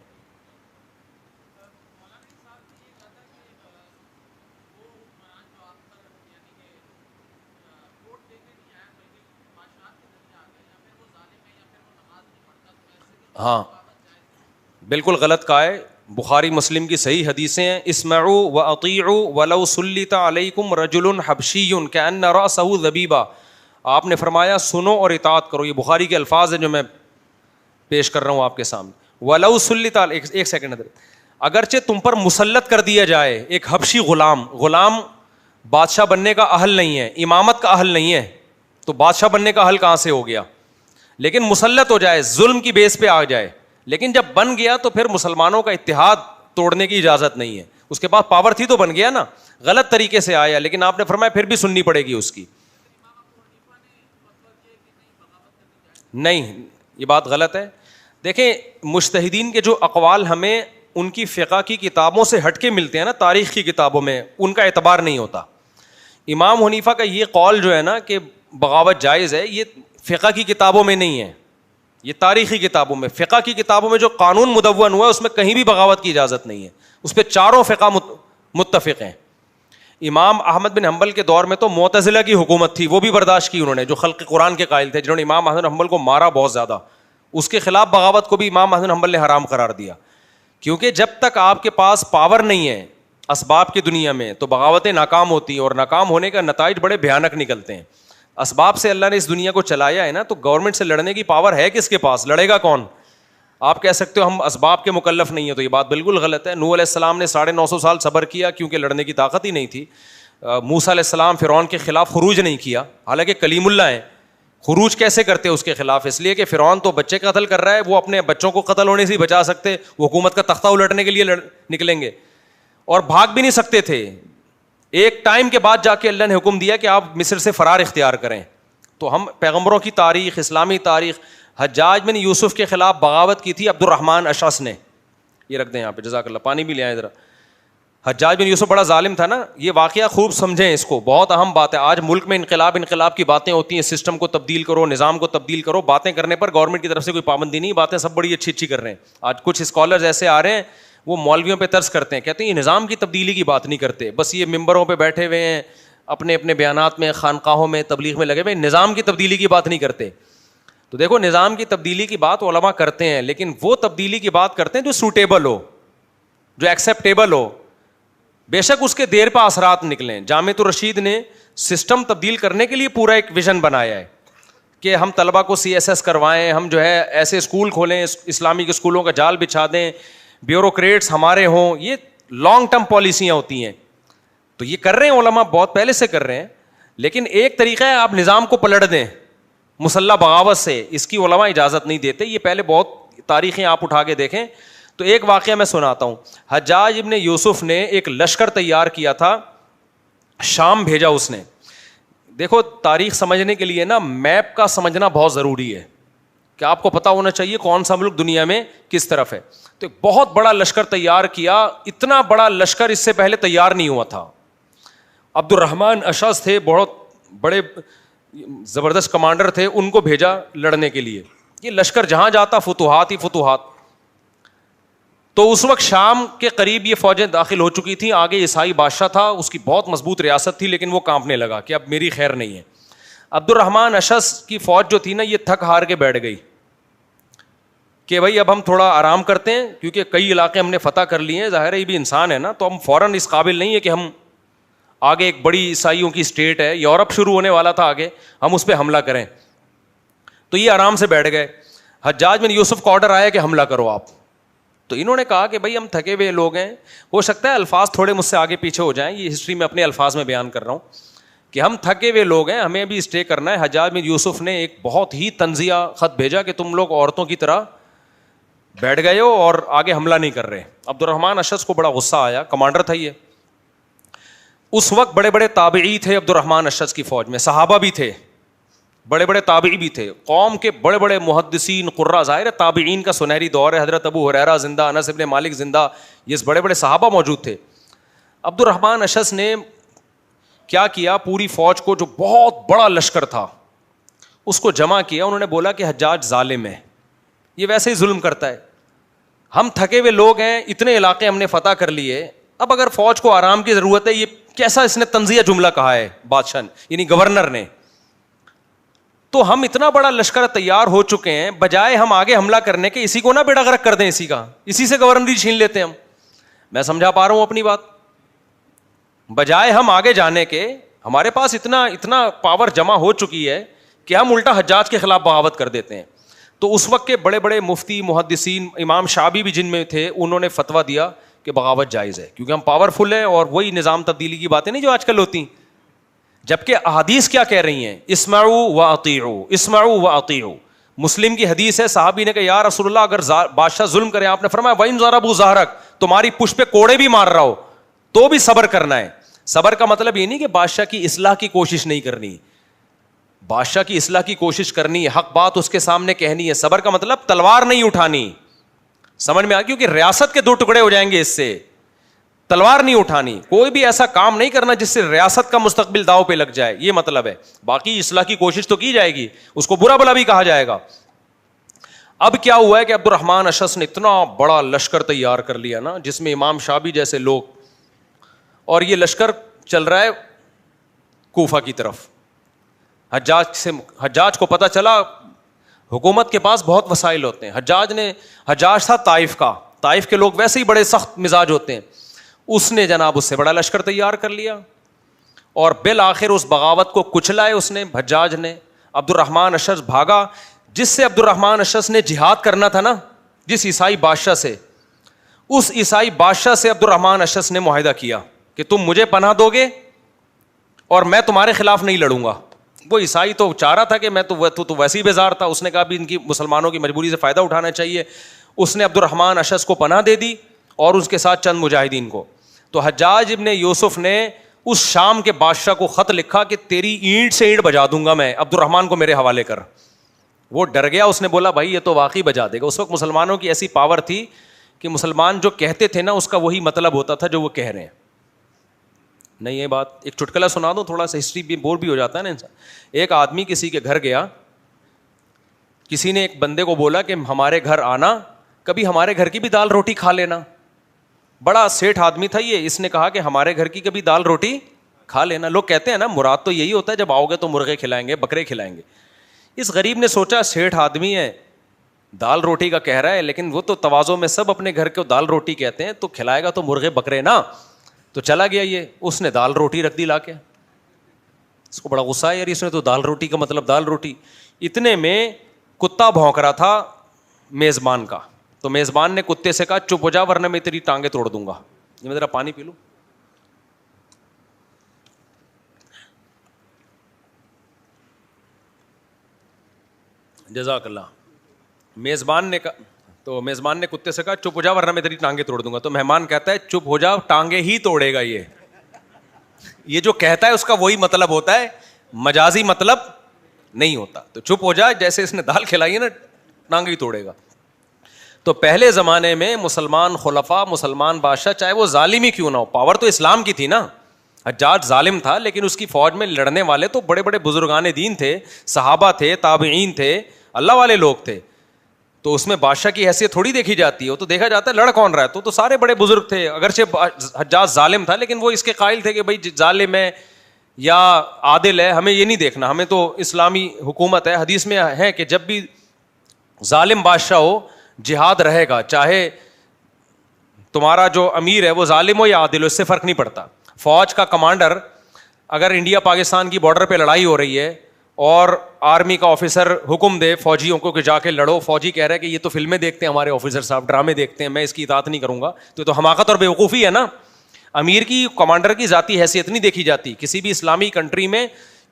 ہاں بالکل غلط کہا ہے. بخاری مسلم کی صحیح حدیثیں ہیں, اسمعوا واطیعوا ولو سلط علیکم رجل حبشی کأن رأسہ ذبیبہ. آپ نے فرمایا سنو اور اطاعت کرو. یہ بخاری کے الفاظ ہیں جو میں پیش کر رہا ہوں آپ کے سامنے. ولو سلط, ایک سیکنڈ ادھر, اگرچہ تم پر مسلط کر دیا جائے ایک حبشی غلام. غلام بادشاہ بننے کا اہل نہیں ہے, امامت کا اہل نہیں ہے, تو بادشاہ بننے کا اہل کہاں سے ہو گیا؟ لیکن مسلط ہو جائے, ظلم کی بیس پہ آ جائے, لیکن جب بن گیا تو پھر مسلمانوں کا اتحاد توڑنے کی اجازت نہیں ہے. اس کے پاس پاور تھی تو بن گیا نا, غلط طریقے سے آیا, لیکن آپ نے فرمایا پھر بھی سننی پڑے گی اس کی. نہیں, یہ بات غلط ہے. دیکھیں مجتہدین کے جو اقوال ہمیں ان کی فقہ کی کتابوں سے ہٹ کے ملتے ہیں نا, تاریخ کی کتابوں میں, ان کا اعتبار نہیں ہوتا. امام حنیفہ کا یہ قول جو ہے نا کہ بغاوت جائز ہے, یہ فقہ کی کتابوں میں نہیں ہے, یہ تاریخی کتابوں میں. فقہ کی کتابوں میں جو قانون مدون ہوا ہے اس میں کہیں بھی بغاوت کی اجازت نہیں ہے, اس پہ چاروں فقہ متفق ہیں. امام احمد بن حنبل کے دور میں تو معتزلہ کی حکومت تھی, وہ بھی برداشت کی انہوں نے, جو خلق قرآن کے قائل تھے, جنہوں نے امام احمد بن حنبل کو مارا بہت زیادہ. اس کے خلاف بغاوت کو بھی امام احمد بن حنبل نے حرام قرار دیا, کیونکہ جب تک آپ کے پاس پاور نہیں ہے اسباب کی دنیا میں تو بغاوتیں ناکام ہوتی ہیں, اور ناکام ہونے کا نتائج بڑے بھیانک نکلتے ہیں. اسباب سے اللہ نے اس دنیا کو چلایا ہے نا, تو گورنمنٹ سے لڑنے کی پاور ہے کس کے پاس؟ لڑے گا کون؟ آپ کہہ سکتے ہو ہم اسباب کے مکلف نہیں ہیں, تو یہ بات بالکل غلط ہے. نوح علیہ السلام نے 950 سال صبر کیا کیونکہ لڑنے کی طاقت ہی نہیں تھی. موسیٰ علیہ السلام فرعون کے خلاف خروج نہیں کیا, حالانکہ کلیم اللہ ہیں. خروج کیسے کرتے اس کے خلاف؟ اس لیے کہ فرعون تو بچے قتل کر رہا ہے, وہ اپنے بچوں کو قتل ہونے سے بچا سکتے, وہ حکومت کا تختہ الٹنے کے لیے نکلیں گے, اور بھاگ بھی نہیں سکتے تھے. ایک ٹائم کے بعد جا کے اللہ نے حکم دیا کہ آپ مصر سے فرار اختیار کریں. تو ہم پیغمبروں کی تاریخ, اسلامی تاریخ, حجاج بن یوسف کے خلاف بغاوت کی تھی عبد الرحمن اشعث نے. یہ رکھ دیں یہاں پہ, جزاک اللہ, پانی بھی لے آئیں ذرا. حجاج بن یوسف بڑا ظالم تھا نا, یہ واقعہ خوب سمجھیں اس کو, بہت اہم بات ہے. آج ملک میں انقلاب کی باتیں ہوتی ہیں, سسٹم کو تبدیل کرو, نظام کو تبدیل کرو. باتیں کرنے پر گورنمنٹ کی طرف سے کوئی پابندی نہیں, باتیں سب بڑی اچھی کر رہے ہیں. آج کچھ اسکالرز ایسے آ رہے ہیں وہ مولویوں پہ ترس کرتے ہیں, کہتے ہیں یہ نظام کی تبدیلی کی بات نہیں کرتے, بس یہ ممبروں پہ بیٹھے ہوئے ہیں اپنے اپنے بیانات میں, خانقاہوں میں تبلیغ میں لگے ہوئے, نظام کی تبدیلی کی بات نہیں کرتے. تو دیکھو نظام کی تبدیلی کی بات علماء کرتے ہیں, لیکن وہ تبدیلی کی بات کرتے ہیں جو سوٹیبل ہو, جو ایکسیپٹیبل ہو. بے شک اس کے دیر پہ اثرات نکلیں. جامعۃ الرشید نے سسٹم تبدیل کرنے کے لیے پورا ایک ویژن بنایا ہے کہ ہم طلبہ کو CSS کروائیں, ہم جو ہے ایسے اسکول کھولیں, اسلامی کے اسکولوں کا جال بچھا دیں, بیوروکریٹس ہمارے ہوں. یہ لانگ ٹرم پالیسیاں ہوتی ہیں, تو یہ کر رہے ہیں علماء, بہت پہلے سے کر رہے ہیں. لیکن ایک طریقہ ہے آپ نظام کو پلٹ دیں مسلح بغاوت سے, اس کی علماء اجازت نہیں دیتے. یہ پہلے بہت تاریخیں آپ اٹھا کے دیکھیں. تو ایک واقعہ میں سناتا ہوں. حجاج ابن یوسف نے ایک لشکر تیار کیا تھا, شام بھیجا اس نے. دیکھو تاریخ سمجھنے کے لیے نا میپ کا سمجھنا بہت ضروری ہے, کہ آپ کو پتا ہونا چاہیے کون سا ملک دنیا میں کس طرف ہے. تو ایک بہت بڑا لشکر تیار کیا, اتنا بڑا لشکر اس سے پہلے تیار نہیں ہوا تھا. عبد الرحمن اشعث تھے, بہت بڑے زبردست کمانڈر تھے, ان کو بھیجا لڑنے کے لیے. یہ لشکر جہاں جاتا فتوحات ہی فتوحات. تو اس وقت شام کے قریب یہ فوجیں داخل ہو چکی تھیں. آگے عیسائی بادشاہ تھا, اس کی بہت مضبوط ریاست تھی, لیکن وہ کانپنے لگا کہ اب میری خیر نہیں ہے. عبد الرحمن اشعث کی فوج جو تھی نا, یہ تھک ہار کے بیٹھ گئی کہ بھائی اب ہم تھوڑا آرام کرتے ہیں, کیونکہ کئی علاقے ہم نے فتح کر لیے ہیں. ظاہر ہے یہ بھی انسان ہے نا, تو ہم فوراً اس قابل نہیں ہے کہ ہم آگے ایک بڑی عیسائیوں کی اسٹیٹ ہے, یورپ شروع ہونے والا تھا آگے, ہم اس پہ حملہ کریں. تو یہ آرام سے بیٹھ گئے. حجاج بن یوسف کا آرڈر آیا کہ حملہ کرو آپ. تو انہوں نے کہا کہ بھائی ہم تھکے ہوئے لوگ ہیں, ہو سکتا ہے الفاظ تھوڑے مجھ سے آگے پیچھے ہو جائیں, یہ ہسٹری میں اپنے الفاظ میں بیان کر رہا ہوں کہ ہم تھکے ہوئے لوگ ہیں, ہمیں بھی اسٹے کرنا ہے. حجاج بن یوسف نے ایک بہت ہی طنزیہ خط بھیجا کہ تم لوگ عورتوں کی طرح بیٹھ گئے ہو اور آگے حملہ نہیں کر رہے. عبد الرحمن اشعث کو بڑا غصہ آیا, کمانڈر تھا یہ. اس وقت بڑے بڑے تابعی تھے عبد الرحمن اشعث کی فوج میں, صحابہ بھی تھے, بڑے بڑے تابعی بھی تھے, قوم کے بڑے بڑے محدثین قراء. ظاہر ہے تابعین کا سنہری دور ہے, حضرت ابو ہریرہ زندہ, انس ابن مالک زندہ, یہ بڑے بڑے صحابہ موجود تھے. عبد الرحمن اشعث نے کیا کیا, پوری فوج کو, جو بہت بڑا لشکر تھا, اس کو جمع کیا. انہوں نے بولا کہ حجاج ظالم ہے, یہ ویسے ہی ظلم کرتا ہے, ہم تھکے ہوئے لوگ ہیں, اتنے علاقے ہم نے فتح کر لیے, اب اگر فوج کو آرام کی ضرورت ہے, یہ کیسا اس نے طنزیہ جملہ کہا ہے بادشاہ یعنی گورنر نے, تو ہم اتنا بڑا لشکر تیار ہو چکے ہیں, بجائے ہم آگے حملہ کرنے کے اسی کو نہ بیڑا غرق کر دیں, اسی سے گورنری چھین لیتے ہیں ہم. میں سمجھا پا رہا ہوں اپنی بات؟ بجائے ہم آگے جانے کے, ہمارے پاس اتنا پاور جمع ہو چکی ہے کہ ہم الٹا حجاج کے خلاف بغاوت کر دیتے ہیں. تو اس وقت کے بڑے بڑے مفتی محدثین, امام شعبی بھی جن میں تھے, انہوں نے فتویٰ دیا کہ بغاوت جائز ہے, کیونکہ ہم پاورفل ہیں, اور وہی نظام تبدیلی کی باتیں نہیں جو آج کل ہوتی. جبکہ احادیث کیا کہہ رہی ہیں, اسمعوا واطیعوا, اسمعوا واطیعوا. مسلم کی حدیث ہے, صحابی نے کہا یا رسول اللہ اگر بادشاہ ظلم کرے, آپ نے فرمایا وَإِن ضَرَبُوا ظَهْرَكَ, تمہاری پشت پہ کوڑے بھی مار رہا ہو تو بھی صبر کرنا ہے. صبر کا مطلب یہ نہیں کہ بادشاہ کی اصلاح کی کوشش نہیں کرنی, بادشاہ کی اصلاح کی کوشش کرنی ہے, حق بات اس کے سامنے کہنی ہے. صبر کا مطلب تلوار نہیں اٹھانی. سمجھ میں آ گیا, کیونکہ ریاست کے دو ٹکڑے ہو جائیں گے اس سے. تلوار نہیں اٹھانی, کوئی بھی ایسا کام نہیں کرنا جس سے ریاست کا مستقبل داؤ پہ لگ جائے, یہ مطلب ہے. باقی اصلاح کی کوشش تو کی جائے گی, اس کو برا بھلا بھی کہا جائے گا. اب کیا ہوا ہے کہ عبد الرحمن اشعث نے اتنا بڑا لشکر تیار کر لیا نا, جس میں امام شعبی جیسے لوگ, اور یہ لشکر چل رہا ہے کوفہ کی طرف. حجاج کو پتہ چلا حکومت کے پاس بہت وسائل ہوتے ہیں. حجاج تھا طائف کا, طائف کے لوگ ویسے ہی بڑے سخت مزاج ہوتے ہیں. اس نے جناب اس سے بڑا لشکر تیار کر لیا, اور بالآخر اس بغاوت کو کچلا ہے اس نے, حجاج نے. عبد الرحمن اشعث بھاگا, جس سے عبد الرحمن اشعث نے جہاد کرنا تھا نا, جس عیسائی بادشاہ سے, اس عیسائی بادشاہ سے عبد الرحمن اشعث نے معاہدہ کیا کہ تم مجھے پناہ دو گے اور میں تمہارے خلاف نہیں لڑوں گا. وہ عیسائی تو چاہ رہا تھا کہ میں تو ویسے ہی بیزار تھا, اس نے کہا بھی ان کی مسلمانوں کی مجبوری سے فائدہ اٹھانا چاہیے. اس نے عبد الرحمن اشعث کو پناہ دے دی اور اس کے ساتھ چند مجاہدین کو. تو حجاج ابن یوسف نے اس شام کے بادشاہ کو خط لکھا کہ تیری اینٹ سے اینٹ بجا دوں گا میں, عبد الرحمن کو میرے حوالے کر. وہ ڈر گیا, اس نے بولا بھائی یہ تو واقعی بجا دے گا. اس وقت مسلمانوں کی ایسی پاور تھی کہ مسلمان جو کہتے تھے نا اس کا وہی مطلب ہوتا تھا جو وہ کہہ رہے ہیں. نہیں یہ بات, ایک چٹکلا سنا دوں, تھوڑا سا ہسٹری بھی بور بھی ہو جاتا ہے نا انسان. ایک آدمی کسی کے گھر گیا, کسی نے ایک بندے کو بولا کہ ہمارے گھر آنا, کبھی ہمارے گھر کی بھی دال روٹی کھا لینا. بڑا سیٹھ آدمی تھا یہ, اس نے کہا کہ ہمارے گھر کی کبھی دال روٹی کھا لینا. لوگ کہتے ہیں نا مراد تو یہی ہوتا ہے جب آؤ گے تو مرغے کھلائیں گے, بکرے کھلائیں گے. اس غریب نے سوچا سیٹھ آدمی ہے, دال روٹی کا کہہ رہا ہے, لیکن وہ تو تواضع میں سب اپنے گھر کو دال روٹی کہتے ہیں, تو کھلائے گا تو مرغے بکرے نا. تو چلا گیا یہ, اس نے دال روٹی رکھ دی لا کے. اس کو بڑا غصہ ہے یار, اس نے تو دال روٹی کا مطلب دال روٹی. اتنے میں کتا بھونک رہا تھا میزبان کا, تو میزبان نے کتے سے کہا چپ ہو جا ورنہ میں تیری ٹانگیں توڑ دوں گا. یہ میں ذرا پانی پی لوں. جزاک اللہ. میزبان نے کہا, تو میزبان نے کتے سے کہا چپ ہو جا ورنہ میں تیری ٹانگیں توڑ دوں گا. تو مہمان کہتا ہے چپ ہو جا, ٹانگیں ہی توڑے گا. یہ جو کہتا ہے اس کا وہی مطلب ہوتا ہے, مجازی مطلب نہیں ہوتا. تو چپ ہو جا, جیسے اس نے دال کھلائی ہے نا, ٹانگیں ہی توڑے گا. تو پہلے زمانے میں مسلمان خلفاء, مسلمان بادشاہ, چاہے وہ ظالم ہی کیوں نہ ہو, پاور تو اسلام کی تھی نا. حجاج ظالم تھا لیکن اس کی فوج میں لڑنے والے تو بڑے بڑے بزرگان دین تھے, صحابہ تھے, تابعین تھے, اللہ والے لوگ تھے. تو اس میں بادشاہ کی حیثیت تھوڑی دیکھی جاتی ہے, وہ تو دیکھا جاتا ہے لڑ کون رہا ہے. تو سارے بڑے بزرگ تھے, اگرچہ حجاج ظالم تھا لیکن وہ اس کے قائل تھے کہ بھائی ظالم ہے یا عادل ہے, ہمیں یہ نہیں دیکھنا, ہمیں تو اسلامی حکومت ہے. حدیث میں ہے کہ جب بھی ظالم بادشاہ ہو جہاد رہے گا, چاہے تمہارا جو امیر ہے وہ ظالم ہو یا عادل ہو, اس سے فرق نہیں پڑتا. فوج کا کمانڈر اگر انڈیا پاکستان کی بارڈر پہ لڑائی ہو رہی ہے اور آرمی کا آفیسر حکم دے فوجیوں کو کہ جا کے لڑو, فوجی کہہ رہا ہے کہ یہ تو فلمیں دیکھتے ہیں ہمارے آفیسر صاحب, ڈرامے دیکھتے ہیں, میں اس کی اطاعت نہیں کروں گا, تو حماقت اور بیوقوفی ہے نا. امیر کی, کمانڈر کی ذاتی حیثیت نہیں دیکھی جاتی کسی بھی اسلامی کنٹری میں,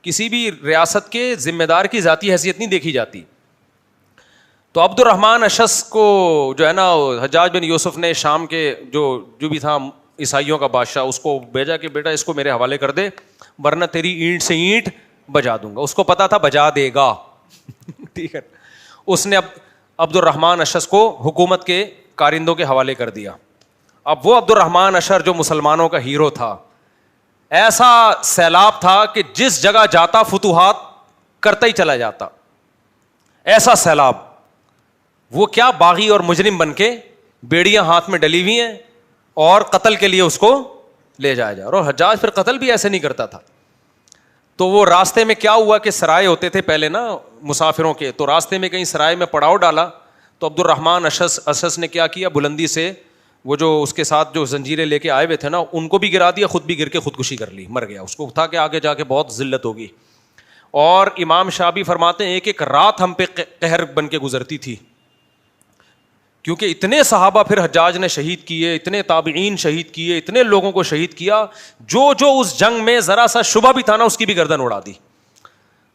کسی بھی ریاست کے ذمہ دار کی ذاتی حیثیت نہیں دیکھی جاتی. تو عبد الرحمن اشعث کو جو ہے نا حجاج بن یوسف نے شام کے جو بھی تھا عیسائیوں کا بادشاہ, اس کو بھیجا کہ بیٹا اس کو میرے حوالے کر دے ورنہ تیری اینٹ سے اینٹ بجا دوں گا. اس کو پتا تھا بجا دے گا. ٹھیک ہے, اس نے اب عبد الرحمن اشعث کو حکومت کے کارندوں کے حوالے کر دیا. اب وہ عبد الرحمن اشعث جو مسلمانوں کا ہیرو تھا, ایسا سیلاب تھا کہ جس جگہ جاتا فتوحات کرتا ہی چلا جاتا, ایسا سیلاب. وہ کیا باغی اور مجرم بن کے بیڑیاں ہاتھ میں ڈلی ہوئی ہیں اور قتل کے لیے اس کو لے جایا جا رہا. اور حجاج پھر قتل بھی ایسے نہیں کرتا تھا. تو وہ راستے میں کیا ہوا کہ سرائے ہوتے تھے پہلے نا مسافروں کے, تو راستے میں کہیں سرائے میں پڑاؤ ڈالا, تو عبد الرحمن اشعث نے کیا کیا, بلندی سے وہ جو اس کے ساتھ جو زنجیریں لے کے آئے ہوئے تھے نا ان کو بھی گرا دیا, خود بھی گر کے خودکشی کر لی, مر گیا. اس کو تھا کہ آگے جا کے بہت ذلت ہوگی. اور امام شافعی فرماتے ہیں ایک ایک رات ہم پہ قہر بن کے گزرتی تھی, کیونکہ اتنے صحابہ پھر حجاج نے شہید کیے, اتنے تابعین شہید کیے, اتنے لوگوں کو شہید کیا, جو اس جنگ میں ذرا سا شبہ بھی تھا نا اس کی بھی گردن اڑا دی.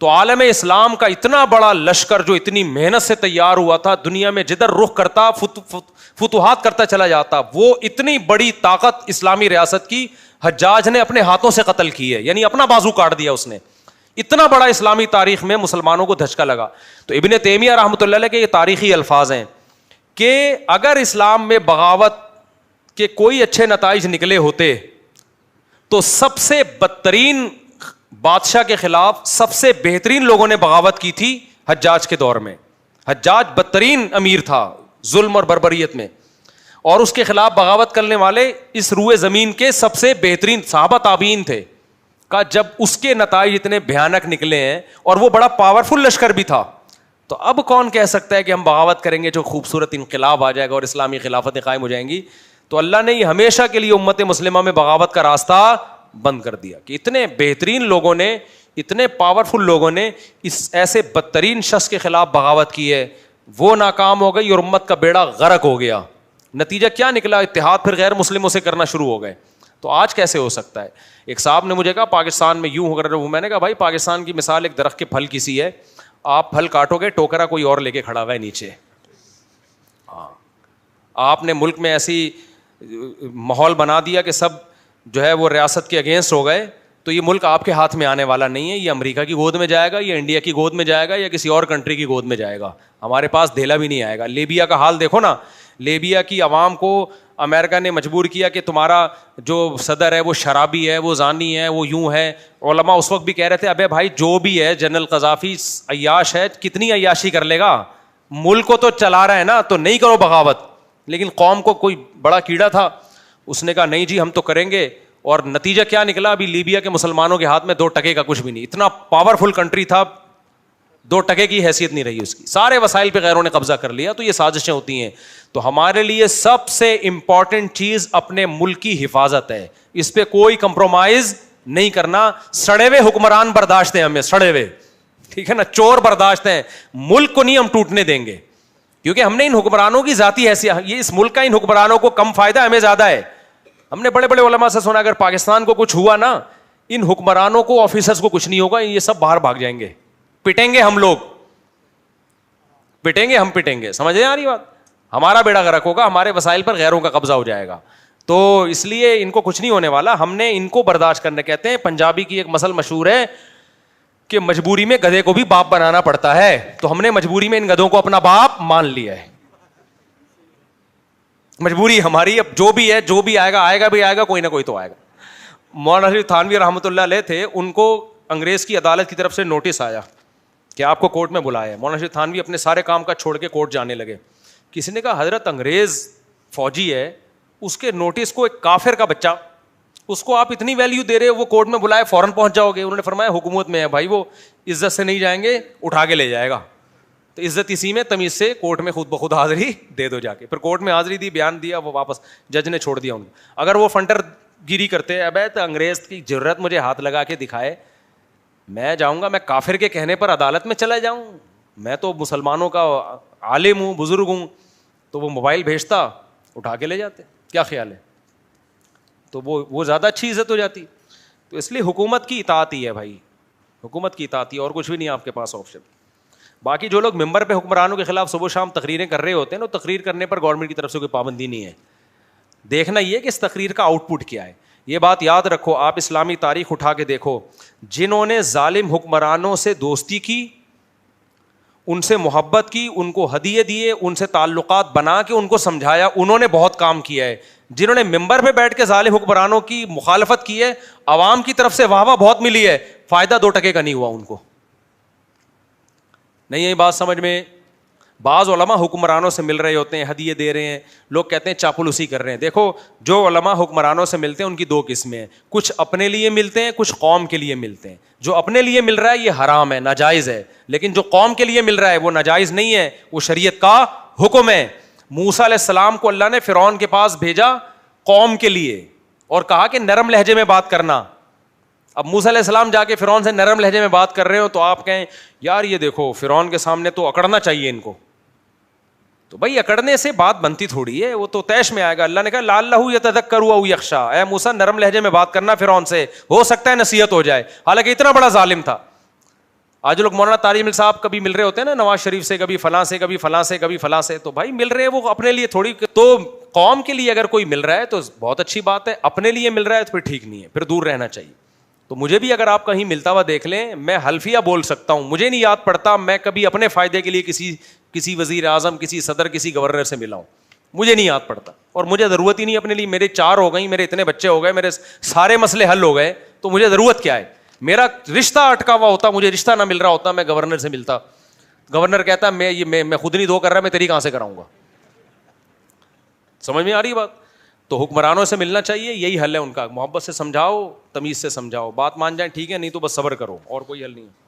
تو عالم اسلام کا اتنا بڑا لشکر جو اتنی محنت سے تیار ہوا تھا, دنیا میں جدھر رخ کرتا فتوحات کرتا چلا جاتا, وہ اتنی بڑی طاقت اسلامی ریاست کی حجاج نے اپنے ہاتھوں سے قتل کی ہے, یعنی اپنا بازو کاٹ دیا اس نے. اتنا بڑا اسلامی تاریخ میں مسلمانوں کو دھچکا لگا. تو ابن تیمیہ رحمۃ اللہ علیہ کے یہ تاریخی الفاظ ہیں کہ اگر اسلام میں بغاوت کے کوئی اچھے نتائج نکلے ہوتے تو سب سے بدترین بادشاہ کے خلاف سب سے بہترین لوگوں نے بغاوت کی تھی حجاج کے دور میں. حجاج بدترین امیر تھا ظلم اور بربریت میں, اور اس کے خلاف بغاوت کرنے والے اس روئے زمین کے سب سے بہترین صحابہ تابعین تھے. کا جب اس کے نتائج اتنے بھیانک نکلے ہیں اور وہ بڑا پاورفل لشکر بھی تھا, تو اب کون کہہ سکتا ہے کہ ہم بغاوت کریں گے جو خوبصورت انقلاب آ جائے گا اور اسلامی خلافتیں قائم ہو جائیں گی. تو اللہ نے یہ ہمیشہ کے لیے امت مسلمہ میں بغاوت کا راستہ بند کر دیا کہ اتنے بہترین لوگوں نے, اتنے پاورفل لوگوں نے اس ایسے بدترین شخص کے خلاف بغاوت کی ہے, وہ ناکام ہو گئی اور امت کا بیڑا غرق ہو گیا. نتیجہ کیا نکلا, اتحاد پھر غیر مسلموں سے کرنا شروع ہو گئے. تو آج کیسے ہو سکتا ہے؟ ایک صاحب نے مجھے کہا پاکستان میں یوں ہو کر, میں نے کہا بھائی پاکستان کی مثال ایک درخت کے پھل کی سی ہے, آپ پھل کاٹو گے ٹوکرا کوئی اور لے کے کھڑا ہوا ہے نیچے. ہاں, آپ نے ملک میں ایسی ماحول بنا دیا کہ سب جو ہے وہ ریاست کے اگینسٹ ہو گئے, تو یہ ملک آپ کے ہاتھ میں آنے والا نہیں ہے. یہ امریکہ کی گود میں جائے گا, یا انڈیا کی گود میں جائے گا, یا کسی اور کنٹری کی گود میں جائے گا. ہمارے پاس دھیلا بھی نہیں آئے گا. لیبیا کا حال دیکھو نا, لیبیا کی عوام کو امریکہ نے مجبور کیا کہ تمہارا جو صدر ہے وہ شرابی ہے, وہ زانی ہے, وہ یوں ہے. علماء اس وقت بھی کہہ رہے تھے ابے بھائی جو بھی ہے جنرل قذافی عیاش ہے, کتنی عیاشی کر لے گا, ملک کو تو چلا رہا ہے نا, تو نہیں کرو بغاوت. لیکن قوم کو کوئی بڑا کیڑا تھا, اس نے کہا نہیں جی ہم تو کریں گے. اور نتیجہ کیا نکلا, ابھی لیبیا کے مسلمانوں کے ہاتھ میں 2 ٹکے کا کچھ بھی نہیں. اتنا پاورفل کنٹری تھا, 2 ٹکے کی حیثیت نہیں رہی اس کی, سارے وسائل پہ غیروں نے قبضہ کر لیا. تو یہ سازشیں ہوتی ہیں. تو ہمارے لیے سب سے امپورٹنٹ چیز اپنے ملک کی حفاظت ہے, اس پہ کوئی کمپرومائز نہیں کرنا. سڑے ہوئے حکمران برداشت ہیں ہمیں, سڑے ہوئے, ٹھیک ہے نا, چور برداشت ہیں, ملک کو نہیں ہم ٹوٹنے دیں گے, کیونکہ ہم نے ان حکمرانوں کی ذاتی حیثیت, یہ اس ملک کا ان حکمرانوں کو کم فائدہ ہمیں زیادہ ہے. ہم نے بڑے بڑے علماء سے سنا اگر پاکستان کو کچھ ہوا نا, ان حکمرانوں کو آفیسرز کو کچھ نہیں ہوگا, یہ سب باہر بھاگ جائیں گے, پٹیں گے ہم لوگ, پٹیں گے ہم, پٹیں گے. سمجھ رہے ہیں یاری بات, ہمارا بیڑا غرق ہوگا, ہمارے وسائل پر غیروں کا قبضہ ہو جائے گا. تو اس لیے ان کو کچھ نہیں ہونے والا, ہم نے ان کو برداشت کرنے. کہتے ہیں پنجابی کی ایک مسل مشہور ہے کہ مجبوری میں گدھے کو بھی باپ بنانا پڑتا ہے, تو ہم نے مجبوری میں ان گدھوں کو اپنا باپ مان لیا ہے. مجبوری ہماری, اب جو بھی ہے, جو بھی آئے گا, آئے گا بھی آئے گا, کوئی نہ کوئی تو آئے گا. مولانا شریف تھانوی رحمۃ اللہ علیہ تھے, ان کو انگریز کی عدالت کی طرف سے نوٹس آیا کہ آپ کو کورٹ میں بلایا ہے. مولانا شریف تھانوی اپنے سارے کام کا چھوڑ کے کورٹ جانے لگے. کسی نے کہا حضرت انگریز فوجی ہے, اس کے نوٹس کو ایک کافر کا بچہ, اس کو آپ اتنی ویلیو دے رہے ہو, وہ کورٹ میں بلائے فوراً پہنچ جاؤ گے. انہوں نے فرمایا حکومت میں ہے بھائی, وہ عزت سے نہیں جائیں گے, اٹھا کے لے جائے گا. تو عزت اسی میں, تمیز سے کورٹ میں خود بخود حاضری دے دو جا کے. پھر کورٹ میں حاضری دی, بیان دیا, وہ واپس جج نے چھوڑ دیا ان کو. اگر وہ فنٹر گیری کرتے, اب تو انگریز کی ضرورت مجھے ہاتھ لگا کے دکھائے, میں جاؤں گا, میں کافر کے کہنے پر عدالت میں چلا جاؤں, میں تو مسلمانوں کا عالم ہوں, بزرگ ہوں. تو وہ موبائل بھیجتا, اٹھا کے لے جاتے. کیا خیال ہے؟ تو وہ زیادہ اچھی عزت ہو جاتی. تو اس لیے حکومت کی اطاعت ہی ہے بھائی, حکومت کی اطاعت ہی, اور کچھ بھی نہیں آپ کے پاس آپشن. باقی جو لوگ ممبر پہ حکمرانوں کے خلاف صبح شام تقریریں کر رہے ہوتے ہیں نا, تقریر کرنے پر گورنمنٹ کی طرف سے کوئی پابندی نہیں ہے. دیکھنا یہ کہ اس تقریر کا آؤٹ پٹ کیا ہے. یہ بات یاد رکھو, آپ اسلامی تاریخ اٹھا کے دیکھو, جنہوں نے ظالم حکمرانوں سے دوستی کی, ان سے محبت کی, ان کو ہدیے دیے, ان سے تعلقات بنا کے ان کو سمجھایا, انہوں نے بہت کام کیا ہے. جنہوں نے ممبر پہ بیٹھ کے ظالم حکمرانوں کی مخالفت کی ہے, عوام کی طرف سے واہ واہ بہت ملی ہے, فائدہ 2 ٹکے کا نہیں ہوا ان کو. نہیں یہی بات سمجھ میں. بعض علماء حکمرانوں سے مل رہے ہوتے ہیں, ہدیے دے رہے ہیں, لوگ کہتے ہیں چاپلوسی کر رہے ہیں. دیکھو جو علماء حکمرانوں سے ملتے ہیں ان کی 2 قسمیں ہیں, کچھ اپنے لیے ملتے ہیں, کچھ قوم کے لیے ملتے ہیں. جو اپنے لیے مل رہا ہے یہ حرام ہے, ناجائز ہے, لیکن جو قوم کے لیے مل رہا ہے وہ ناجائز نہیں ہے, وہ شریعت کا حکم ہے. موسیٰ علیہ السلام کو اللہ نے فرعون کے پاس بھیجا قوم کے لیے اور کہا کہ نرم لہجے میں بات کرنا. اب موسیٰ علیہ السلام جا کے فرعون سے نرم لہجے میں بات کر رہے ہو تو آپ کہیں یار یہ دیکھو فرعون کے سامنے تو اکڑنا چاہیے ان کو. تو بھائی اکڑنے سے بات بنتی تھوڑی ہے, وہ تو طیش میں آئے گا. اللہ نے کہا لعلہ یتذکر او یخشی, اے موسیٰ نرم لہجے میں بات کرنا فرعون سے, ہو سکتا ہے نصیحت ہو جائے. حالانکہ اتنا بڑا ظالم تھا. آج لوگ مولانا طارق جمیل صاحب کبھی مل رہے ہوتے ہیں نا نواز شریف سے, کبھی فلاں سے, کبھی فلاں سے, کبھی فلاں سے, تو بھائی مل رہے ہیں وہ اپنے لیے تھوڑی. تو قوم کے لیے اگر کوئی مل رہا ہے تو بہت اچھی بات ہے, اپنے لیے مل رہا ہے تو پھر ٹھیک نہیں ہے, پھر دور رہنا چاہیے. تو مجھے بھی اگر آپ کہیں ملتا ہوا دیکھ لیں, میں حلفیہ بول سکتا ہوں, مجھے نہیں یاد پڑتا میں کبھی اپنے فائدے کے لیے کسی وزیر اعظم, کسی صدر, کسی گورنر سے ملا ہوں, مجھے نہیں یاد پڑتا. اور مجھے ضرورت ہی نہیں اپنے لیے, میرے 4 ہو گئی, میرے اتنے بچے ہو گئے, میرے سارے مسئلے حل ہو گئے, تو مجھے ضرورت کیا ہے. میرا رشتہ اٹکا ہوا ہوتا, مجھے رشتہ نہ مل رہا ہوتا, میں گورنر سے ملتا, گورنر کہتا میں خود نہیں دو کر رہا, میں تیری کہاں سے کراؤں گا. سمجھ میں آ رہی بات. تو حکمرانوں سے ملنا چاہیے, یہی حل ہے ان کا. محبت سے سمجھاؤ, تمیز سے سمجھاؤ, بات مان جائیں ٹھیک ہے, نہیں تو بس صبر کرو, اور کوئی حل نہیں ہے.